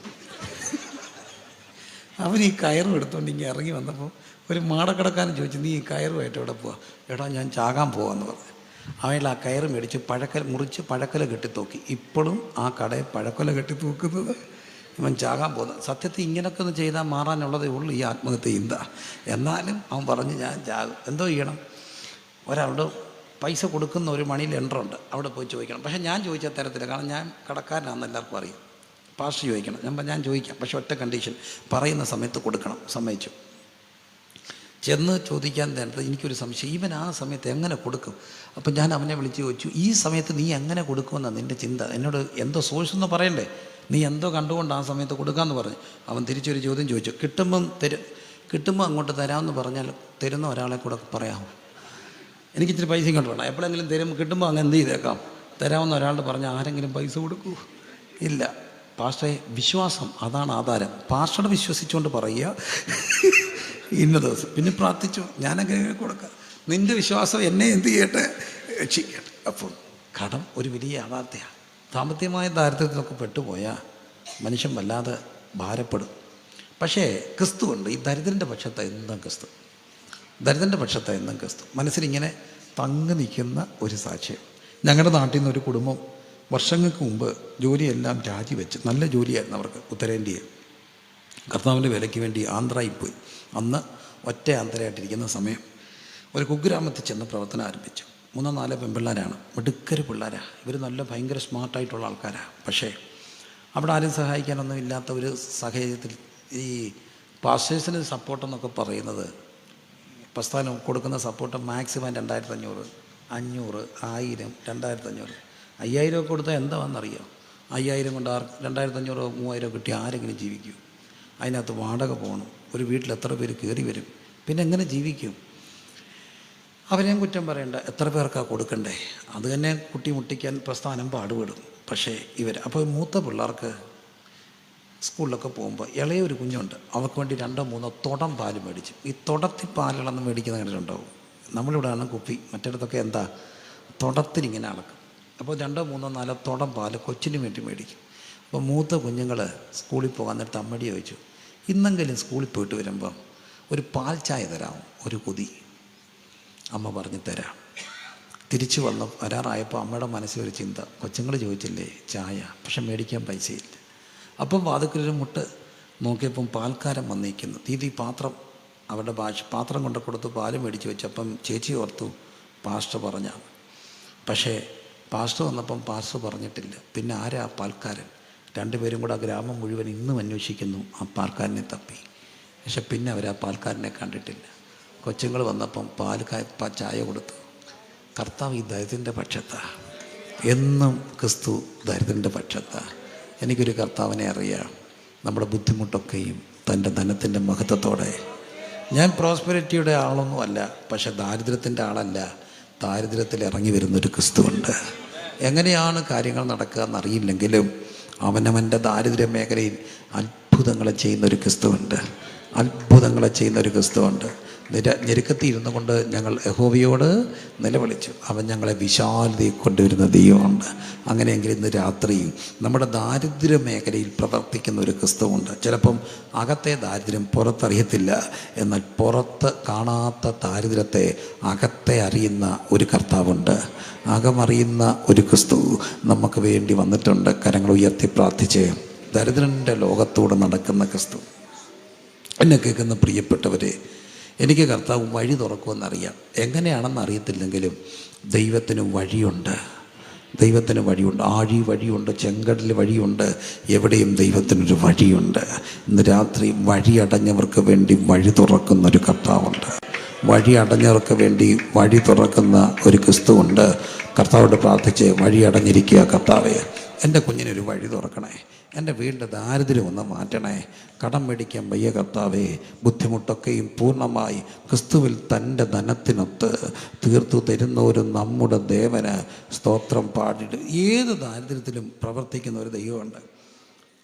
അവൻ ഈ കയറും എടുത്തുകൊണ്ട് ഇങ്ങനെ ഇറങ്ങി വന്നപ്പോൾ ഒരു മാടക്കടക്കാരൻ ചോദിച്ചു, നീ ഈ കയറുമായിട്ട് എവിടെ പോവാ? എടാ ഞാൻ ചാകാൻ പോവാന്ന് പറഞ്ഞു. അവൻ ആ കയറ് മേടിച്ച് മുറിച്ച് പഴക്കല കെട്ടിത്തൂക്കി. ഇപ്പോഴും ആ കടയിൽ പഴക്കൊല കെട്ടിത്തൂക്കുന്നത് ഇവൻ ചാകാൻ പോകുന്നത്. സത്യത്തിൽ ഇങ്ങനെയൊക്കെ ഒന്ന് ചെയ്താൽ മാറാനുള്ളതേ ഉള്ളൂ ഈ ആത്മഹത്യ ചിന്ത. എന്നാലും അവൻ പറഞ്ഞു ഞാൻ ചാകും. എന്തോ ചെയ്യണം? ഒരാളുടെ പൈസ കൊടുക്കുന്ന ഒരു മണി ലെൻഡറുണ്ട്, അവിടെ പോയി ചോദിക്കണം. പക്ഷേ ഞാൻ ചോദിച്ച തരത്തില്ല, കാരണം ഞാൻ കടക്കാരനാണെന്ന് എല്ലാവർക്കും അറിയാം. പാസ്റ്റ് ചോദിക്കണം. ഞാൻ ചോദിക്കാം, പക്ഷെ ഒറ്റ കണ്ടീഷൻ, പറയുന്ന സമയത്ത് കൊടുക്കണം. സമ്മതിച്ചു. ചെന്ന് ചോദിക്കാൻ നേരത്തെ എനിക്കൊരു സംശയം, ഇവൻ ആ സമയത്ത് എങ്ങനെ കൊടുക്കും? അപ്പം ഞാൻ അവനെ വിളിച്ച് ചോദിച്ചു, ഈ സമയത്ത് നീ എങ്ങനെ കൊടുക്കുമെന്നാണ് നിൻ്റെ ചിന്ത? എന്നോട് എന്തോ സോഴ്സ് എന്ന് പറയണ്ടേ, നീ എന്തോ കണ്ടുകൊണ്ട് ആ സമയത്ത് കൊടുക്കാമെന്ന് പറഞ്ഞു. അവൻ തിരിച്ചൊരു ചോദ്യം ചോദിച്ചു, കിട്ടുമ്പോൾ അങ്ങോട്ട് തരാമെന്ന് പറഞ്ഞാൽ തരുന്ന ഒരാളെ കൂടെ പറയാമോ? എനിക്കിച്ചിരി പൈസ ഇങ്ങോട്ട് വേണം, എപ്പോഴെങ്കിലും തരുമ്പോൾ കിട്ടുമ്പോൾ അങ്ങ് എന്ത് ചെയ്തേക്കാം? തരാമെന്ന് ഒരാളുടെ പറഞ്ഞാൽ ആരെങ്കിലും പൈസ കൊടുക്കൂ? ഇല്ല. പാസ്റ്ററെ, വിശ്വാസം അതാണ് ആധാരം. പാസ്റ്റർ വിശ്വസിച്ചുകൊണ്ട് പറയുക ഇന്ന ദിവസം, പിന്നെ പ്രാർത്ഥിച്ചു ഞാനങ്ങനെ കൊടുക്കാം, നിൻ്റെ വിശ്വാസം എന്നെ എന്ത് ചെയ്യട്ടെ, രക്ഷിക്കട്ടെ. അപ്പോൾ കടം ഒരു വലിയ യാഥാർത്ഥ്യമാണ്. സാമ്പത്തികമായ ദാരിദ്ര്യത്തിലൊക്കെ പെട്ടുപോയാൽ മനുഷ്യൻ വല്ലാതെ ഭാരപ്പെടും. പക്ഷേ ക്രിസ്തുവുണ്ട് ഈ ദരിദ്രൻ്റെ പക്ഷത്ത് എന്നും ക്രിസ്തു, ദരിദ്രൻ്റെ പക്ഷത്ത് എന്നും ക്രിസ്തു. മനസ്സിലിങ്ങനെ തങ്ങി നിൽക്കുന്ന ഒരു സാക്ഷ്യം. ഞങ്ങളുടെ നാട്ടിൽ നിന്ന് ഒരു കുടുംബം വർഷങ്ങൾക്ക് മുമ്പ് ജോലിയെല്ലാം രാജിവെച്ച്, നല്ല ജോലിയായിരുന്നു അവർക്ക്, ഉത്തരേന്ത്യയിൽ കർത്താവിൻ്റെ വിലയ്ക്ക് വേണ്ടി ആന്ധ്രയിൽ പോയി. അന്ന് ഒറ്റ ആന്ധ്രയായിട്ടിരിക്കുന്ന സമയം ഒരു കുഗ്രാമത്തിൽ ചെന്ന് പ്രവർത്തനം ആരംഭിച്ചു. 3-4 പെൺപിള്ളേരാണ്, മിടുക്കര് പിള്ളേരാണ്. ഇവർ നല്ല ഭയങ്കര സ്മാർട്ടായിട്ടുള്ള ആൾക്കാരാണ്. പക്ഷേ അവിടെ ആരും സഹായിക്കാനൊന്നും ഇല്ലാത്ത ഒരു സാഹചര്യത്തിൽ ഈ പാസ്റ്റേഴ്സിന് സപ്പോർട്ടെന്നൊക്കെ പറയുന്നത്, പ്രസ്ഥാനം കൊടുക്കുന്ന സപ്പോർട്ട് മാക്സിമം 2500, 500, 1000, 2500, 5000 കൊടുത്താൽ എന്താണെന്നറിയാം? 5000 കൊണ്ട് 2500, 3000 കിട്ടി ആരെങ്കിലും ജീവിക്കും? അതിനകത്ത് വാടക പോകണം, ഒരു വീട്ടിൽ എത്ര പേര് കയറി വരും, പിന്നെ എങ്ങനെ ജീവിക്കും? അവരെയും കുറ്റം പറയണ്ട, എത്ര പേർക്കാണ് കൊടുക്കണ്ടേ? അത് തന്നെ കുട്ടി മുട്ടിക്കാൻ പ്രസ്ഥാനം പാടുപെടും. പക്ഷേ അപ്പോൾ മൂത്ത പിള്ളേർക്ക് സ്കൂളിലൊക്കെ പോകുമ്പോൾ ഇളയൊരു കുഞ്ഞുണ്ട്, അവർക്ക് വേണ്ടി 2-3 തുടം പാല് മേടിച്ചു. ഈ തുടത്തിൽ പാലുകളൊന്നും മേടിക്കുന്ന കണ്ടിട്ടുണ്ടാവും. നമ്മളിവിടെയാണ് കുപ്പി, മറ്റിടത്തൊക്കെ എന്താ തുടത്തിനിങ്ങനെ അളക്കും. അപ്പോൾ 2-3-4 തുടം പാല് കൊച്ചിന് വേണ്ടി മേടിക്കും. അപ്പോൾ മൂത്ത കുഞ്ഞുങ്ങൾ സ്കൂളിൽ പോകാൻ നേരത്തെ അമ്മടി ചോദിച്ചു, ഇന്നെങ്കിലും സ്കൂളിൽ പോയിട്ട് വരുമ്പം ഒരു പാൽ ചായ തരാമോ, ഒരു കുതി? അമ്മ പറഞ്ഞ് തരാം. തിരിച്ചു വരാറായപ്പോൾ അമ്മയുടെ മനസ്സിലൊരു ചിന്ത, കൊച്ചുങ്ങൾ ചോദിച്ചില്ലേ ചായ, പക്ഷെ മേടിക്കാൻ പൈസയില്ല. അപ്പം വാതിക്കലൊരു മുട്ട് നോക്കിയപ്പം പാൽക്കാരൻ വന്നിരിക്കുന്നു. ദീദി പാത്രം, അവരുടെ പാത്രം കൊണ്ട് കൊടുത്ത് പാല് മേടിച്ച് വെച്ചപ്പം ചേച്ചി ഓർത്തു പാസ്റ്റർ പറഞ്ഞാണ്. പക്ഷേ പാസ്റ്റർ വന്നപ്പം പാസ്റ്റർ പറഞ്ഞിട്ടില്ല. പിന്നെ ആരാ പാൽക്കാരൻ? 2 പേരും കൂടെ ആ ഗ്രാമം മുഴുവൻ ഇന്നും അന്വേഷിക്കുന്നു ആ പാൽക്കാരനെ തപ്പി. പക്ഷെ പിന്നെ അവർ ആ പാൽക്കാരനെ കണ്ടിട്ടില്ല. കൊച്ചുങ്ങൾ വന്നപ്പം ചായ കൊടുത്തു. കർത്താവ് ഈ ദരിദ്രൻ്റെ പക്ഷത്താ, എന്നും ക്രിസ്തു ദരിദ്രൻ്റെ പക്ഷത്താ. എനിക്കൊരു കർത്താവിനെ അറിയാം, നമ്മുടെ ബുദ്ധിമുട്ടൊക്കെയും തൻ്റെ ധനത്തിൻ്റെ മഹത്വത്തോടെ. ഞാൻ പ്രോസ്പെരിറ്റിയുടെ ആളൊന്നുമല്ല, പക്ഷെ ദാരിദ്ര്യത്തിൻ്റെ ആളല്ല. ദാരിദ്ര്യത്തിൽ ഇറങ്ങി വരുന്നൊരു ക്രിസ്തുവുണ്ട്. എങ്ങനെയാണ് കാര്യങ്ങൾ നടക്കുക എന്നറിയില്ലെങ്കിലും അവനവൻ്റെ ദാരിദ്ര്യ മേഖലയിൽ അത്ഭുതങ്ങളെ ചെയ്യുന്നൊരു ക്രിസ്തുവുണ്ട്, അത്ഭുതങ്ങളെ ചെയ്യുന്നൊരു ക്രിസ്തുവുണ്ട്. ഞെരുക്കത്തിൽ ഇരുന്നു കൊണ്ട് ഞങ്ങൾ യഹോവയോട് നിലവിളിച്ചു, അവൻ ഞങ്ങളെ വിശാലതയിൽ കൊണ്ടുവരുന്ന ദൈവമുണ്ട്. അങ്ങനെയെങ്കിൽ ഇന്ന് രാത്രിയും നമ്മുടെ ദാരിദ്ര്യ മേഖലയിൽ പ്രവർത്തിക്കുന്ന ഒരു ക്രിസ്തുവുണ്ട്. ചിലപ്പം അകത്തെ ദാരിദ്ര്യം പുറത്തറിയത്തില്ല, എന്നാൽ പുറത്ത് കാണാത്ത ദാരിദ്ര്യത്തെ അകത്തെ അറിയുന്ന ഒരു കർത്താവുണ്ട്. അകമറിയുന്ന ഒരു ക്രിസ്തു നമുക്ക് വേണ്ടി വന്നിട്ടുണ്ട്. കരങ്ങൾ ഉയർത്തി പ്രാർത്ഥിച്ച്, ദരിദ്രൻ്റെ ലോകത്തോട് നടക്കുന്ന ക്രിസ്തു. എന്നെ കേൾക്കുന്ന പ്രിയപ്പെട്ടവരെ, എനിക്ക് കർത്താവ് വഴി തുറക്കുമെന്നറിയാം. എങ്ങനെയാണെന്ന് അറിയത്തില്ലെങ്കിലും ദൈവത്തിന് വഴിയുണ്ട്, ദൈവത്തിന് വഴിയുണ്ട്. ആഴി വഴിയുണ്ട്, ചെങ്കടൽ വഴിയുണ്ട്, എവിടെയും ദൈവത്തിനൊരു വഴിയുണ്ട്. ഇന്ന് രാത്രി വഴി അടഞ്ഞവർക്ക് വേണ്ടി വഴി തുറക്കുന്നൊരു കർത്താവുണ്ട്. വഴി അടഞ്ഞവർക്ക് വേണ്ടി വഴി തുറക്കുന്ന ഒരു ക്രിസ്തുവുണ്ട്. കർത്താവോട് പ്രാർത്ഥിച്ച്, വഴി അടഞ്ഞിരിക്കുക കർത്താവേ, എൻ്റെ കുഞ്ഞിനൊരു വഴി തുറക്കണേ, എൻ്റെ വീടിൻ്റെ ദാരിദ്ര്യം ഒന്ന് മാറ്റണേ, കടം മേടിക്കാൻ വയ്യ കർത്താവേ, ബുദ്ധിമുട്ടൊക്കെയും പൂർണ്ണമായി ക്രിസ്തുവിൽ തൻ്റെ ധനത്തിനൊത്ത് തീർത്തു തരുന്ന ഒരു നമ്മുടെ ദേവന് സ്തോത്രം പാടിയിട്ട് ഏത് ദാരിദ്ര്യത്തിലും പ്രവർത്തിക്കുന്ന ഒരു ദൈവമുണ്ട്.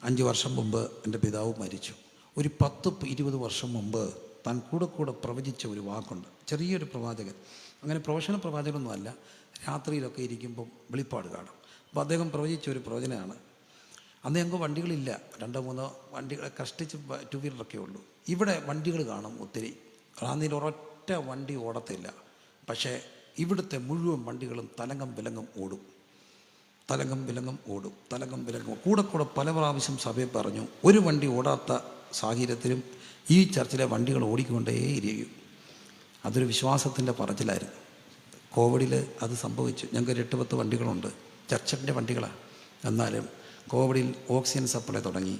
5 വർഷം മുമ്പ് എൻ്റെ പിതാവ് മരിച്ചു. ഒരു 10-20 വർഷം മുമ്പ് താൻ കൂടെ പ്രവചിച്ച ഒരു വാക്കുണ്ട്. ചെറിയൊരു പ്രവാചകൻ, അങ്ങനെ പ്രൊഫഷണൽ പ്രവാചകനൊന്നുമല്ല, രാത്രിയിലൊക്കെ ഇരിക്കുമ്പം വെളിപ്പാട് കാണും. അപ്പോൾ അദ്ദേഹം പ്രവചിച്ച ഒരു പ്രവചനമാണ്. അന്ന് ഞങ്ങൾക്ക് വണ്ടികളില്ല, 2-3 വണ്ടികളെ കഷ്ടിച്ച് 2 വീലറൊക്കെ ഉള്ളൂ. ഇവിടെ വണ്ടികൾ കാണും ഒത്തിരി, റാന്നിയിൽ ഒരൊറ്റ വണ്ടി ഓടത്തില്ല. പക്ഷേ ഇവിടുത്തെ മുഴുവൻ വണ്ടികളും തലങ്കം വിലങ്ങും ഓടും, തലങ്കം വിലങ്ങും ഓടും, തലങ്കം വിലങ്ങും. കൂടെ പല പ്രാവശ്യം സഭയെ പറഞ്ഞു, ഒരു വണ്ടി ഓടാത്ത സാഹചര്യത്തിലും ഈ ചർച്ചിലെ വണ്ടികൾ ഓടിക്കൊണ്ടേയിരിക്കും. അതൊരു വിശ്വാസത്തിൻ്റെ പറച്ചിലായിരുന്നു. കോവിഡിൽ അത് സംഭവിച്ചു. ഞങ്ങൾക്ക് 8-10 വണ്ടികളുണ്ട്, ചർച്ചിൻ്റെ വണ്ടികളാണ്. എന്നാലും കോവിഡിൽ ഓക്സിജൻ സപ്ലൈ തുടങ്ങി,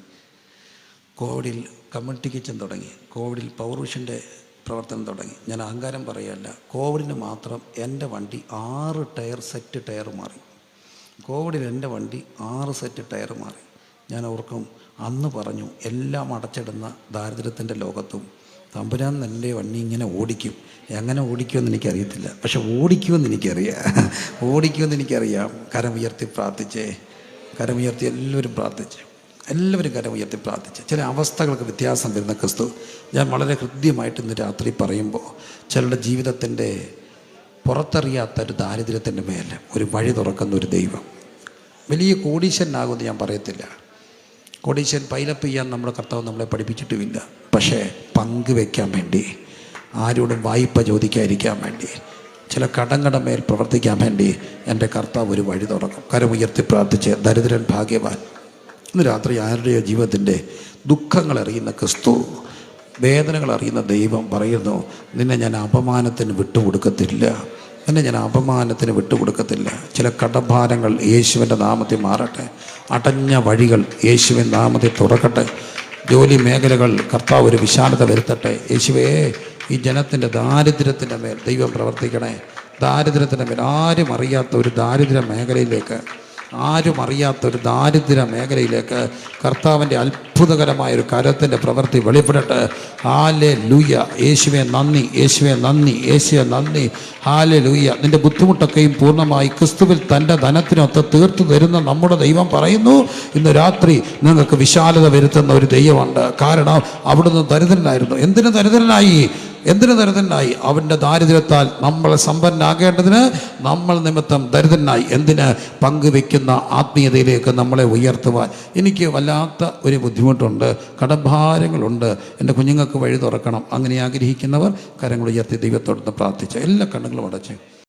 കോവിഡിൽ കമ്മ്യൂണിറ്റി കിച്ചൻ തുടങ്ങി, കോവിഡിൽ പൗർവിഷൻ്റെ പ്രവർത്തനം തുടങ്ങി. ഞാൻ അഹങ്കാരം പറയുകയല്ല, കോവിഡിന് മാത്രം എൻ്റെ വണ്ടി 6 സെറ്റ് ടയർ മാറി. കോവിഡിൽ എൻ്റെ വണ്ടി 6 സെറ്റ് ടയർ മാറി. ഞാൻ ഓർക്കും, അന്ന് പറഞ്ഞു, എല്ലാം അടച്ചിടുന്ന ദാരിദ്ര്യത്തിൻ്റെ ലോകത്തും തമ്പുരാൻ എൻ്റെ വണ്ടി ഇങ്ങനെ ഓടിക്കും. എങ്ങനെ ഓടിക്കുമെന്ന് എനിക്കറിയത്തില്ല, പക്ഷെ ഓടിക്കുമെന്ന് എനിക്കറിയാം. കരമുയർത്തി പ്രാർത്ഥിച്ചേ, കരമുയർത്തി എല്ലാവരും പ്രാർത്ഥിച്ച്, എല്ലാവരും കരമുയർത്തി പ്രാർത്ഥിച്ച്. ചില അവസ്ഥകൾക്ക് വ്യത്യാസം വരുന്ന ക്രിസ്തു ഞാൻ വളരെ ഹൃദ്യമായിട്ട് ഇന്ന് രാത്രി പറയുമ്പോൾ, ചിലരുടെ ജീവിതത്തിൻ്റെ പുറത്തറിയാത്ത ഒരു ദാരിദ്ര്യത്തിൻ്റെ മേൽ ഒരു വഴി തുറക്കുന്ന ഒരു ദൈവം. വലിയ കോടീശ്വരനാകുമെന്ന് ഞാൻ പറയത്തില്ല. കോടീശ്വരൻ പൈലപ്പ് ചെയ്യാൻ നമ്മുടെ കർത്താവ് നമ്മളെ പഠിപ്പിച്ചിട്ടുമില്ല. പക്ഷേ പങ്കുവെക്കാൻ വേണ്ടി, ആരോടും വായ്പ ചോദിക്കാതിരിക്കാൻ വേണ്ടി, ചില കടങ്ങളുടെ മേൽ പ്രവർത്തിക്കാൻ വേണ്ടി എൻ്റെ കർത്താവ് ഒരു വഴി തുറക്കും. കരമുയർത്തി പ്രാർത്ഥിച്ച് ദരിദ്രൻ ഭാഗ്യവാൻ. ഇന്ന് രാത്രി ആരുടെയോ ജീവിതത്തിൻ്റെ ദുഃഖങ്ങൾ അറിയുന്ന ക്രിസ്തു, വേദനകൾ അറിയുന്ന ദൈവം പറയുന്നു, നിന്നെ ഞാൻ അപമാനത്തിന് വിട്ടുകൊടുക്കത്തില്ല, നിന്നെ ഞാൻ അപമാനത്തിന് വിട്ടുകൊടുക്കത്തില്ല. ചില കടഭാരങ്ങൾ യേശുവിൻ്റെ നാമത്തിൽ മാറട്ടെ. അടഞ്ഞ വഴികൾ യേശുവിൻ നാമത്തിൽ തുറക്കട്ടെ. ജോലി മേഖലകൾ കർത്താവ് ഒരു വിശാലത വരുത്തട്ടെ. യേശുവേ, ഈ ജനത്തിൻ്റെ ദാരിദ്ര്യത്തിൻ്റെ മേൽ ദൈവം പ്രവർത്തിക്കണേ. ദാരിദ്ര്യത്തിൻ്റെ മേൽ ആരും അറിയാത്ത ഒരു ദാരിദ്ര്യ മേഖലയിലേക്ക് കർത്താവിൻ്റെ അത്ഭുതകരമായൊരു കരത്തിൻ്റെ പ്രവൃത്തി വെളിപ്പെടട്ടെ. ഹല്ലേലൂയ. യേശുവേ നന്ദി, യേശുവേ നന്ദി, യേശുവേ നന്ദി. ഹല്ലേലൂയ. നിൻ്റെ ബുദ്ധിമുട്ടൊക്കെയും പൂർണ്ണമായി ക്രിസ്തുവിൽ തൻ്റെ ധനത്തിനൊത്ത് തീർത്തു തരുന്ന നമ്മുടെ ദൈവം പറയുന്നു, ഇന്ന് രാത്രി നിങ്ങൾക്ക് വിശാലത വരുത്തുന്ന ഒരു ദൈവമുണ്ട്. കാരണം അവിടുന്ന് ദരിദ്രനായിരുന്നു. എന്തിനു ദരിദ്രനായി? അവൻ്റെ ദാരിദ്ര്യത്താൽ നമ്മൾ സമ്പന്നനാകേണ്ടതിന് നമ്മൾ നിമിത്തം ദരിദ്രനായി. എന്തിന്? പങ്കുവെക്കുന്ന ആത്മീയതയിലേക്ക് നമ്മളെ ഉയർത്തുവാൻ. എനിക്ക് വല്ലാത്ത ഒരു ബുദ്ധിമുട്ടുണ്ട്, കടഭാരങ്ങളുണ്ട്. എൻ്റെ കുഞ്ഞുങ്ങൾക്ക് വഴി തുറക്കണം. അങ്ങനെ ആഗ്രഹിക്കുന്നവർ കരങ്ങൾ ഉയർത്തി ദൈവത്തോടൊന്ന് പ്രാർത്ഥിച്ച് എല്ലാ കണ്ണുകളും അടച്ച്